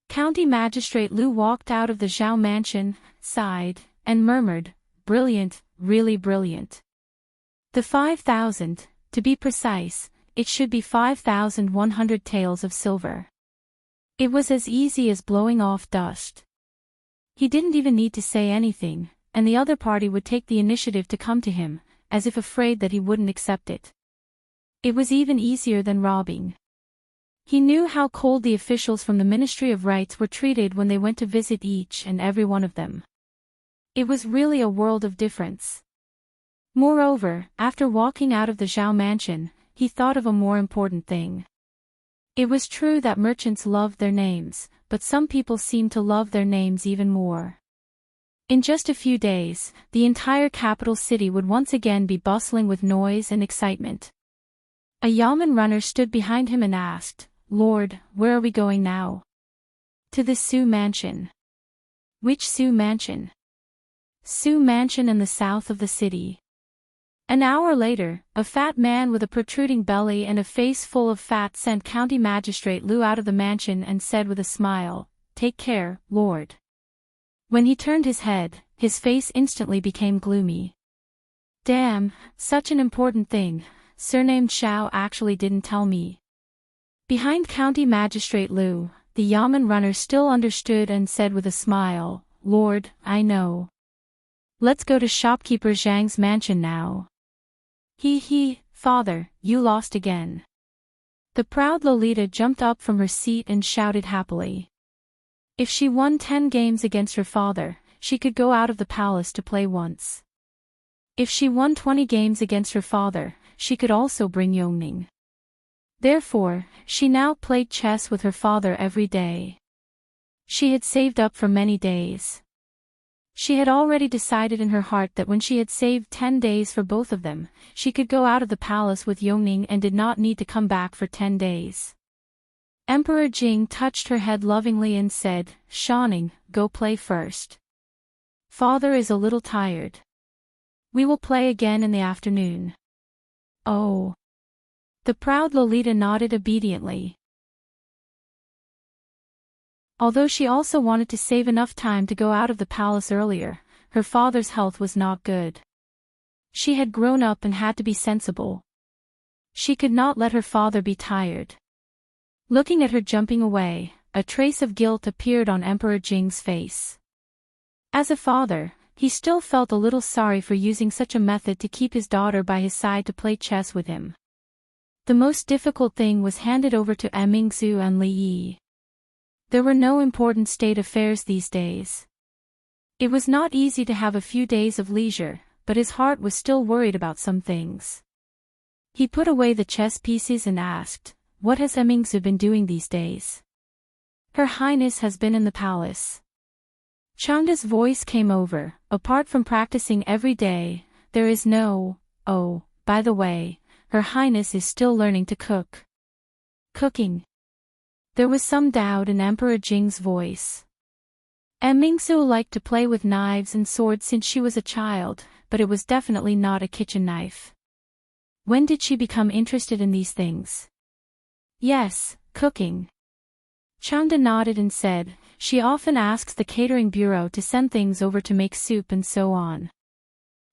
County Magistrate Liu walked out of the Zhao mansion, sighed, and murmured, "Brilliant, really brilliant. The 5,000, to be precise, it should be 5,100 taels of silver. It was as easy as blowing off dust." He didn't even need to say anything, and the other party would take the initiative to come to him, as if afraid that he wouldn't accept it. It was even easier than robbing. He knew how cold the officials from the Ministry of Rights were treated when they went to visit each and every one of them. It was really a world of difference. Moreover, after walking out of the Zhao mansion, he thought of a more important thing. It was true that merchants loved their names, but some people seemed to love their names even more. In just a few days, the entire capital city would once again be bustling with noise and excitement. A yeoman runner stood behind him and asked, "Lord, where are we going now?" "To the Su mansion." "Which Su mansion?" "Su mansion in the south of the city." An hour later, a fat man with a protruding belly and a face full of fat sent County Magistrate Liu out of the mansion and said with a smile, "Take care, Lord." When he turned his head, his face instantly became gloomy. "Damn, such an important thing, surnamed Xiao actually didn't tell me." Behind County Magistrate Liu, the yeoman runner still understood and said with a smile, "Lord, I know. Let's go to shopkeeper Zhang's mansion now." He, father, you lost again." The proud Lolita jumped up from her seat and shouted happily. If she won 10 games against her father, she could go out of the palace to play once. If she won 20 games against her father, she could also bring Yongning. Therefore, she now played chess with her father every day. She had saved up for many days. She had already decided in her heart that when she had saved 10 days for both of them, she could go out of the palace with Yongning and did not need to come back for 10 days. Emperor Jing touched her head lovingly and said, "Shaning, go play first. Father is a little tired. We will play again in the afternoon." "Oh." The proud Lolita nodded obediently. Although she also wanted to save enough time to go out of the palace earlier, her father's health was not good. She had grown up and had to be sensible. She could not let her father be tired. Looking at her jumping away, a trace of guilt appeared on Emperor Jing's face. As a father, he still felt a little sorry for using such a method to keep his daughter by his side to play chess with him. The most difficult thing was handed over to Mingzu and Li Yi. There were no important state affairs these days. It was not easy to have a few days of leisure, but his heart was still worried about some things. He put away the chess pieces and asked, "What has Mingzu been doing these days?" "Her Highness has been in the palace." Changda's voice came over. "Apart from practicing every day, there is no... Oh, by the way, Her Highness is still learning to cook." "Cooking?" There was some doubt in Emperor Jing's voice. Mingzu liked to play with knives and swords since she was a child, but it was definitely not a kitchen knife. When did she become interested in these things? "Yes, cooking." Changda nodded and said, "She often asks the catering bureau to send things over to make soup and so on."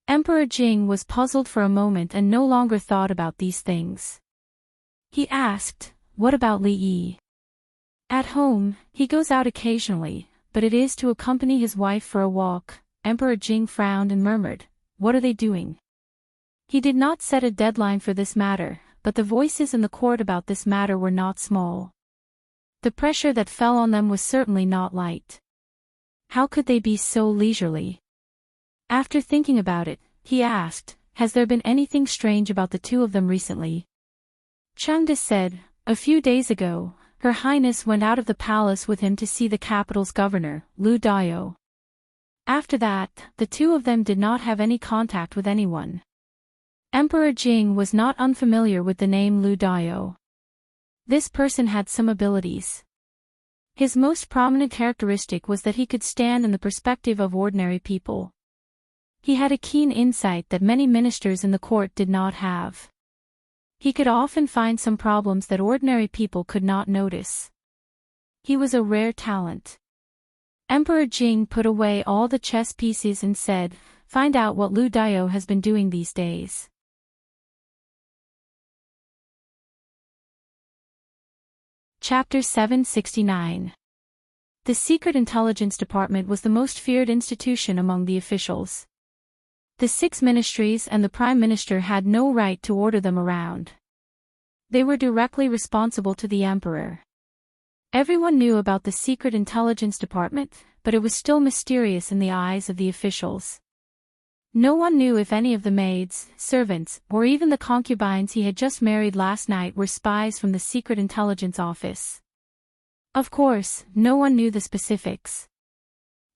Emperor Jing was puzzled for a moment and no longer thought about these things. He asked, "What about Li Yi?" At home, he goes out occasionally, but it is to accompany his wife for a walk. Emperor Jing frowned and murmured, "What are they doing?" He did not set a deadline for this matter, but the voices in the court about this matter were not small. The pressure that fell on them was certainly not light. How could they be so leisurely? After thinking about it, he asked, "Has there been anything strange about the two of them recently?" Chengde said, "A few days ago, Her Highness went out of the palace with him to see the capital's governor, Lu Dao. After that, the two of them did not have any contact with anyone." Emperor Jing was not unfamiliar with the name Lu Dao. This person had some abilities. His most prominent characteristic was that he could stand in the perspective of ordinary people. He had a keen insight that many ministers in the court did not have. He could often find some problems that ordinary people could not notice. He was a rare talent. Emperor Jing put away all the chess pieces and said, "Find out what Lu Dao has been doing these days." Chapter 769. The Secret Intelligence Department was the most feared institution among the officials. The 6 ministries and the Prime Minister had no right to order them around. They were directly responsible to the Emperor. Everyone knew about the Secret Intelligence Department, but it was still mysterious in the eyes of the officials. No one knew if any of the maids, servants, or even the concubines he had just married last night were spies from the Secret Intelligence Office. Of course, no one knew the specifics.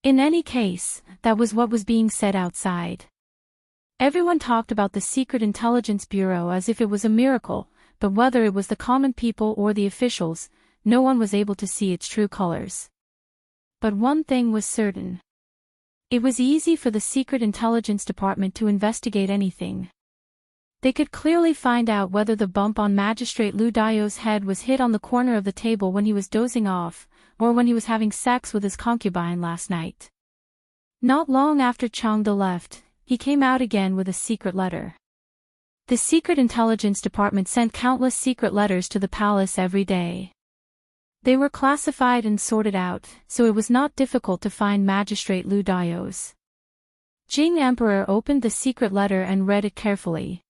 In any case, that was what was being said outside. Everyone talked about the Secret Intelligence Bureau as if it was a miracle, but whether it was the common people or the officials, no one was able to see its true colors. But one thing was certain. It was easy for the Secret Intelligence Department to investigate anything. They could clearly find out whether the bump on Magistrate Lu Dao's head was hit on the corner of the table when he was dozing off, or when he was having sex with his concubine last night. Not long after Chengde left, he came out again with a secret letter. The Secret Intelligence Department sent countless secret letters to the palace every day. They were classified and sorted out, so it was not difficult to find Magistrate Lu Dao's. Jing Emperor opened the secret letter and read it carefully.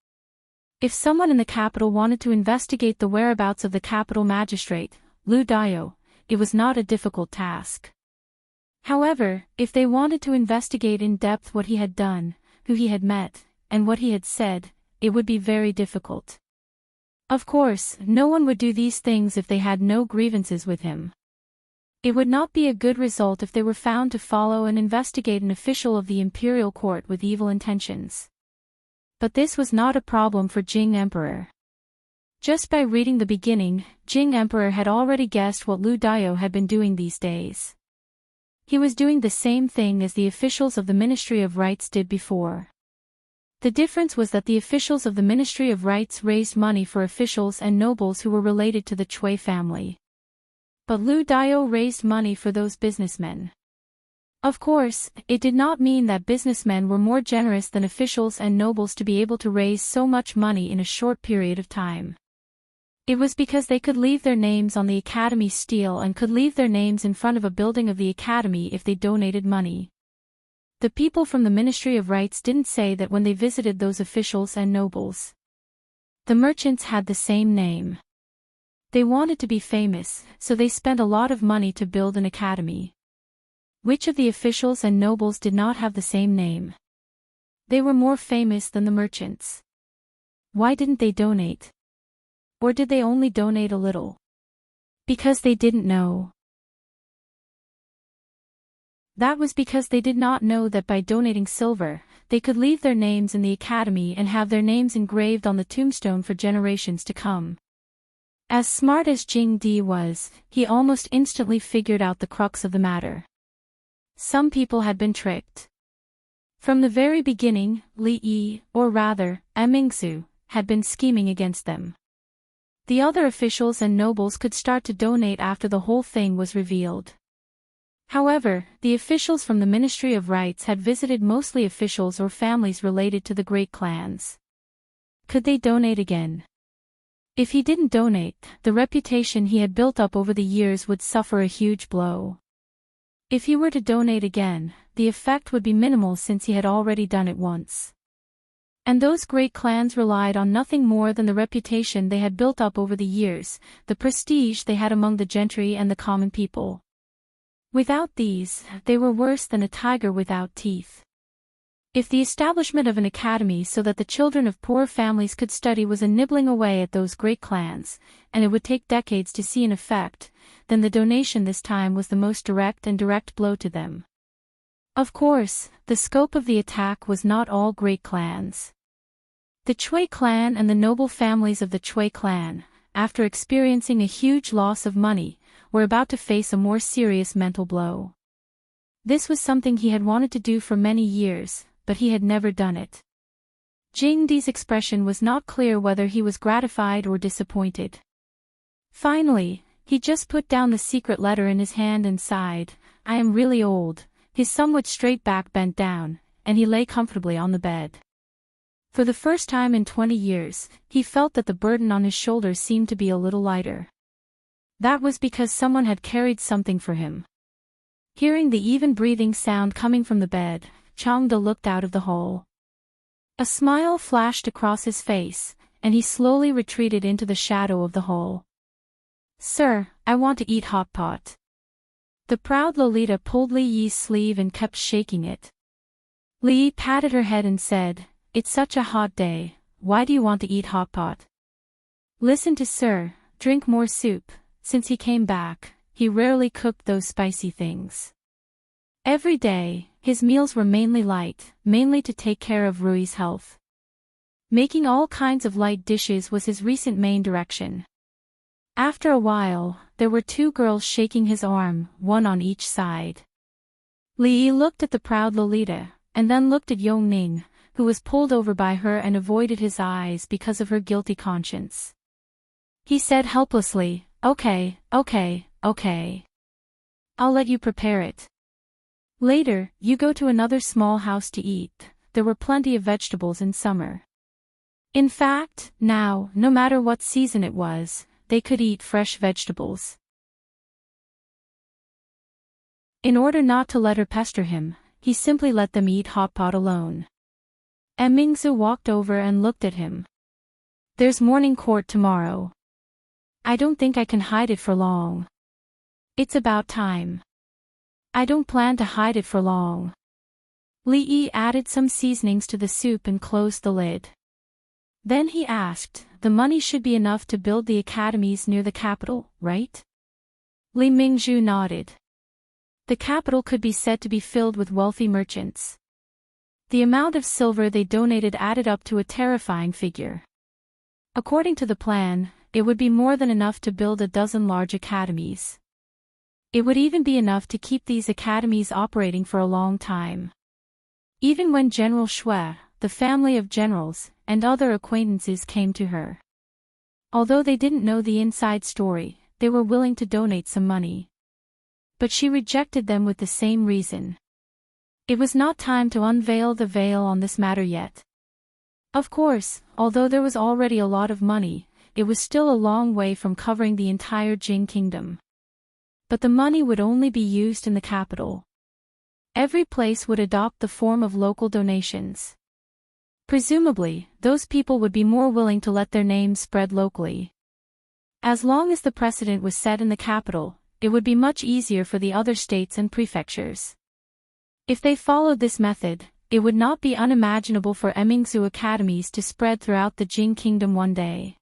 If someone in the capital wanted to investigate the whereabouts of the capital magistrate, Lu Dao, it was not a difficult task. However, if they wanted to investigate in depth what he had done, who he had met, and what he had said, it would be very difficult. Of course, no one would do these things if they had no grievances with him. It would not be a good result if they were found to follow and investigate an official of the imperial court with evil intentions. But this was not a problem for Jing Emperor. Just by reading the beginning, Jing Emperor had already guessed what Lu Dao had been doing these days. He was doing the same thing as the officials of the Ministry of Rights did before. The difference was that the officials of the Ministry of Rights raised money for officials and nobles who were related to the Cui family. But Lu Dao raised money for those businessmen. Of course, it did not mean that businessmen were more generous than officials and nobles to be able to raise so much money in a short period of time. It was because they could leave their names on the academy stele and could leave their names in front of a building of the academy if they donated money. The people from the Ministry of Rights didn't say that when they visited those officials and nobles. The merchants had the same name. They wanted to be famous, so they spent a lot of money to build an academy. Which of the officials and nobles did not have the same name? They were more famous than the merchants. Why didn't they donate? Or did they only donate a little? Because they didn't know. That was because they did not know that by donating silver, they could leave their names in the academy and have their names engraved on the tombstone for generations to come. As smart as Jing Di was, he almost instantly figured out the crux of the matter. Some people had been tricked. From the very beginning, Li Yi, or rather, Mingsu, had been scheming against them. The other officials and nobles could start to donate after the whole thing was revealed. However, the officials from the Ministry of Rights had visited mostly officials or families related to the great clans. Could they donate again? If he didn't donate, the reputation he had built up over the years would suffer a huge blow. If he were to donate again, the effect would be minimal since he had already done it once. And those great clans relied on nothing more than the reputation they had built up over the years, the prestige they had among the gentry and the common people. Without these, they were worse than a tiger without teeth. If the establishment of an academy so that the children of poor families could study was a nibbling away at those great clans, and it would take decades to see an effect, then the donation this time was the most direct blow to them. Of course, the scope of the attack was not all great clans. The Chui clan and the noble families of the Chui clan, after experiencing a huge loss of money, were about to face a more serious mental blow. This was something he had wanted to do for many years, but he had never done it. Jing Di's expression was not clear whether he was gratified or disappointed. Finally, he just put down the secret letter in his hand and sighed. I am really old. His somewhat straight back bent down, and he lay comfortably on the bed. For the first time in 20 years, he felt that the burden on his shoulders seemed to be a little lighter. That was because someone had carried something for him. Hearing the even breathing sound coming from the bed, Changde looked out of the hole. A smile flashed across his face, and he slowly retreated into the shadow of the hole. Sir, I want to eat hot pot. The proud Lolita pulled Li Yi's sleeve and kept shaking it. Li Yi patted her head and said, It's such a hot day, why do you want to eat hot pot? Listen to Sir, drink more soup. Since he came back, he rarely cooked those spicy things. Every day, his meals were mainly light, mainly to take care of Rui's health. Making all kinds of light dishes was his recent main direction. After a while, there were two girls shaking his arm, one on each side. Li Yi looked at the proud Lolita, and then looked at Yong Ning, who was pulled over by her and avoided his eyes because of her guilty conscience. He said helplessly, Okay. I'll let you prepare it. Later, you go to another small house to eat. There were plenty of vegetables in summer. In fact, now, no matter what season it was, they could eat fresh vegetables. In order not to let her pester him, he simply let them eat hot pot alone. Mingzu walked over and looked at him. There's morning court tomorrow. I don't think I can hide it for long. It's about time. I don't plan to hide it for long. Li Yi added some seasonings to the soup and closed the lid. Then he asked, the money should be enough to build the academies near the capital, right? Li Mingzhu nodded. The capital could be said to be filled with wealthy merchants. The amount of silver they donated added up to a terrifying figure. According to the plan, it would be more than enough to build a dozen large academies. It would even be enough to keep these academies operating for a long time. Even when General Shui, the family of generals, and other acquaintances came to her. Although they didn't know the inside story, they were willing to donate some money. But she rejected them with the same reason. It was not time to unveil the veil on this matter yet. Of course, although there was already a lot of money, it was still a long way from covering the entire Jing kingdom. But the money would only be used in the capital. Every place would adopt the form of local donations. Presumably, those people would be more willing to let their names spread locally. As long as the precedent was set in the capital, it would be much easier for the other states and prefectures. If they followed this method, it would not be unimaginable for Mingzhu academies to spread throughout the Jing kingdom one day.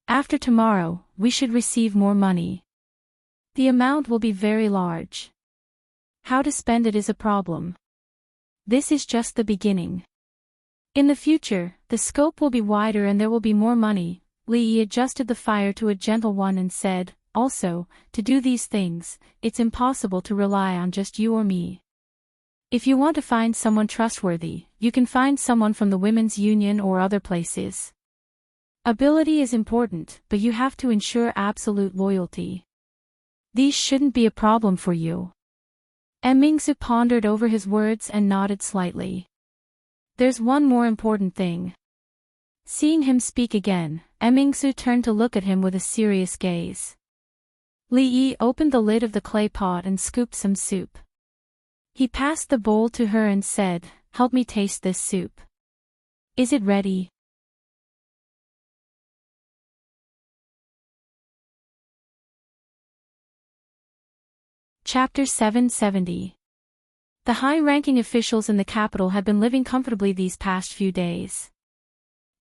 After tomorrow, we should receive more money. The amount will be very large. How to spend it is a problem. This is just the beginning. In the future, the scope will be wider and there will be more money. Li Yi adjusted the fire to a gentle one and said, also, to do these things, it's impossible to rely on just you or me. If you want to find someone trustworthy, you can find someone from the Women's Union or other places. Ability is important, but you have to ensure absolute loyalty. These shouldn't be a problem for you. Mingzhu pondered over his words and nodded slightly. There's one more important thing. Seeing him speak again, Emingsu turned to look at him with a serious gaze. Li Yi opened the lid of the clay pot and scooped some soup. He passed the bowl to her and said, "Help me taste this soup. Is it ready?" Chapter 770. The high-ranking officials in the capital had been living comfortably these past few days.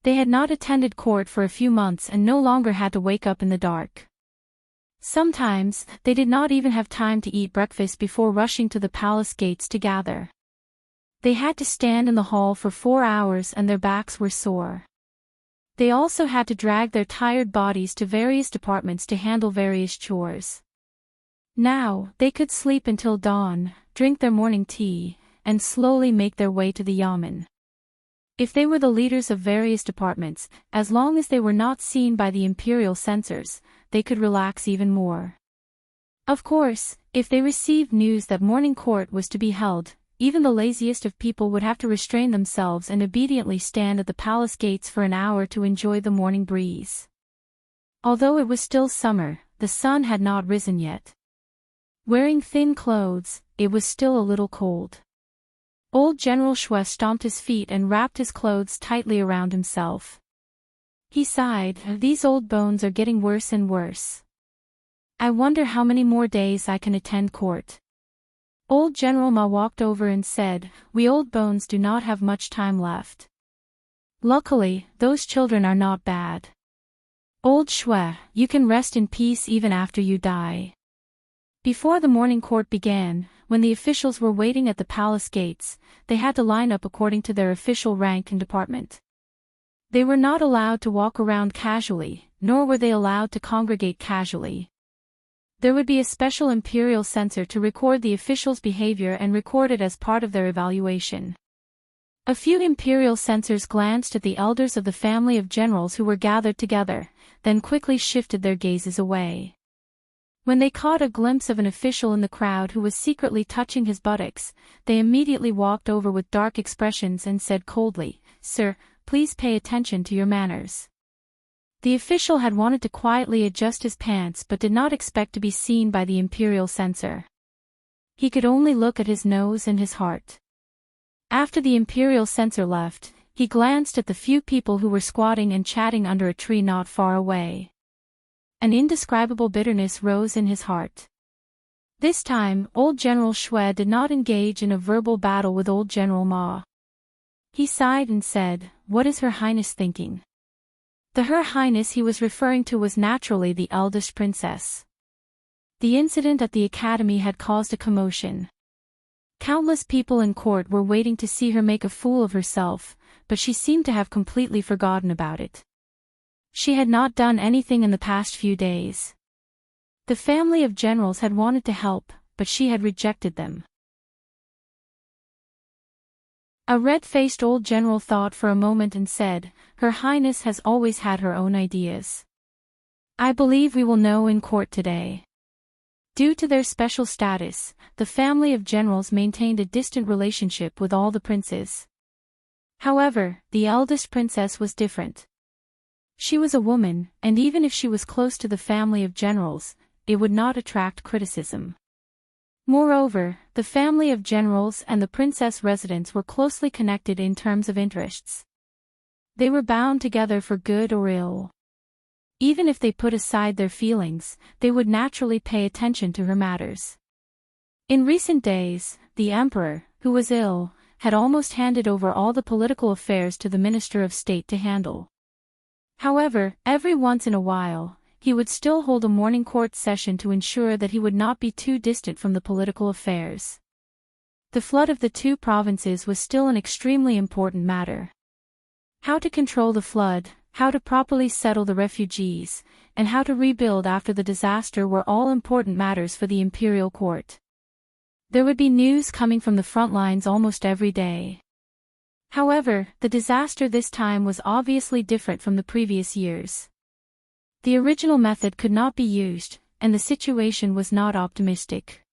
They had not attended court for a few months and no longer had to wake up in the dark. Sometimes, they did not even have time to eat breakfast before rushing to the palace gates to gather. They had to stand in the hall for 4 hours and their backs were sore. They also had to drag their tired bodies to various departments to handle various chores. Now, they could sleep until dawn, drink their morning tea, and slowly make their way to the yamen. If they were the leaders of various departments, as long as they were not seen by the imperial censors, they could relax even more. Of course, if they received news that morning court was to be held, even the laziest of people would have to restrain themselves and obediently stand at the palace gates for an hour to enjoy the morning breeze. Although it was still summer, the sun had not risen yet. Wearing thin clothes, it was still a little cold. Old General Shui stomped his feet and wrapped his clothes tightly around himself. He sighed, "These old bones are getting worse and worse. I wonder how many more days I can attend court." Old General Ma walked over and said, "We old bones do not have much time left. Luckily, those children are not bad. Old Shui, you can rest in peace even after you die." Before the morning court began, when the officials were waiting at the palace gates, they had to line up according to their official rank and department. They were not allowed to walk around casually, nor were they allowed to congregate casually. There would be a special imperial censor to record the officials' behavior and record it as part of their evaluation. A few imperial censors glanced at the elders of the family of generals who were gathered together, then quickly shifted their gazes away. When they caught a glimpse of an official in the crowd who was secretly touching his buttocks, they immediately walked over with dark expressions and said coldly, "Sir, please pay attention to your manners." The official had wanted to quietly adjust his pants but did not expect to be seen by the imperial censor. He could only look at his nose and his heart. After the imperial censor left, he glanced at the few people who were squatting and chatting under a tree not far away. An indescribable bitterness rose in his heart. This time, old General Shui did not engage in a verbal battle with old General Ma. He sighed and said, "What is Her Highness thinking?" The Her Highness he was referring to was naturally the eldest princess. The incident at the academy had caused a commotion. Countless people in court were waiting to see her make a fool of herself, but she seemed to have completely forgotten about it. She had not done anything in the past few days. The family of generals had wanted to help, but she had rejected them. A red-faced old general thought for a moment and said, "Her Highness has always had her own ideas. I believe we will know in court today." Due to their special status, the family of generals maintained a distant relationship with all the princes. However, the eldest princess was different. She was a woman, and even if she was close to the family of generals, it would not attract criticism. Moreover, the family of generals and the princess residence were closely connected in terms of interests. They were bound together for good or ill. Even if they put aside their feelings, they would naturally pay attention to her matters. In recent days, the emperor, who was ill, had almost handed over all the political affairs to the Minister of State to handle. However, every once in a while, he would still hold a morning court session to ensure that he would not be too distant from the political affairs. The flood of the two provinces was still an extremely important matter. How to control the flood, how to properly settle the refugees, and how to rebuild after the disaster were all important matters for the imperial court. There would be news coming from the front lines almost every day. However, the disaster this time was obviously different from the previous years. The original method could not be used, and the situation was not optimistic.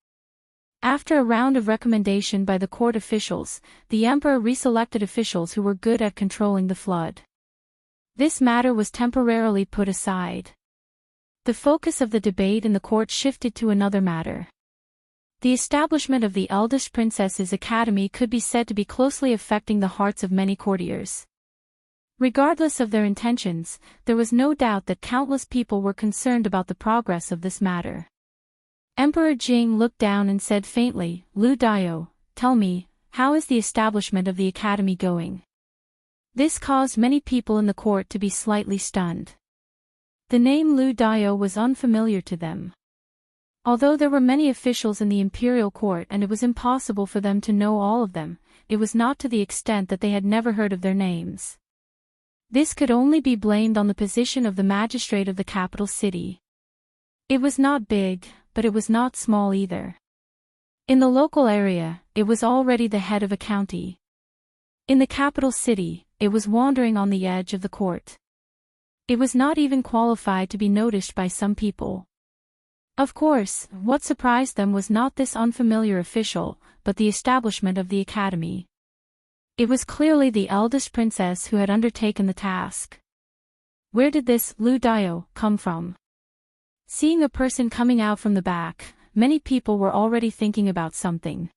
After a round of recommendation by the court officials, the emperor reselected officials who were good at controlling the flood. This matter was temporarily put aside. The focus of the debate in the court shifted to another matter. The establishment of the eldest princess's academy could be said to be closely affecting the hearts of many courtiers. Regardless of their intentions, there was no doubt that countless people were concerned about the progress of this matter. Emperor Jing looked down and said faintly, "Lu Dao, tell me, how is the establishment of the academy going?" This caused many people in the court to be slightly stunned. The name Lu Dao was unfamiliar to them. Although there were many officials in the imperial court and it was impossible for them to know all of them, it was not to the extent that they had never heard of their names. This could only be blamed on the position of the magistrate of the capital city. It was not big, but it was not small either. In the local area, it was already the head of a county. In the capital city, it was wandering on the edge of the court. It was not even qualified to be noticed by some people. Of course, what surprised them was not this unfamiliar official, but the establishment of the academy. It was clearly the eldest princess who had undertaken the task. Where did this Lu Dao come from? Seeing a person coming out from the back, many people were already thinking about something.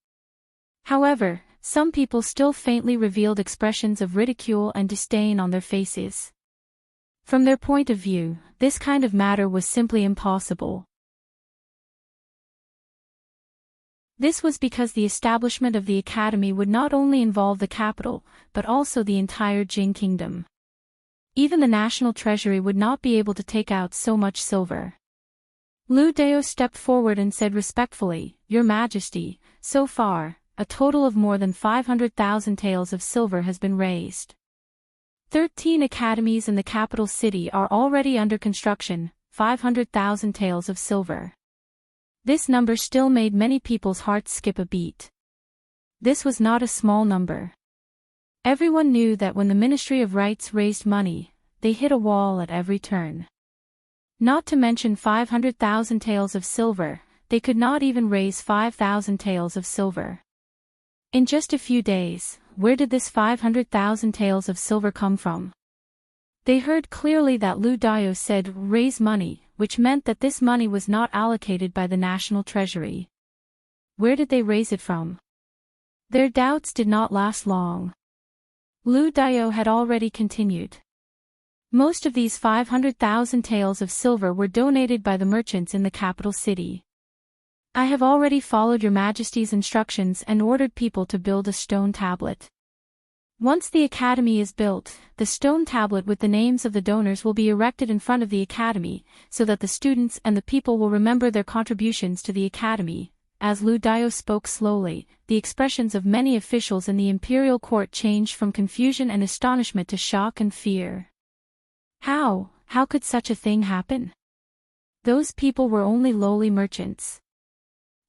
However, some people still faintly revealed expressions of ridicule and disdain on their faces. From their point of view, this kind of matter was simply impossible. This was because the establishment of the academy would not only involve the capital, but also the entire Jing kingdom. Even the national treasury would not be able to take out so much silver. Lu Dao stepped forward and said respectfully, "Your Majesty, so far, a total of more than 500,000 taels of silver has been raised. 13 academies in the capital city are already under construction, 500,000 taels of silver." This number still made many people's hearts skip a beat. This was not a small number. Everyone knew that when the Ministry of Rights raised money, they hit a wall at every turn. Not to mention 500,000 taels of silver, they could not even raise 5,000 taels of silver. In just a few days, where did this 500,000 taels of silver come from? They heard clearly that Lu Dao said raise money, which meant that this money was not allocated by the national treasury. Where did they raise it from? Their doubts did not last long. Lu Dao had already continued. Most of these 500,000 taels of silver were donated by the merchants in the capital city. I have already followed Your Majesty's instructions and ordered people to build a stone tablet. Once the academy is built, the stone tablet with the names of the donors will be erected in front of the academy, so that the students and the people will remember their contributions to the academy. As Lu Dao spoke slowly, the expressions of many officials in the imperial court changed from confusion and astonishment to shock and fear. How could such a thing happen? Those people were only lowly merchants.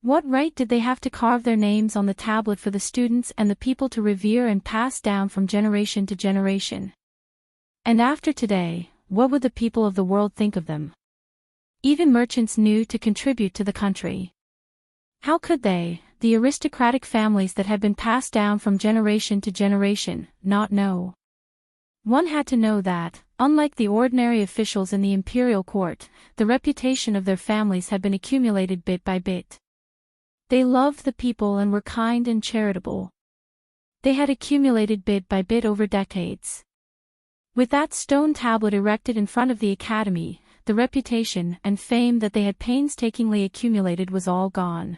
What right did they have to carve their names on the tablet for the students and the people to revere and pass down from generation to generation? And after today, what would the people of the world think of them? Even merchants knew to contribute to the country. How could they, the aristocratic families that had been passed down from generation to generation, not know? One had to know that, unlike the ordinary officials in the imperial court, the reputation of their families had been accumulated bit by bit. They loved the people and were kind and charitable. They had accumulated bit by bit over decades. With that stone tablet erected in front of the academy, the reputation and fame that they had painstakingly accumulated was all gone.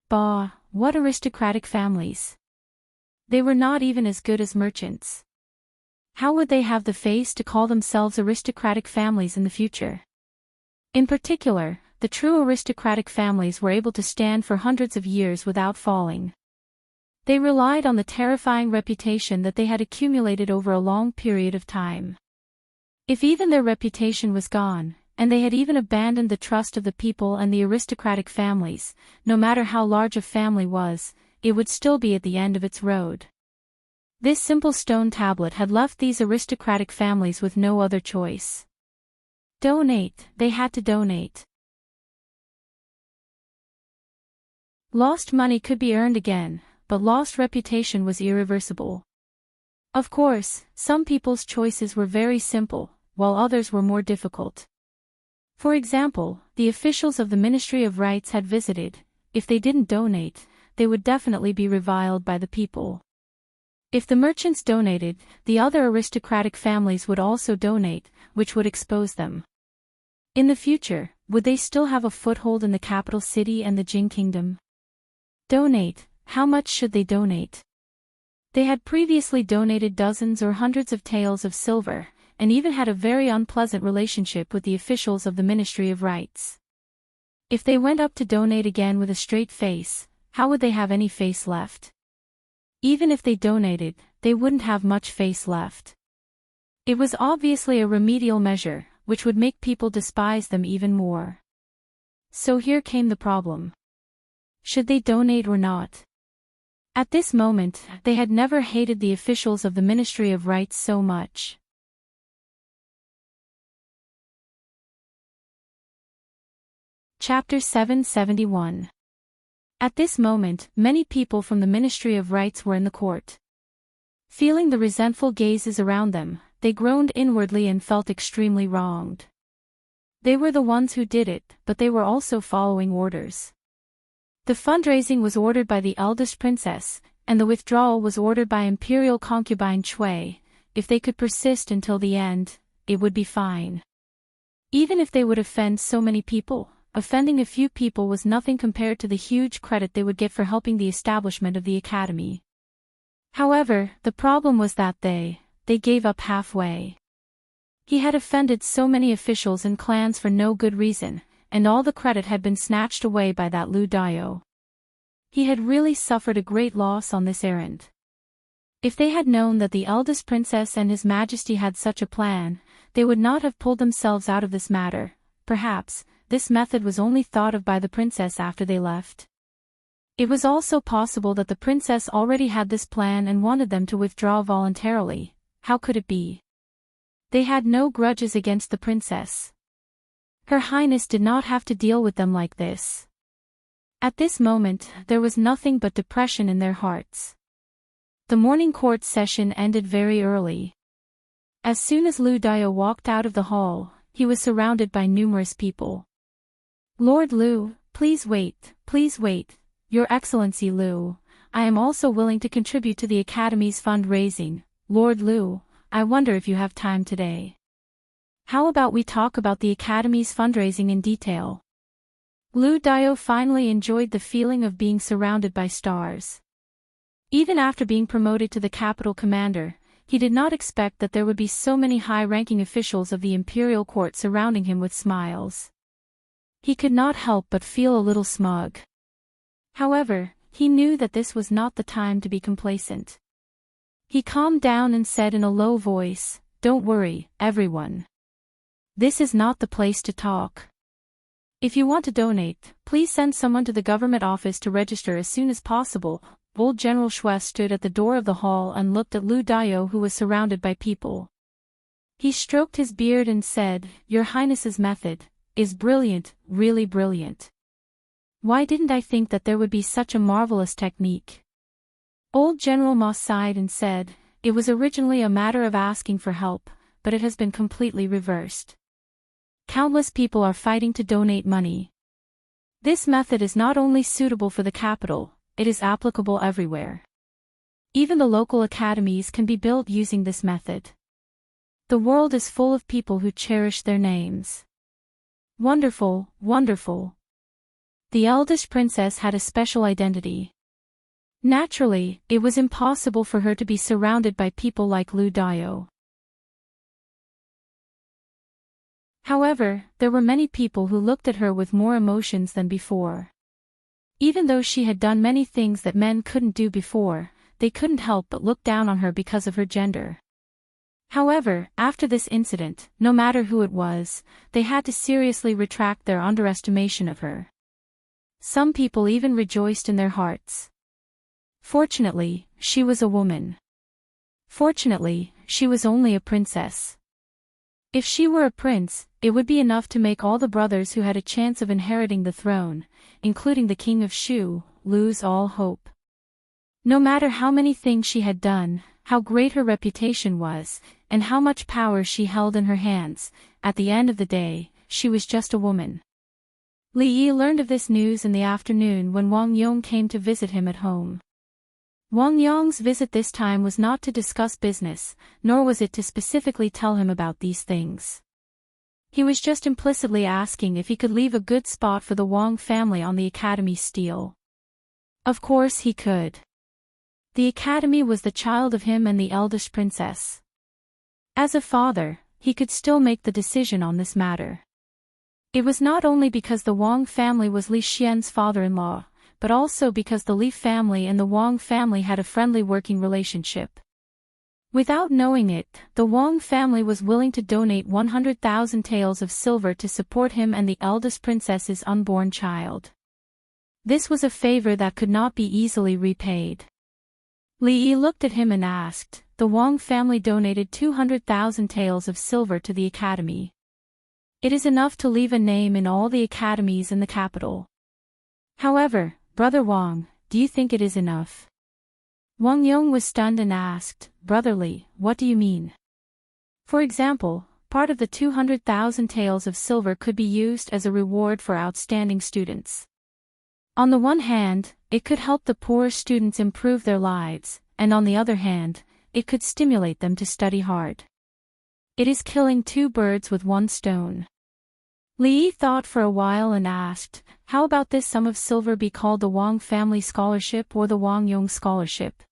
Bah, what aristocratic families! They were not even as good as merchants. How would they have the face to call themselves aristocratic families in the future? In particular, the true aristocratic families were able to stand for hundreds of years without falling. They relied on the terrifying reputation that they had accumulated over a long period of time. If even their reputation was gone, and they had even abandoned the trust of the people and the aristocratic families, no matter how large a family was, it would still be at the end of its road. This simple stone tablet had left these aristocratic families with no other choice. Donate, they had to donate. Lost money could be earned again, but lost reputation was irreversible. Of course, some people's choices were very simple, while others were more difficult. For example, the officials of the Ministry of Rights had visited. If they didn't donate, they would definitely be reviled by the people. If the merchants donated, the other aristocratic families would also donate, which would expose them. In the future, would they still have a foothold in the capital city and the Jing Kingdom? Donate. How much should they donate? They had previously donated dozens or hundreds of taels of silver, and even had a very unpleasant relationship with the officials of the Ministry of Rights. If they went up to donate again with a straight face, how would they have any face left? Even if they donated, they wouldn't have much face left. It was obviously a remedial measure, which would make people despise them even more. So here came the problem. Should they donate or not? At this moment, they had never hated the officials of the Ministry of Rights so much. Chapter 771. At this moment, many people from the Ministry of Rights were in the court. Feeling the resentful gazes around them, they groaned inwardly and felt extremely wronged. They were the ones who did it, but they were also following orders. The fundraising was ordered by the eldest princess, and the withdrawal was ordered by imperial concubine Cui. If they could persist until the end, it would be fine. Even if they would offend so many people, offending a few people was nothing compared to the huge credit they would get for helping the establishment of the academy. However, the problem was that they gave up halfway. He had offended so many officials and clans for no good reason, and all the credit had been snatched away by that Lu Dio. He had really suffered a great loss on this errand. If they had known that the eldest princess and His Majesty had such a plan, they would not have pulled themselves out of this matter. Perhaps, this method was only thought of by the princess after they left. It was also possible that the princess already had this plan and wanted them to withdraw voluntarily. How could it be? They had no grudges against the princess. Her Highness did not have to deal with them like this. At this moment, there was nothing but depression in their hearts. The morning court session ended very early. As soon as Lu Dio walked out of the hall, he was surrounded by numerous people. Lord Lu, please wait, Your Excellency Lu, I am also willing to contribute to the Academy's fundraising. Lord Lu, I wonder if you have time today. How about we talk about the Academy's fundraising in detail? Lu Dio finally enjoyed the feeling of being surrounded by stars. Even after being promoted to the capital commander, he did not expect that there would be so many high-ranking officials of the imperial court surrounding him with smiles. He could not help but feel a little smug. However, he knew that this was not the time to be complacent. He calmed down and said in a low voice, "Don't worry, everyone. This is not the place to talk. If you want to donate, please send someone to the government office to register as soon as possible." Old General Shui stood at the door of the hall and looked at Lu Dio, who was surrounded by people. He stroked his beard and said, "Your Highness's method is brilliant, really brilliant. Why didn't I think that there would be such a marvelous technique?" Old General Ma sighed and said, "It was originally a matter of asking for help, but it has been completely reversed. Countless people are fighting to donate money. This method is not only suitable for the capital, it is applicable everywhere. Even the local academies can be built using this method. The world is full of people who cherish their names. Wonderful, wonderful." The eldest princess had a special identity. Naturally, it was impossible for her to be surrounded by people like Lu Dio. However, there were many people who looked at her with more emotions than before. Even though she had done many things that men couldn't do before, they couldn't help but look down on her because of her gender. However, after this incident, no matter who it was, they had to seriously retract their underestimation of her. Some people even rejoiced in their hearts. Fortunately, she was a woman. Fortunately, she was only a princess. If she were a prince, it would be enough to make all the brothers who had a chance of inheriting the throne, including the king of Shu, lose all hope. No matter how many things she had done, how great her reputation was, and how much power she held in her hands. At the end of the day, she was just a woman. Li Yi learned of this news in the afternoon when Wang Yong came to visit him at home. Wang Yong's visit this time was not to discuss business, nor was it to specifically tell him about these things. He was just implicitly asking if he could leave a good spot for the Wang family on the Academy stele. Of course he could. The Academy was the child of him and the eldest princess. As a father, he could still make the decision on this matter. It was not only because the Wang family was Li Xian's father-in-law, but also because the Li family and the Wang family had a friendly working relationship. Without knowing it, the Wang family was willing to donate 100,000 taels of silver to support him and the eldest princess's unborn child. This was a favor that could not be easily repaid. Li Yi looked at him and asked, "The Wang family donated 200,000 taels of silver to the Academy. It is enough to leave a name in all the academies in the capital. However, Brother Wang, do you think it is enough?" Wang Yong was stunned and asked, "Brother Li, what do you mean?" For example, part of the 200,000 taels of silver could be used as a reward for outstanding students. On the one hand, it could help the poor students improve their lives, and on the other hand, it could stimulate them to study hard. It is killing two birds with one stone. Li Yi thought for a while and asked, "How about this sum of silver be called the Wang Family Scholarship or the Wang Yong Scholarship?"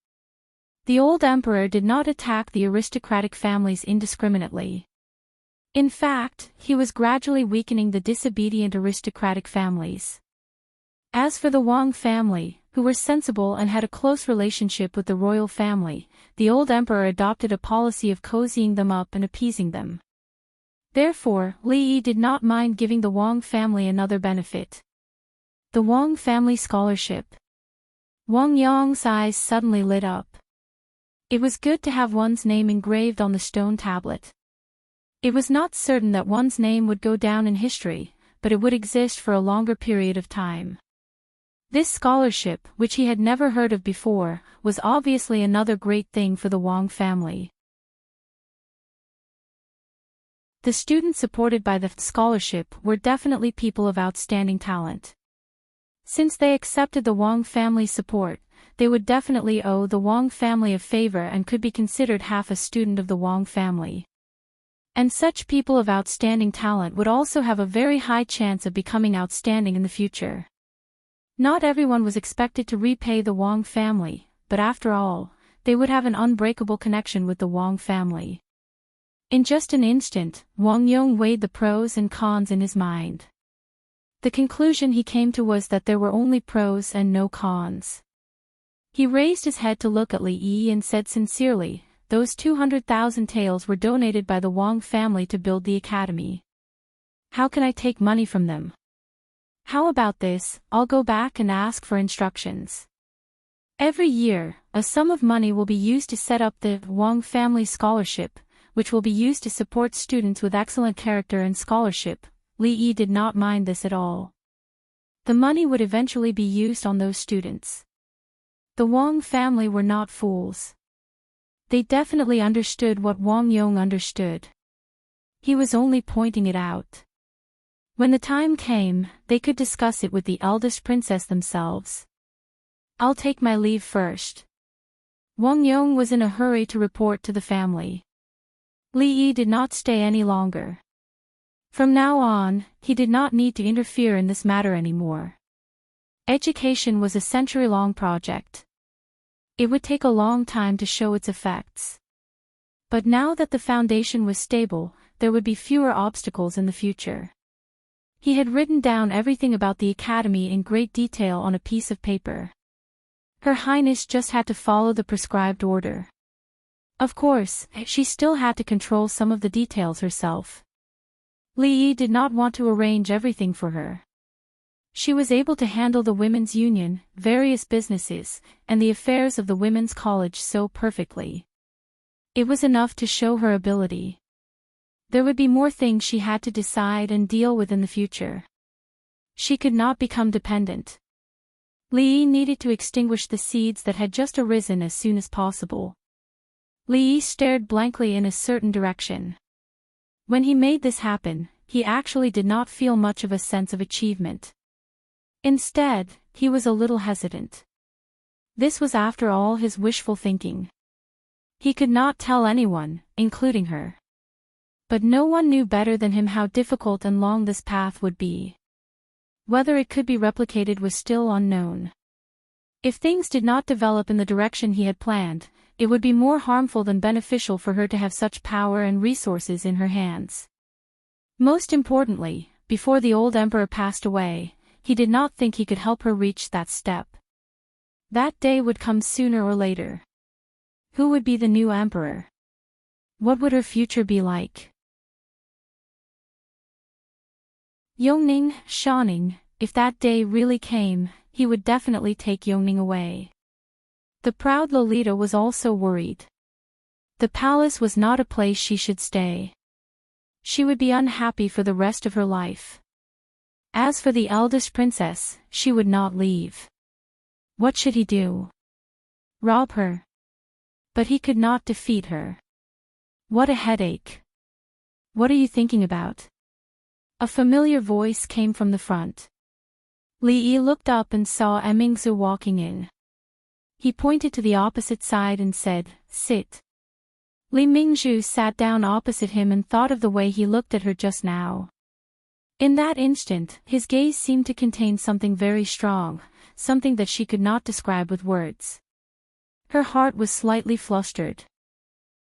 The old emperor did not attack the aristocratic families indiscriminately. In fact, he was gradually weakening the disobedient aristocratic families. As for the Wang family, who were sensible and had a close relationship with the royal family, the old emperor adopted a policy of cozying them up and appeasing them. Therefore, Li Yi did not mind giving the Wang family another benefit. The Wang Family Scholarship. Wang Yong's eyes suddenly lit up. It was good to have one's name engraved on the stone tablet. It was not certain that one's name would go down in history, but it would exist for a longer period of time. This scholarship, which he had never heard of before, was obviously another great thing for the Wang family. The students supported by the scholarship were definitely people of outstanding talent. Since they accepted the Wang family's support, they would definitely owe the Wang family a favor and could be considered half a student of the Wang family. And such people of outstanding talent would also have a very high chance of becoming outstanding in the future. Not everyone was expected to repay the Wang family, but after all, they would have an unbreakable connection with the Wang family. In just an instant, Wang Yong weighed the pros and cons in his mind. The conclusion he came to was that there were only pros and no cons. He raised his head to look at Li Yi and said sincerely, "Those 200,000 taels were donated by the Wang family to build the academy. How can I take money from them? How about this, I'll go back and ask for instructions. Every year, a sum of money will be used to set up the Wang Family Scholarship, which will be used to support students with excellent character and scholarship." Li Yi did not mind this at all. The money would eventually be used on those students. The Wang family were not fools. They definitely understood what Wang Yong understood. He was only pointing it out. When the time came, they could discuss it with the eldest princess themselves. "I'll take my leave first." Wang Yong was in a hurry to report to the family. Li Yi did not stay any longer. From now on, he did not need to interfere in this matter anymore. Education was a century-long project. It would take a long time to show its effects. But now that the foundation was stable, there would be fewer obstacles in the future. He had written down everything about the academy in great detail on a piece of paper. Her Highness just had to follow the prescribed order. Of course, she still had to control some of the details herself. Li Yi did not want to arrange everything for her. She was able to handle the women's union, various businesses, and the affairs of the women's college so perfectly. It was enough to show her ability. There would be more things she had to decide and deal with in the future. She could not become dependent. Li Yi needed to extinguish the seeds that had just arisen as soon as possible. Li Yi stared blankly in a certain direction. When he made this happen, he actually did not feel much of a sense of achievement. Instead, he was a little hesitant. This was after all his wishful thinking. He could not tell anyone, including her. But no one knew better than him how difficult and long this path would be. Whether it could be replicated was still unknown. If things did not develop in the direction he had planned, it would be more harmful than beneficial for her to have such power and resources in her hands. Most importantly, before the old emperor passed away, he did not think he could help her reach that step. That day would come sooner or later. Who would be the new emperor? What would her future be like? Yongning, Shaning, if that day really came, he would definitely take Yongning away. The proud Lolita was also worried. The palace was not a place she should stay. She would be unhappy for the rest of her life. As for the eldest princess, she would not leave. What should he do? Rob her? But he could not defeat her. What a headache. What are you thinking about? A familiar voice came from the front. Li Yi looked up and saw Mingzu walking in. He pointed to the opposite side and said, "Sit." Li Mingzhu sat down opposite him and thought of the way he looked at her just now. In that instant, his gaze seemed to contain something very strong, something that she could not describe with words. Her heart was slightly flustered.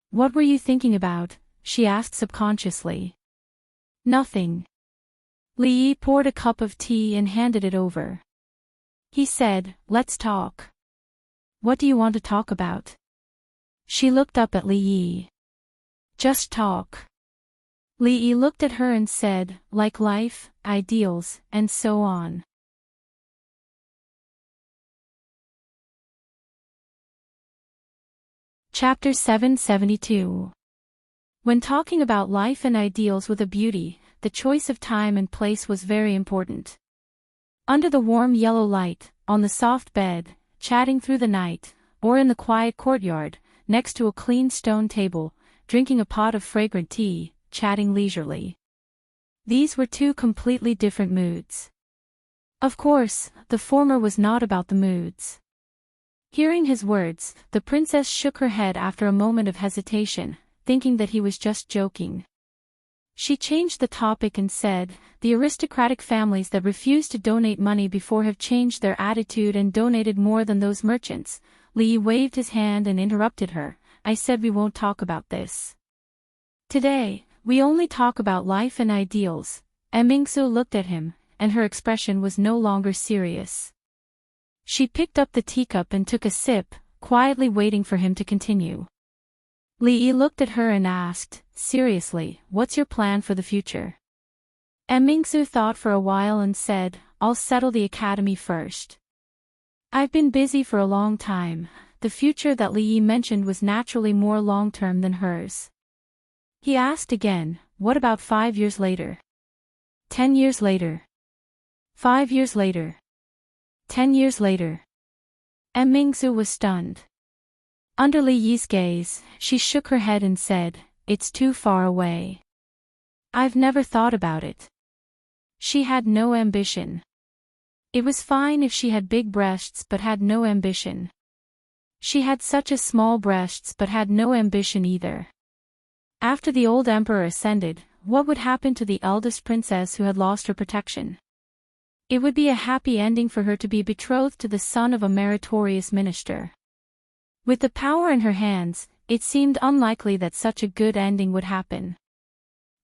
"What were you thinking about?" she asked subconsciously. "Nothing." Li Yi poured a cup of tea and handed it over. He said, "Let's talk." "What do you want to talk about?" She looked up at Li Yi. "Just talk." Li Yi looked at her and said, "Like life, ideals, and so on." Chapter 772. When talking about life and ideals with a beauty, the choice of time and place was very important. Under the warm yellow light, on the soft bed, chatting through the night, or in the quiet courtyard, next to a clean stone table, drinking a pot of fragrant tea, chatting leisurely. These were two completely different moods. Of course, the former was not about the moods. Hearing his words, the princess shook her head after a moment of hesitation, thinking that he was just joking. She changed the topic and said, "The aristocratic families that refused to donate money before have changed their attitude and donated more than those merchants." Li Yi waved his hand and interrupted her. "I said we won't talk about this. Today, we only talk about life and ideals." Mingsu looked at him, and her expression was no longer serious. She picked up the teacup and took a sip, quietly waiting for him to continue. Li Yi looked at her and asked, "Seriously, what's your plan for the future?" Mingsu thought for a while and said, "I'll settle the academy first. I've been busy for a long time." The future that Li Yi mentioned was naturally more long-term than hers. He asked again, "What about 5 years later? 10 years later? 5 years later? 10 years later?" Mingzu was stunned. Under Li Yi's gaze, she shook her head and said, "It's too far away. I've never thought about it." She had no ambition. It was fine if she had big breasts but had no ambition. She had such a small breasts but had no ambition either. After the old emperor ascended, what would happen to the eldest princess who had lost her protection? It would be a happy ending for her to be betrothed to the son of a meritorious minister. With the power in her hands, it seemed unlikely that such a good ending would happen.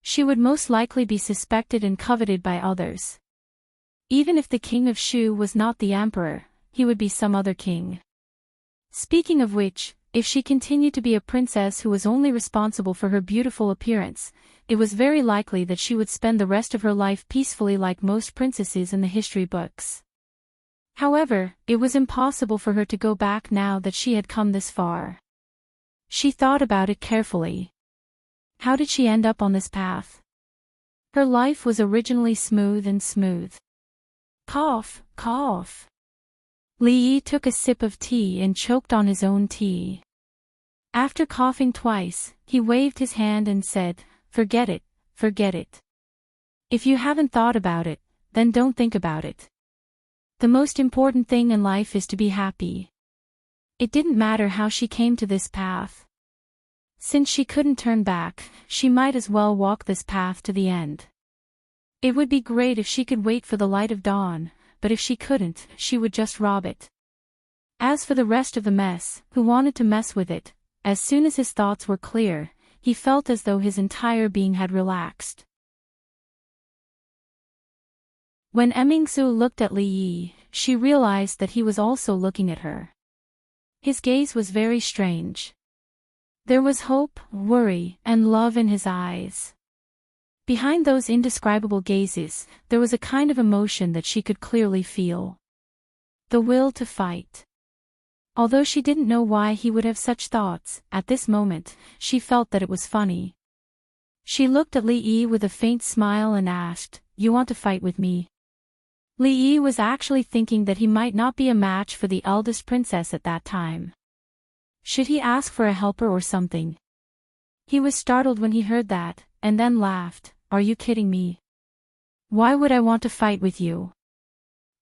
She would most likely be suspected and coveted by others. Even if the king of Shu was not the emperor, he would be some other king. Speaking of which, if she continued to be a princess who was only responsible for her beautiful appearance, it was very likely that she would spend the rest of her life peacefully like most princesses in the history books. However, it was impossible for her to go back now that she had come this far. She thought about it carefully. How did she end up on this path? Her life was originally smooth and smooth. Cough, cough. Li Yi took a sip of tea and choked on his own tea. After coughing twice, he waved his hand and said, "Forget it, forget it. If you haven't thought about it, then don't think about it. The most important thing in life is to be happy." It didn't matter how she came to this path. Since she couldn't turn back, she might as well walk this path to the end. It would be great if she could wait for the light of dawn, but if she couldn't, she would just rob it. As for the rest of the mess, who wanted to mess with it, as soon as his thoughts were clear, he felt as though his entire being had relaxed. When Emingsu looked at Li Yi, she realized that he was also looking at her. His gaze was very strange. There was hope, worry, and love in his eyes. Behind those indescribable gazes, there was a kind of emotion that she could clearly feel. The will to fight. Although she didn't know why he would have such thoughts, at this moment, she felt that it was funny. She looked at Li Yi with a faint smile and asked, "You want to fight with me?" Li Yi was actually thinking that he might not be a match for the eldest princess at that time. Should he ask for a helper or something? He was startled when he heard that, and then laughed. "Are you kidding me? Why would I want to fight with you?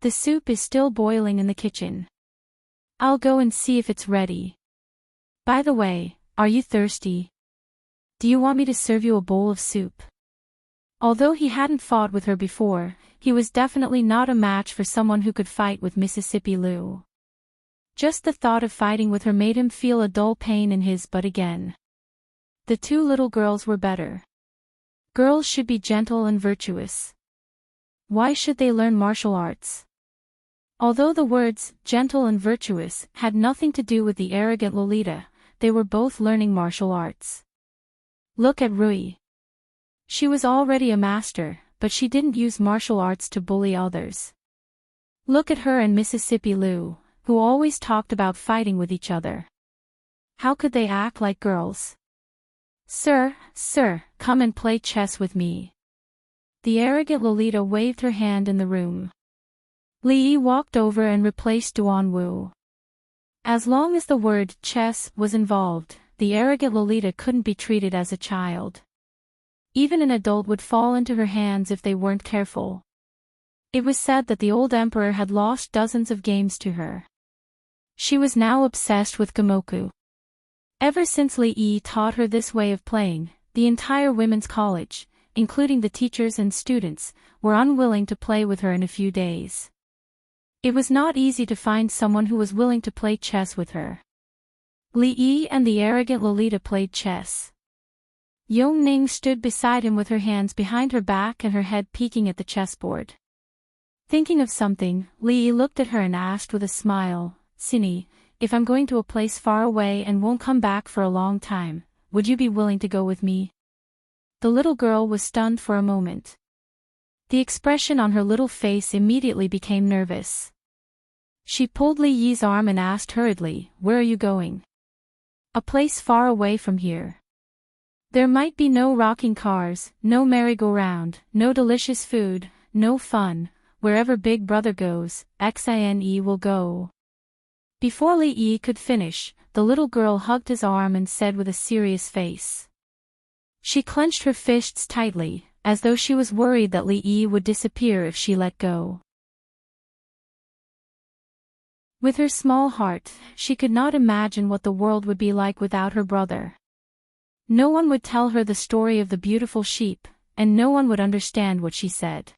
The soup is still boiling in the kitchen. I'll go and see if it's ready. By the way, are you thirsty? Do you want me to serve you a bowl of soup?" Although he hadn't fought with her before, he was definitely not a match for someone who could fight with Mississippi Lou. Just the thought of fighting with her made him feel a dull pain in his butt again. The two little girls were better. Girls should be gentle and virtuous. Why should they learn martial arts? Although the words, gentle and virtuous, had nothing to do with the arrogant Lolita, they were both learning martial arts. Look at Rui. She was already a master, but she didn't use martial arts to bully others. Look at her and Mississippi Lou, who always talked about fighting with each other. How could they act like girls? Sir, come and play chess with me." The arrogant Lolita waved her hand in the room. Li Yi walked over and replaced Duan Wu. As long as the word chess was involved, the arrogant Lolita couldn't be treated as a child. Even an adult would fall into her hands if they weren't careful. It was said that the old emperor had lost dozens of games to her. She was now obsessed with Gamoku. Ever since Li Yi taught her this way of playing, the entire women's college, including the teachers and students, were unwilling to play with her in a few days. It was not easy to find someone who was willing to play chess with her. Li Yi and the arrogant Lolita played chess. Yongning stood beside him with her hands behind her back and her head peeking at the chessboard. Thinking of something, Li Yi looked at her and asked with a smile, "Cindy, if I'm going to a place far away and won't come back for a long time, would you be willing to go with me?" The little girl was stunned for a moment. The expression on her little face immediately became nervous. She pulled Li Yi's arm and asked hurriedly, "Where are you going?" "A place far away from here. There might be no rocking cars, no merry-go-round, no delicious food, no fun. Wherever Big Brother goes, Xine will go." Before Li Yi could finish, the little girl hugged his arm and said with a serious face. She clenched her fists tightly, as though she was worried that Li Yi would disappear if she let go. With her small heart, she could not imagine what the world would be like without her brother. No one would tell her the story of the beautiful sheep, and no one would understand what she said.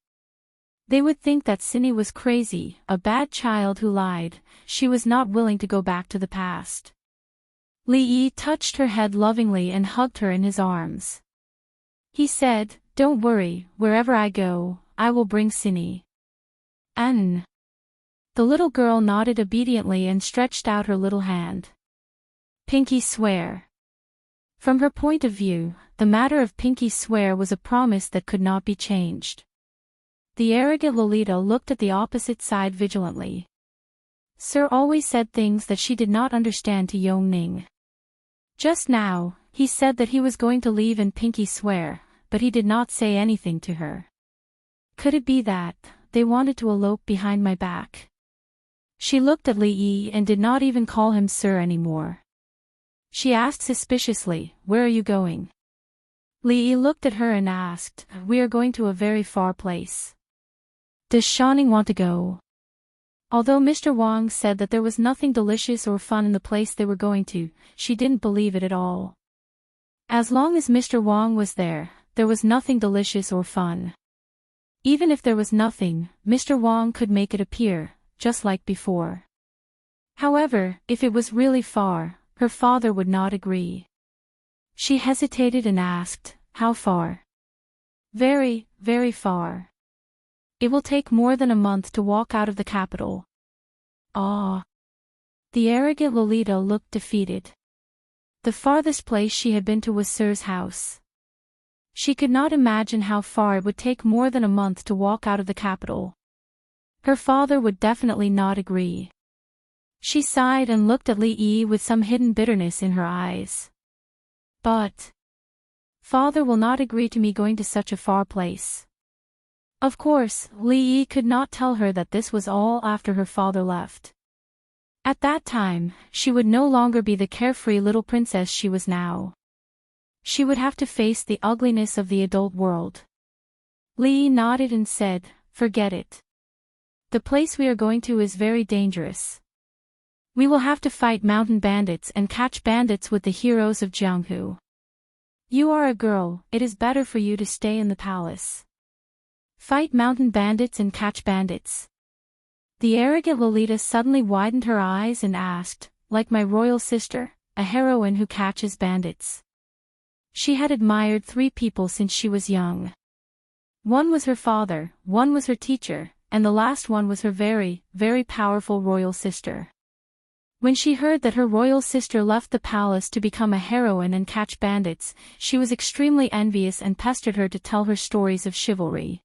They would think that Cindy was crazy, a bad child who lied. She was not willing to go back to the past. Li Yi touched her head lovingly and hugged her in his arms. He said, "Don't worry, wherever I go, I will bring Cindy." "An." The little girl nodded obediently and stretched out her little hand. Pinky swear. From her point of view, the matter of pinky swear was a promise that could not be changed. The arrogant Lolita looked at the opposite side vigilantly. Sir always said things that she did not understand to Yongning. Just now, he said that he was going to leave and pinky swear, but he did not say anything to her. Could it be that they wanted to elope behind my back? She looked at Li Yi and did not even call him sir anymore. She asked suspiciously, "Where are you going?" Li Yi looked at her and asked, "We are going to a very far place. Does Shanning want to go?" Although Mr. Wang said that there was nothing delicious or fun in the place they were going to, she didn't believe it at all. As long as Mr. Wang was there, there was nothing delicious or fun. Even if there was nothing, Mr. Wang could make it appear, just like before. However, if it was really far, her father would not agree. She hesitated and asked, "How far?" "Very, very far. It will take more than a month to walk out of the capital." Ah! The arrogant Lolita looked defeated. The farthest place she had been to was Sir's house. She could not imagine how far it would take more than a month to walk out of the capital. Her father would definitely not agree. She sighed and looked at Li Yi with some hidden bitterness in her eyes. "But father will not agree to me going to such a far place." Of course, Li Yi could not tell her that this was all after her father left. At that time, she would no longer be the carefree little princess she was now. She would have to face the ugliness of the adult world. Li Yi nodded and said, "Forget it. The place we are going to is very dangerous. We will have to fight mountain bandits and catch bandits with the heroes of Jianghu. You are a girl, it is better for you to stay in the palace. Fight mountain bandits and catch bandits." The arrogant Lolita suddenly widened her eyes and asked, "Like my royal sister, a heroine who catches bandits?" She had admired 3 people since she was young. One was her father, one was her teacher, and the last one was her very, very powerful royal sister. When she heard that her royal sister left the palace to become a heroine and catch bandits, she was extremely envious and pestered her to tell her stories of chivalry.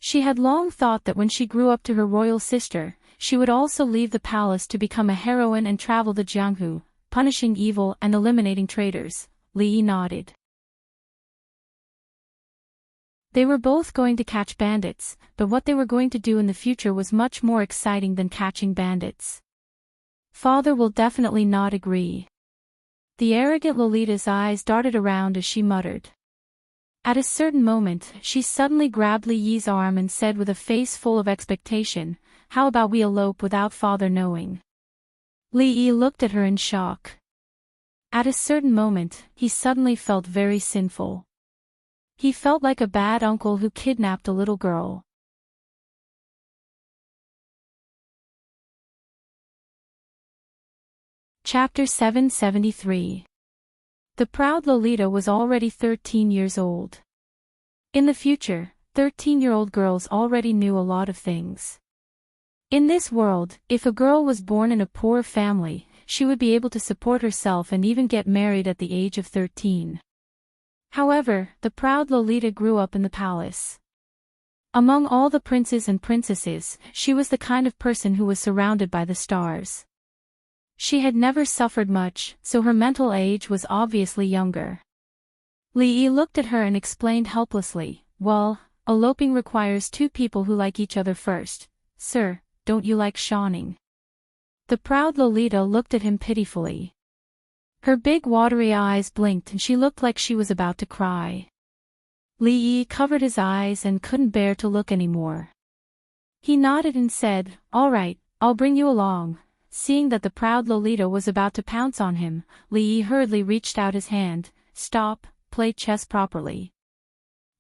She had long thought that when she grew up to her royal sister, she would also leave the palace to become a heroine and travel to Jianghu, punishing evil and eliminating traitors. Li Yi nodded. They were both going to catch bandits, but what they were going to do in the future was much more exciting than catching bandits. Father will definitely not agree. The arrogant Lolita's eyes darted around as she muttered. At a certain moment, she suddenly grabbed Li Yi's arm and said with a face full of expectation, "How about we elope without father knowing?" Li Yi looked at her in shock. At a certain moment, he suddenly felt very sinful. He felt like a bad uncle who kidnapped a little girl. Chapter 773. The proud Lolita was already 13 years old. In the future, 13-year-old girls already knew a lot of things. In this world, if a girl was born in a poor family, she would be able to support herself and even get married at the age of 13. However, the proud Lolita grew up in the palace. Among all the princes and princesses, she was the kind of person who was surrounded by the stars. She had never suffered much, so her mental age was obviously younger. Li Yi looked at her and explained helplessly, "Well, eloping requires 2 people who like each other first. Sir, don't you like Shanning?" The proud Lolita looked at him pitifully. Her big watery eyes blinked and she looked like she was about to cry. Li Yi covered his eyes and couldn't bear to look anymore. He nodded and said, "All right, I'll bring you along." Seeing that the proud Lolita was about to pounce on him, Li Yi hurriedly reached out his hand. "Stop, play chess properly."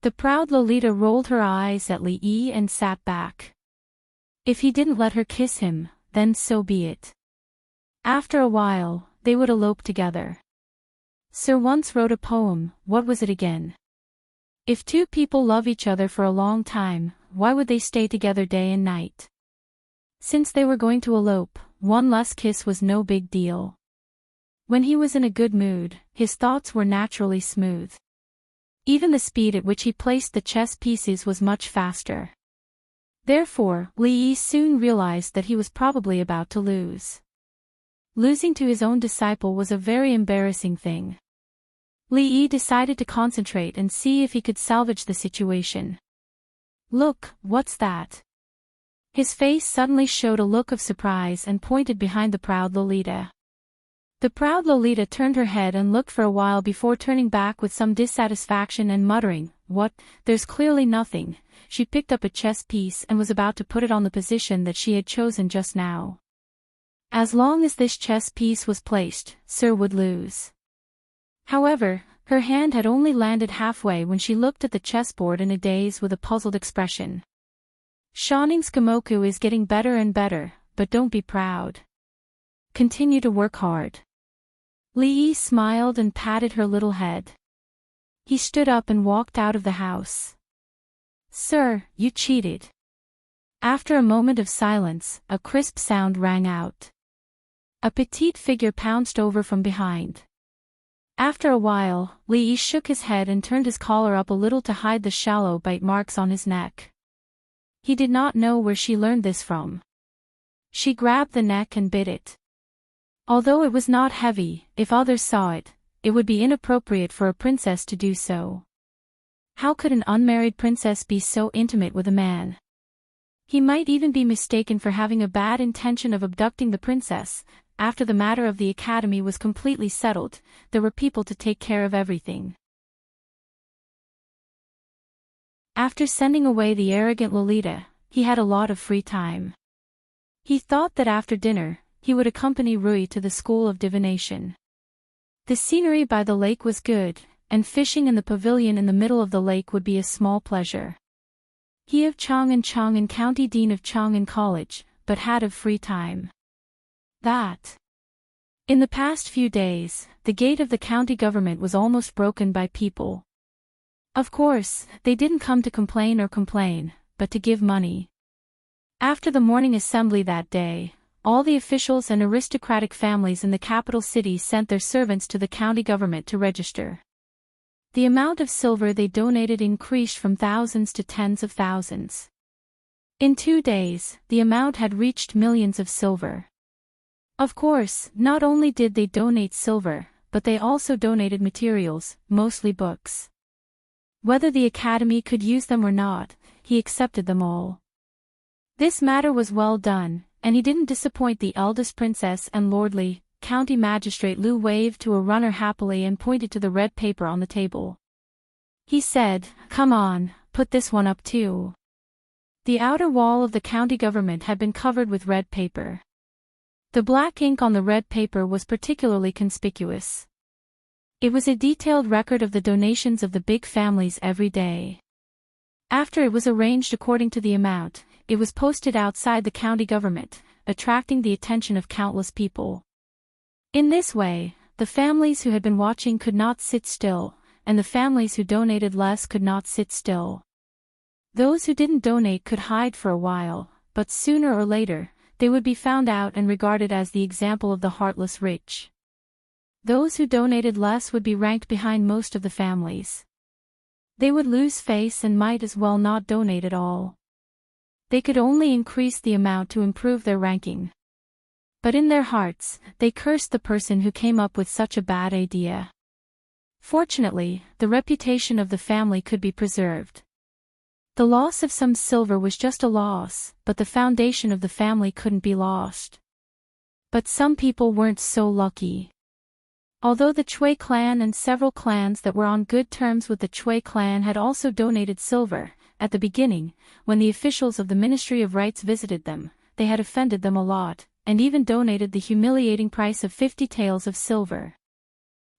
The proud Lolita rolled her eyes at Li Yi and sat back. If he didn't let her kiss him, then so be it. After a while, they would elope together. Sir once wrote a poem. What was it again? If 2 people love each other for a long time, why would they stay together day and night? Since they were going to elope, one less kiss was no big deal. When he was in a good mood, his thoughts were naturally smooth. Even the speed at which he placed the chess pieces was much faster. Therefore, Li Yi soon realized that he was probably about to lose. Losing to his own disciple was a very embarrassing thing. Li Yi decided to concentrate and see if he could salvage the situation. "Look, what's that?" His face suddenly showed a look of surprise and pointed behind the proud Lolita. The proud Lolita turned her head and looked for a while before turning back with some dissatisfaction and muttering, "What, there's clearly nothing." She picked up a chess piece and was about to put it on the position that she had chosen just now. As long as this chess piece was placed, Sir would lose. However, her hand had only landed halfway when she looked at the chessboard in a daze with a puzzled expression. "Shanning's Gamoku is getting better and better, but don't be proud. Continue to work hard." Li Yi smiled and patted her little head. He stood up and walked out of the house. "Sir, you cheated." After a moment of silence, a crisp sound rang out. A petite figure pounced over from behind. After a while, Li Yi shook his head and turned his collar up a little to hide the shallow bite marks on his neck. He did not know where she learned this from. She grabbed the neck and bit it. Although it was not heavy, if others saw it, it would be inappropriate for a princess to do so. How could an unmarried princess be so intimate with a man? He might even be mistaken for having a bad intention of abducting the princess. After the matter of the academy was completely settled, there were people to take care of everything. After sending away the arrogant Lolita, he had a lot of free time. He thought that after dinner, he would accompany Rui to the school of divination. The scenery by the lake was good, and fishing in the pavilion in the middle of the lake would be a small pleasure. He of Chang'an County Dean of Chang'an College, but had of free time. That. In the past few days, the gate of the county government was almost broken by people. Of course, they didn't come to complain, but to give money. After the morning assembly that day, all the officials and aristocratic families in the capital city sent their servants to the county government to register. The amount of silver they donated increased from thousands to tens of thousands. In 2 days, the amount had reached millions of silver. Of course, not only did they donate silver, but they also donated materials, mostly books. Whether the academy could use them or not, he accepted them all. This matter was well done, and he didn't disappoint the eldest princess and lordly. County Magistrate Liu waved to a runner happily and pointed to the red paper on the table. He said, "Come on, put this one up too." The outer wall of the county government had been covered with red paper. The black ink on the red paper was particularly conspicuous. It was a detailed record of the donations of the big families every day. After it was arranged according to the amount, it was posted outside the county government, attracting the attention of countless people. In this way, the families who had been watching could not sit still, and the families who donated less could not sit still. Those who didn't donate could hide for a while, but sooner or later, they would be found out and regarded as the example of the heartless rich. Those who donated less would be ranked behind most of the families. They would lose face and might as well not donate at all. They could only increase the amount to improve their ranking. But in their hearts, they cursed the person who came up with such a bad idea. Fortunately, the reputation of the family could be preserved. The loss of some silver was just a loss, but the foundation of the family couldn't be lost. But some people weren't so lucky. Although the Chui clan and several clans that were on good terms with the Chui clan had also donated silver, at the beginning, when the officials of the Ministry of Rights visited them, they had offended them a lot, and even donated the humiliating price of 50 taels of silver.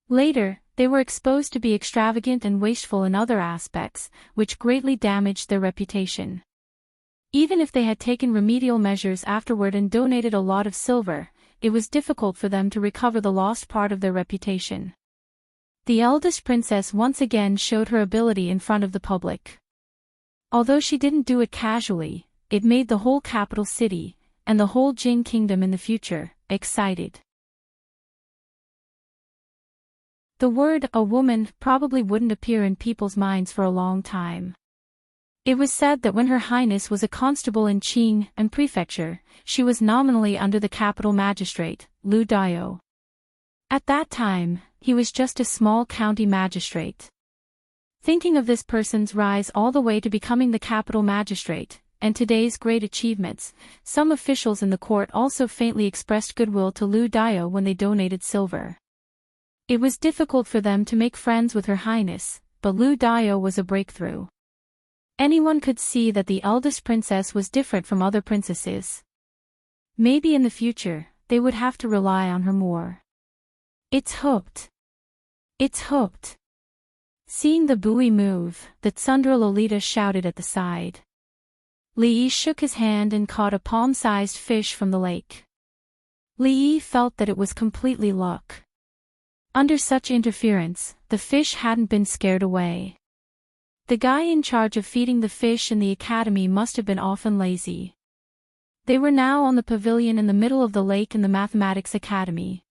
Later, they were exposed to be extravagant and wasteful in other aspects, which greatly damaged their reputation. Even if they had taken remedial measures afterward and donated a lot of silver, it was difficult for them to recover the lost part of their reputation. The eldest princess once again showed her ability in front of the public. Although she didn't do it casually, it made the whole capital city, and the whole Jing kingdom in the future, excited. The word "a woman" probably wouldn't appear in people's minds for a long time. It was said that when Her Highness was a constable in Qing and Prefecture, she was nominally under the capital magistrate, Liu Dao. At that time, he was just a small county magistrate. Thinking of this person's rise all the way to becoming the capital magistrate, and today's great achievements. Some officials in the court also faintly expressed goodwill to Lu Dio when they donated silver. It was difficult for them to make friends with Her Highness, but Lu Dio was a breakthrough. Anyone could see that the eldest princess was different from other princesses. Maybe in the future, they would have to rely on her more. It's hoped. It's hoped. Seeing the buoy move, the Tsundra Lolita shouted at the side. Li Yi shook his hand and caught a palm-sized fish from the lake. Li Yi felt that it was completely luck. Under such interference, the fish hadn't been scared away. The guy in charge of feeding the fish in the academy must have been often lazy. They were now on the pavilion in the middle of the lake in the Mathematics Academy.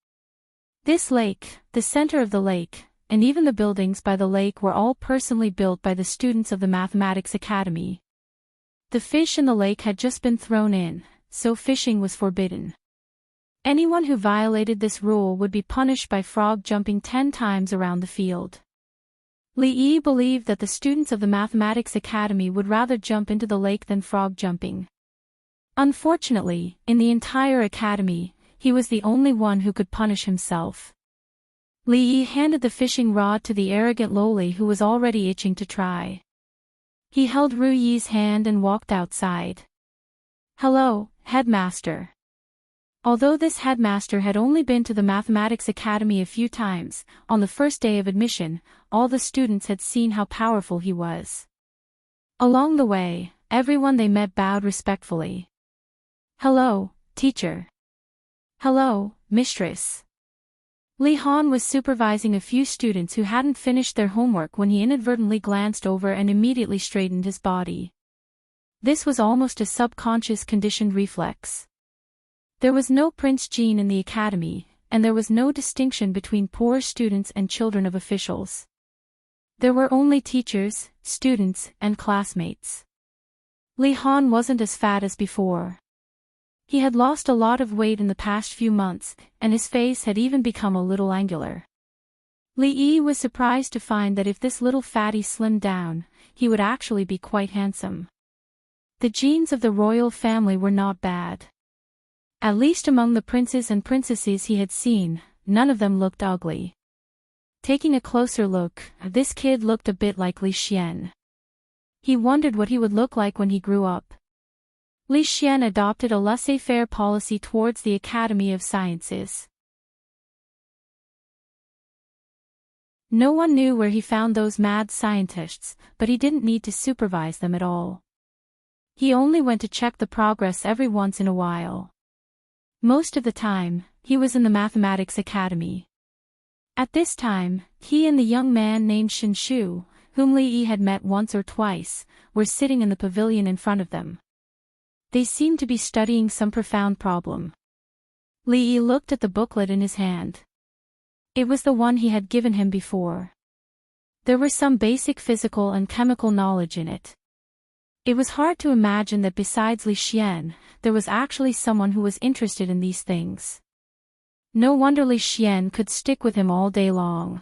This lake, the center of the lake, and even the buildings by the lake were all personally built by the students of the Mathematics Academy. The fish in the lake had just been thrown in, so fishing was forbidden. Anyone who violated this rule would be punished by frog jumping 10 times around the field. Li Yi believed that the students of the Mathematics Academy would rather jump into the lake than frog jumping. Unfortunately, in the entire academy, he was the only one who could punish himself. Li Yi handed the fishing rod to the arrogant loli who was already itching to try. He held Ru Yi's hand and walked outside. "Hello, headmaster." Although this headmaster had only been to the Mathematics Academy a few times, on the first day of admission, all the students had seen how powerful he was. Along the way, everyone they met bowed respectfully. "Hello, teacher." "Hello, mistress." Li Han was supervising a few students who hadn't finished their homework when he inadvertently glanced over and immediately straightened his body. This was almost a subconscious conditioned reflex. There was no Prince Jean in the academy, and there was no distinction between poor students and children of officials. There were only teachers, students, and classmates. Li Han wasn't as fat as before. He had lost a lot of weight in the past few months, and his face had even become a little angular. Li Yi was surprised to find that if this little fatty slimmed down, he would actually be quite handsome. The genes of the royal family were not bad. At least among the princes and princesses he had seen, none of them looked ugly. Taking a closer look, this kid looked a bit like Li Xian. He wondered what he would look like when he grew up. Li Xian adopted a laissez-faire policy towards the Academy of Sciences. No one knew where he found those mad scientists, but he didn't need to supervise them at all. He only went to check the progress every once in a while. Most of the time, he was in the Mathematics Academy. At this time, he and the young man named Shin Shu, whom Li Yi had met once or twice, were sitting in the pavilion in front of them. They seemed to be studying some profound problem. Li Yi looked at the booklet in his hand. It was the one he had given him before. There were some basic physical and chemical knowledge in it. It was hard to imagine that besides Li Xian, there was actually someone who was interested in these things. No wonder Li Xian could stick with him all day long.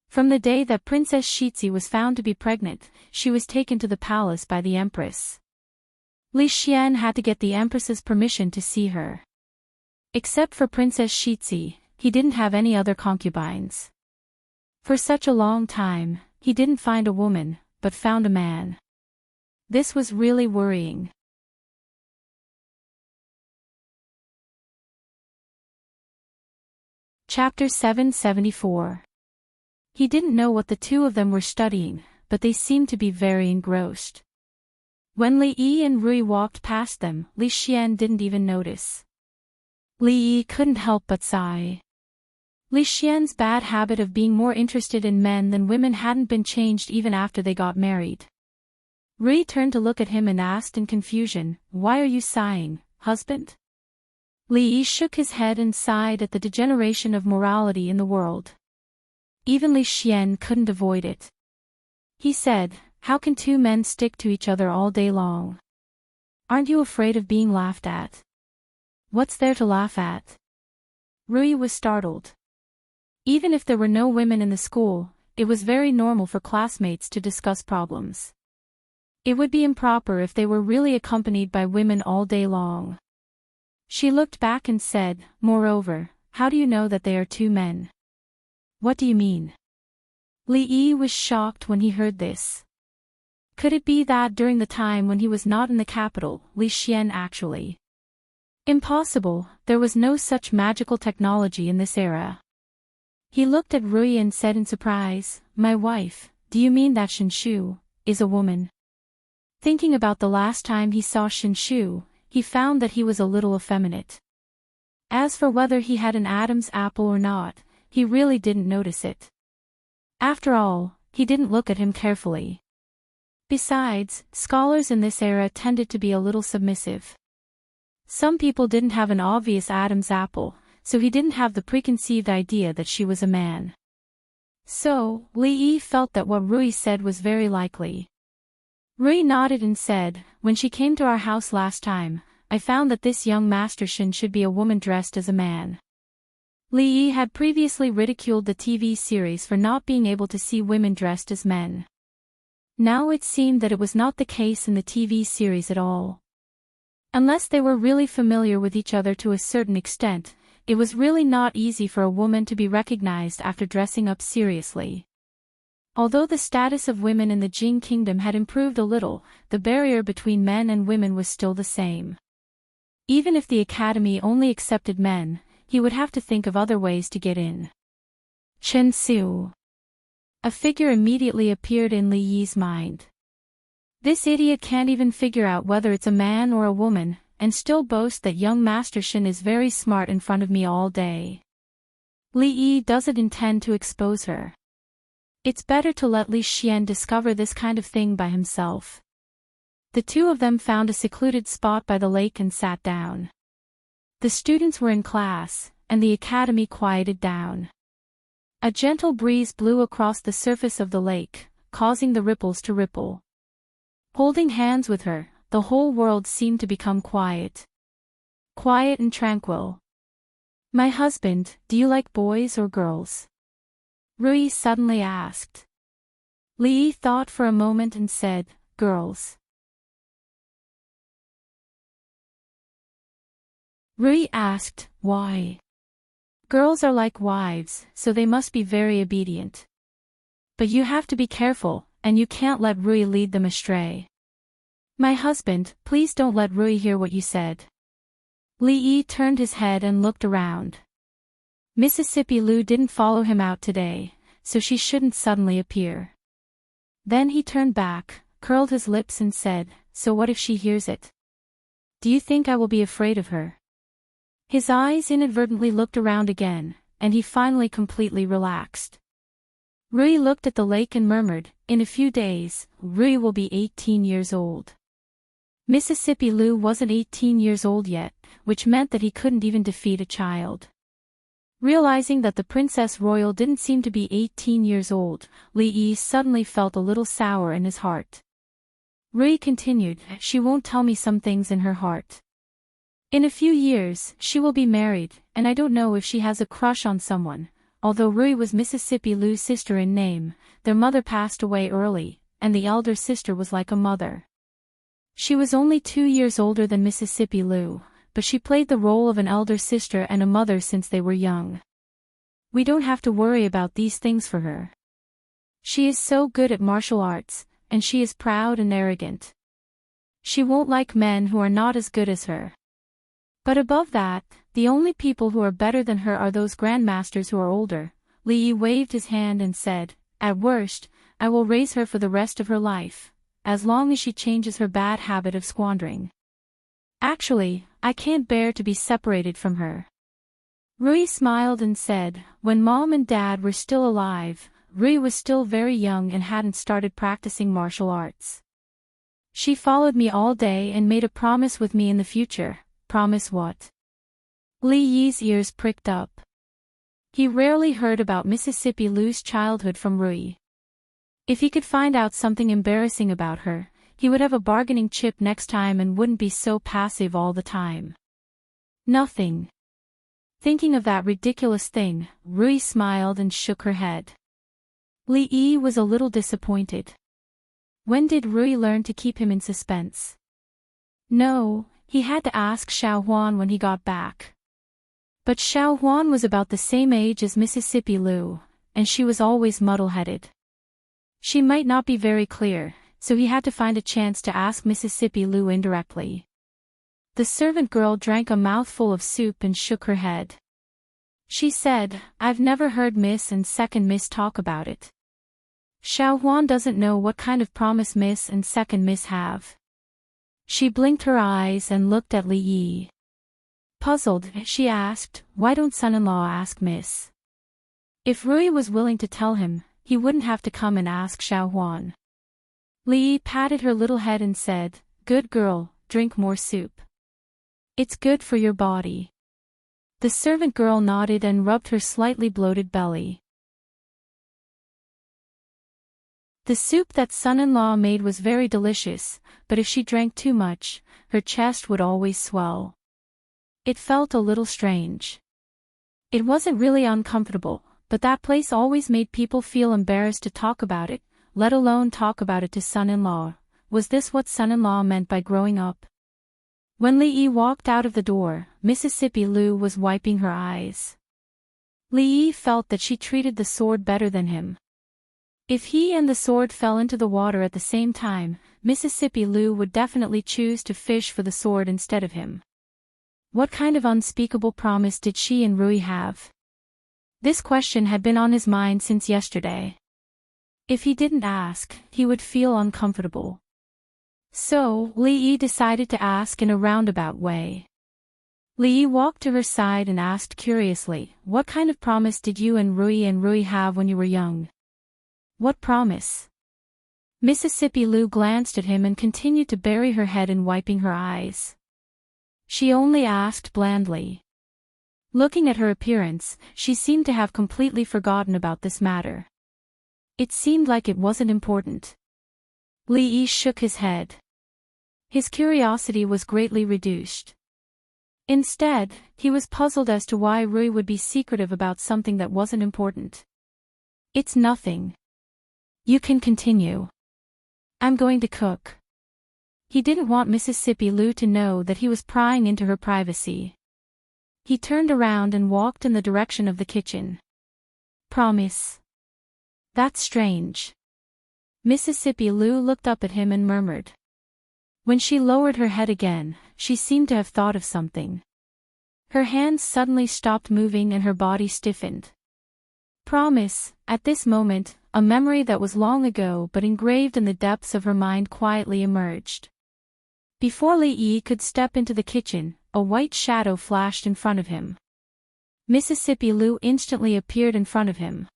From the day that Princess Shitzi was found to be pregnant, she was taken to the palace by the Empress. Li Xian had to get the Empress's permission to see her. Except for Princess Shitzi, he didn't have any other concubines. For such a long time, he didn't find a woman, but found a man. This was really worrying. Chapter 774. He didn't know what the two of them were studying, but they seemed to be very engrossed. When Li Yi and Rui walked past them, Li Xian didn't even notice. Li Yi couldn't help but sigh. Li Xian's bad habit of being more interested in men than women hadn't been changed even after they got married. Rui turned to look at him and asked in confusion, "Why are you sighing, husband?" Li Yi shook his head and sighed at the degeneration of morality in the world. Even Li Xian couldn't avoid it. He said, "How can two men stick to each other all day long? Aren't you afraid of being laughed at?" "What's there to laugh at?" Rui was startled. Even if there were no women in the school, it was very normal for classmates to discuss problems. It would be improper if they were really accompanied by women all day long. She looked back and said, moreover, how do you know that they are two men? What do you mean? Li Yi was shocked when he heard this. Could it be that during the time when he was not in the capital, Li Xian actually? Impossible, there was no such magical technology in this era. He looked at Rui and said in surprise, my wife, do you mean that Shinshu is a woman? Thinking about the last time he saw Shinshu, he found that he was a little effeminate. As for whether he had an Adam's apple or not, he really didn't notice it. After all, he didn't look at him carefully. Besides, scholars in this era tended to be a little submissive. Some people didn't have an obvious Adam's apple, so he didn't have the preconceived idea that she was a man. So, Li Yi felt that what Rui said was very likely. Rui nodded and said, when she came to our house last time, I found that this young Master Shin should be a woman dressed as a man. Li Yi had previously ridiculed the TV series for not being able to see women dressed as men. Now it seemed that it was not the case in the TV series at all. Unless they were really familiar with each other to a certain extent, it was really not easy for a woman to be recognized after dressing up seriously. Although the status of women in the Jing Kingdom had improved a little, the barrier between men and women was still the same. Even if the academy only accepted men, he would have to think of other ways to get in. Chen Su. A figure immediately appeared in Li Yi's mind. This idiot can't even figure out whether it's a man or a woman, and still boast that young Master Shin is very smart in front of me all day. Li Yi doesn't intend to expose her. It's better to let Li Xian discover this kind of thing by himself. The two of them found a secluded spot by the lake and sat down. The students were in class, and the academy quieted down. A gentle breeze blew across the surface of the lake, causing the ripples to ripple. Holding hands with her, the whole world seemed to become quiet. Quiet and tranquil. My husband, do you like boys or girls? Rui suddenly asked. Li Yi thought for a moment and said, girls. Rui asked, why? Girls are like wives, so they must be very obedient. But you have to be careful, and you can't let Rui lead them astray. My husband, please don't let Rui hear what you said. Li Yi turned his head and looked around. Mississippi Lu didn't follow him out today, so she shouldn't suddenly appear. Then he turned back, curled his lips and said, so what if she hears it? Do you think I will be afraid of her? His eyes inadvertently looked around again, and he finally completely relaxed. Rui looked at the lake and murmured, in a few days, Rui will be 18 years old. Mississippi Lu wasn't 18 years old yet, which meant that he couldn't even defeat a child. Realizing that the Princess Royal didn't seem to be 18 years old, Li Yi suddenly felt a little sour in his heart. Rui continued, she won't tell me some things in her heart. In a few years, she will be married, and I don't know if she has a crush on someone. Although Rui was Mississippi Lu's sister in name, their mother passed away early, and the elder sister was like a mother. She was only 2 years older than Mississippi Lu, but she played the role of an elder sister and a mother since they were young. We don't have to worry about these things for her. She is so good at martial arts, and she is proud and arrogant. She won't like men who are not as good as her. But above that, the only people who are better than her are those grandmasters who are older. Li Yi waved his hand and said, at worst, I will raise her for the rest of her life, as long as she changes her bad habit of squandering. Actually, I can't bear to be separated from her. Rui smiled and said, when Mom and Dad were still alive, Rui was still very young and hadn't started practicing martial arts. She followed me all day and made a promise with me in the future. Promise what? Li Yi's ears pricked up. He rarely heard about Mississippi Lu's childhood from Rui. If he could find out something embarrassing about her, he would have a bargaining chip next time and wouldn't be so passive all the time. Nothing. Thinking of that ridiculous thing, Rui smiled and shook her head. Li Yi was a little disappointed. When did Rui learn to keep him in suspense? No, he had to ask Xiao Huan when he got back. But Xiao Huan was about the same age as Mississippi Lu, and she was always muddle-headed. She might not be very clear, so he had to find a chance to ask Mississippi Lu indirectly. The servant girl drank a mouthful of soup and shook her head. She said, "I've never heard Miss and Second Miss talk about it. Xiao Huan doesn't know what kind of promise Miss and Second Miss have." She blinked her eyes and looked at Li Yi. Puzzled, she asked, "Why don't son-in-law ask Miss?" If Rui was willing to tell him, he wouldn't have to come and ask Xiao Huan. Li Yi patted her little head and said, "Good girl, drink more soup. It's good for your body." The servant girl nodded and rubbed her slightly bloated belly. The soup that son-in-law made was very delicious, but if she drank too much, her chest would always swell. It felt a little strange. It wasn't really uncomfortable, but that place always made people feel embarrassed to talk about it, let alone talk about it to son-in-law. Was this what son-in-law meant by growing up? When Li Yi walked out of the door, Mississippi Lu was wiping her eyes. Li Yi felt that she treated the sword better than him. If he and the sword fell into the water at the same time, Mississippi Lu would definitely choose to fish for the sword instead of him. What kind of unspeakable promise did she and Rui have? This question had been on his mind since yesterday. If he didn't ask, he would feel uncomfortable. So, Li Yi decided to ask in a roundabout way. Li Yi walked to her side and asked curiously, "What kind of promise did you and Rui have when you were young?" "What promise?" Mississippi Lu glanced at him and continued to bury her head in wiping her eyes. She only asked blandly. Looking at her appearance, she seemed to have completely forgotten about this matter. It seemed like it wasn't important. Li Yi shook his head. His curiosity was greatly reduced. Instead, he was puzzled as to why Rui would be secretive about something that wasn't important. "It's nothing. You can continue. I'm going to cook." He didn't want Mississippi Lu to know that he was prying into her privacy. He turned around and walked in the direction of the kitchen. "Promise? That's strange." Mississippi Lu looked up at him and murmured. When she lowered her head again, she seemed to have thought of something. Her hands suddenly stopped moving and her body stiffened. "Promise." At this moment, a memory that was long ago but engraved in the depths of her mind quietly emerged. Before Li Yi could step into the kitchen, a white shadow flashed in front of him. Mississippi Lu instantly appeared in front of him.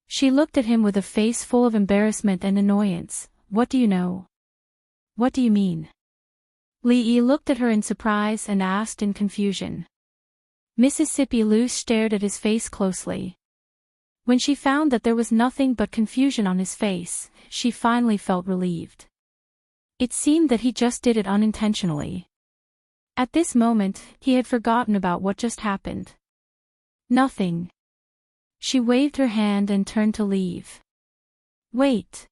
She looked at him with a face full of embarrassment and annoyance. "What do you know?" "What do you mean?" Li Yi looked at her in surprise and asked in confusion. Mississippi Lu stared at his face closely. When she found that there was nothing but confusion on his face, she finally felt relieved. It seemed that he just did it unintentionally. At this moment, he had forgotten about what just happened. "Nothing." She waved her hand and turned to leave. "Wait."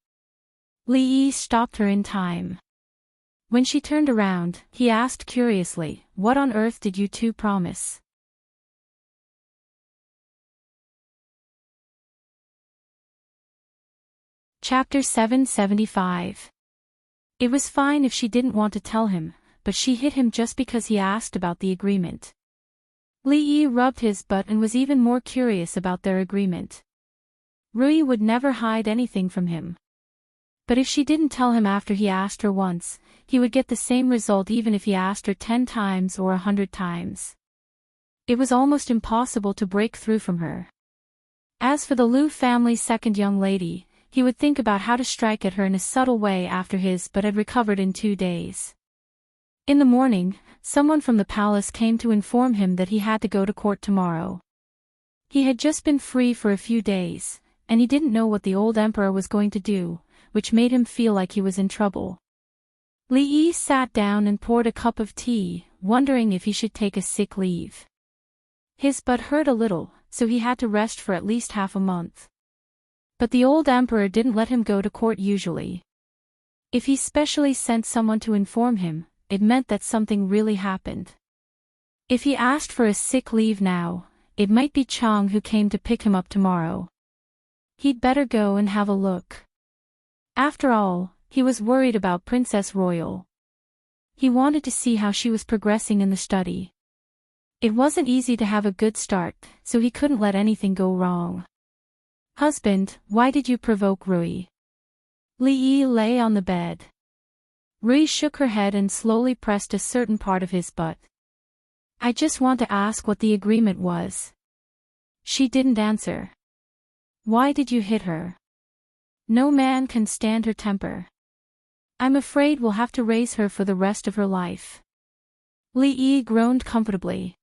Li Yi stopped her in time. When she turned around, he asked curiously, "What on earth did you two promise?" Chapter 775. It was fine if she didn't want to tell him, but she hit him just because he asked about the agreement. Li Yi rubbed his butt and was even more curious about their agreement. Rui would never hide anything from him. But if she didn't tell him after he asked her once, he would get the same result even if he asked her 10 times or 100 times. It was almost impossible to break through from her. As for the Lu family's second young lady, he would think about how to strike at her in a subtle way after his but had recovered in 2 days. In the morning, someone from the palace came to inform him that he had to go to court tomorrow. He had just been free for a few days, and he didn't know what the old emperor was going to do, which made him feel like he was in trouble. Li Yi sat down and poured a cup of tea, wondering if he should take a sick leave. His butt hurt a little, so he had to rest for at least half a month. But the old emperor didn't let him go to court usually. If he specially sent someone to inform him, it meant that something really happened. If he asked for a sick leave now, it might be Chang who came to pick him up tomorrow. He'd better go and have a look. After all, he was worried about Princess Royal. He wanted to see how she was progressing in the study. It wasn't easy to have a good start, so he couldn't let anything go wrong. "Husband, why did you provoke Rui?" Li Yi lay on the bed. Rui shook her head and slowly pressed a certain part of his butt. "I just want to ask what the agreement was." She didn't answer. "Why did you hit her?" "No man can stand her temper. I'm afraid we'll have to raise her for the rest of her life." Li Yi groaned comfortably.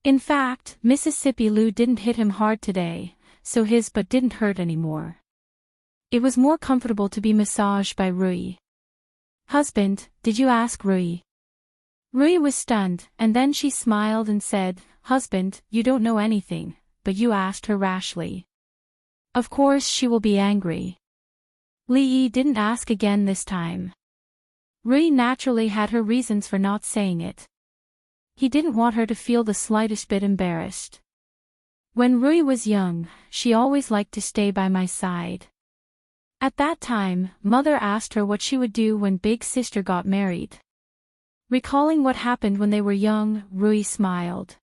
In fact, Mississippi Lu didn't hit him hard today, so his butt didn't hurt anymore. It was more comfortable to be massaged by Rui. "Husband, did you ask Rui?" Rui was stunned, and then she smiled and said, "Husband, you don't know anything, but you asked her rashly. Of course she will be angry." Li Yi didn't ask again this time. Rui naturally had her reasons for not saying it. He didn't want her to feel the slightest bit embarrassed. "When Rui was young, she always liked to stay by my side. At that time, mother asked her what she would do when big sister got married." Recalling what happened when they were young, Rui smiled.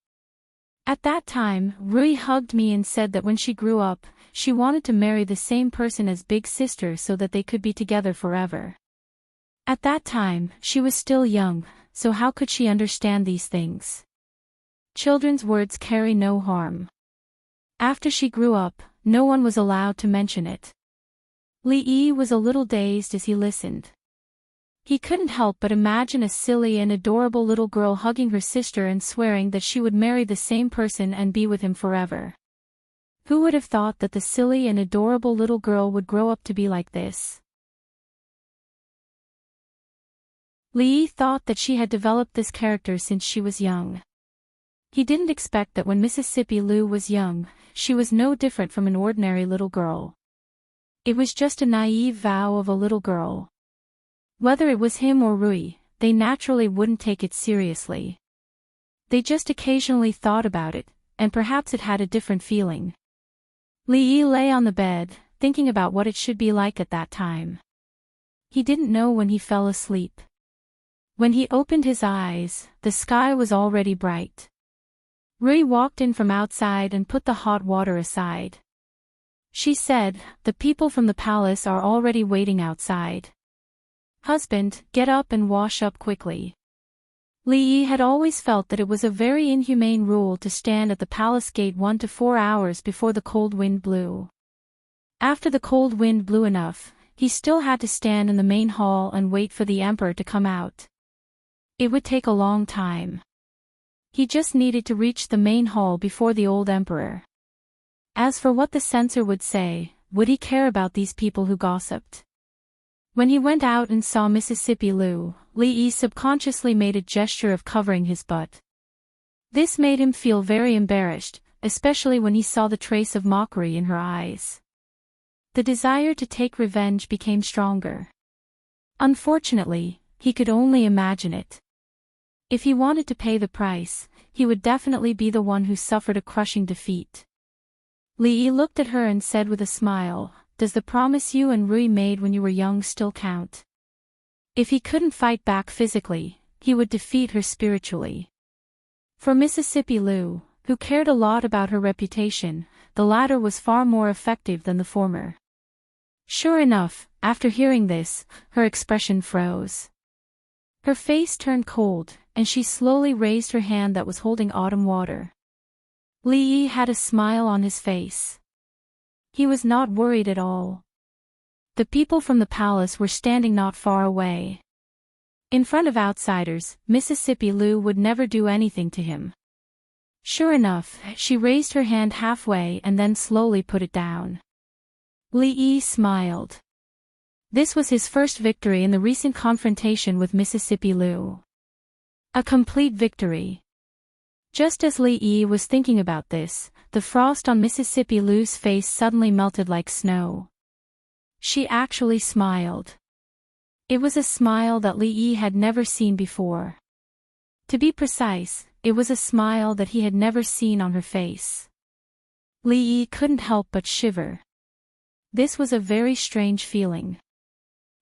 "At that time, Rui hugged me and said that when she grew up, she wanted to marry the same person as big sister so that they could be together forever. At that time, she was still young, so how could she understand these things? Children's words carry no harm. After she grew up, no one was allowed to mention it." Li Yi was a little dazed as he listened. He couldn't help but imagine a silly and adorable little girl hugging her sister and swearing that she would marry the same person and be with him forever. Who would have thought that the silly and adorable little girl would grow up to be like this? Li Yi thought that she had developed this character since she was young. He didn't expect that when Mississippi Lu was young, she was no different from an ordinary little girl. It was just a naive vow of a little girl. Whether it was him or Rui, they naturally wouldn't take it seriously. They just occasionally thought about it, and perhaps it had a different feeling. Li Yi lay on the bed, thinking about what it should be like at that time. He didn't know when he fell asleep. When he opened his eyes, the sky was already bright. Rui walked in from outside and put the hot water aside. She said, "The people from the palace are already waiting outside. Husband, get up and wash up quickly." Li Yi had always felt that it was a very inhumane rule to stand at the palace gate 1 to 4 hours before the cold wind blew. After the cold wind blew enough, he still had to stand in the main hall and wait for the emperor to come out. It would take a long time. He just needed to reach the main hall before the old emperor. As for what the censor would say, would he care about these people who gossiped? When he went out and saw Mississippi Lu, Li Yi subconsciously made a gesture of covering his butt. This made him feel very embarrassed, especially when he saw the trace of mockery in her eyes. The desire to take revenge became stronger. Unfortunately, he could only imagine it. If he wanted to pay the price, he would definitely be the one who suffered a crushing defeat. Li Yi looked at her and said with a smile, "Does the promise you and Rui made when you were young still count?" If he couldn't fight back physically, he would defeat her spiritually. For Mississippi Lu, who cared a lot about her reputation, the latter was far more effective than the former. Sure enough, after hearing this, her expression froze. Her face turned cold, and she slowly raised her hand that was holding autumn water. Li Yi had a smile on his face. He was not worried at all. The people from the palace were standing not far away. In front of outsiders, Mississippi Lu would never do anything to him. Sure enough, she raised her hand halfway and then slowly put it down. Li Yi smiled. This was his first victory in the recent confrontation with Mississippi Lu. A complete victory. Just as Li Yi was thinking about this, the frost on Mississippi Lu's face suddenly melted like snow. She actually smiled. It was a smile that Li Yi had never seen before. To be precise, it was a smile that he had never seen on her face. Li Yi couldn't help but shiver. This was a very strange feeling.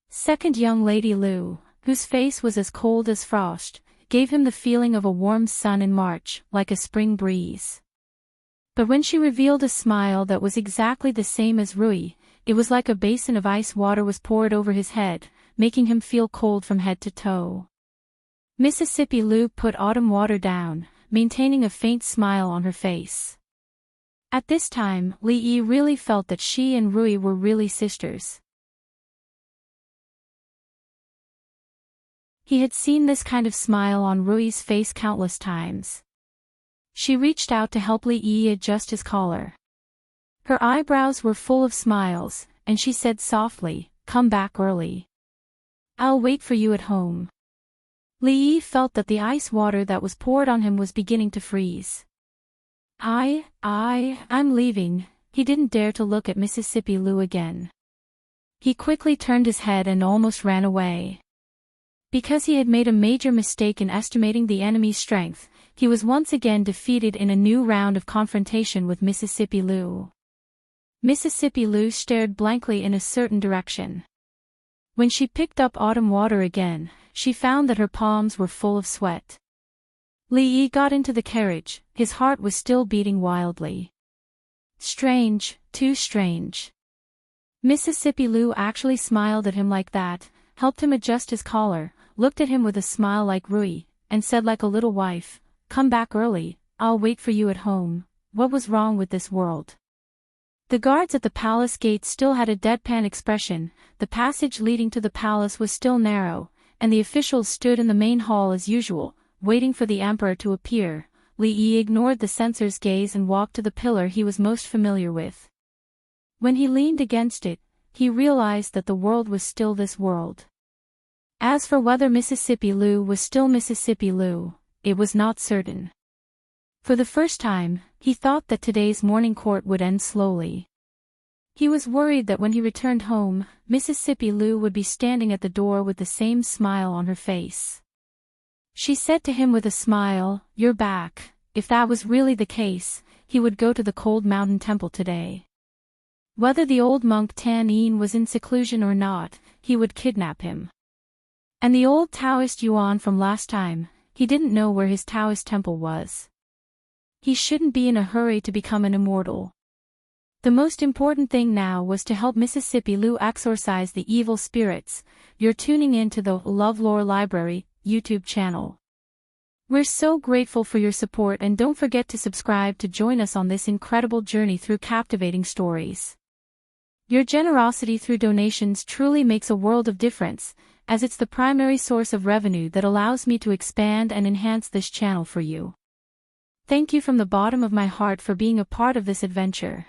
Second young lady Lu, whose face was as cold as frost, gave him the feeling of a warm sun in March, like a spring breeze. But when she revealed a smile that was exactly the same as Rui, it was like a basin of ice water was poured over his head, making him feel cold from head to toe. Mississippi Lu put autumn water down, maintaining a faint smile on her face. At this time, Li Yi really felt that she and Rui were really sisters. He had seen this kind of smile on Rui's face countless times. She reached out to help Li Yi adjust his collar. Her eyebrows were full of smiles, and she said softly, "Come back early. I'll wait for you at home." Li Yi felt that the ice water that was poured on him was beginning to freeze. I'm leaving." He didn't dare to look at Mississippi Lu again. He quickly turned his head and almost ran away. Because he had made a major mistake in estimating the enemy's strength, he was once again defeated in a new round of confrontation with Mississippi Lu. Mississippi Lu stared blankly in a certain direction. When she picked up autumn water again, she found that her palms were full of sweat. Li Yi got into the carriage, his heart was still beating wildly. Strange, too strange. Mississippi Lu actually smiled at him like that, helped him adjust his collar, looked at him with a smile like Rui, and said like a little wife, "Come back early, I'll wait for you at home." What was wrong with this world? The guards at the palace gate still had a deadpan expression, the passage leading to the palace was still narrow, and the officials stood in the main hall as usual, waiting for the emperor to appear. Li Yi ignored the censor's gaze and walked to the pillar he was most familiar with. When he leaned against it, he realized that the world was still this world. As for whether Mississippi Lu was still Mississippi Lu, it was not certain. For the first time, he thought that today's morning court would end slowly. He was worried that when he returned home, Mississippi Lu would be standing at the door with the same smile on her face. She said to him with a smile, "You're back." If that was really the case, he would go to the cold mountain temple today. Whether the old monk Tan Yin was in seclusion or not, he would kidnap him. And the old Taoist Yuan from last time, he didn't know where his Taoist temple was. He shouldn't be in a hurry to become an immortal. The most important thing now was to help Mississippi Lu exorcise the evil spirits. You're tuning in to the LoveLore Library YouTube channel. We're so grateful for your support, and don't forget to subscribe to join us on this incredible journey through captivating stories. Your generosity through donations truly makes a world of difference, as it's the primary source of revenue that allows me to expand and enhance this channel for you. Thank you from the bottom of my heart for being a part of this adventure.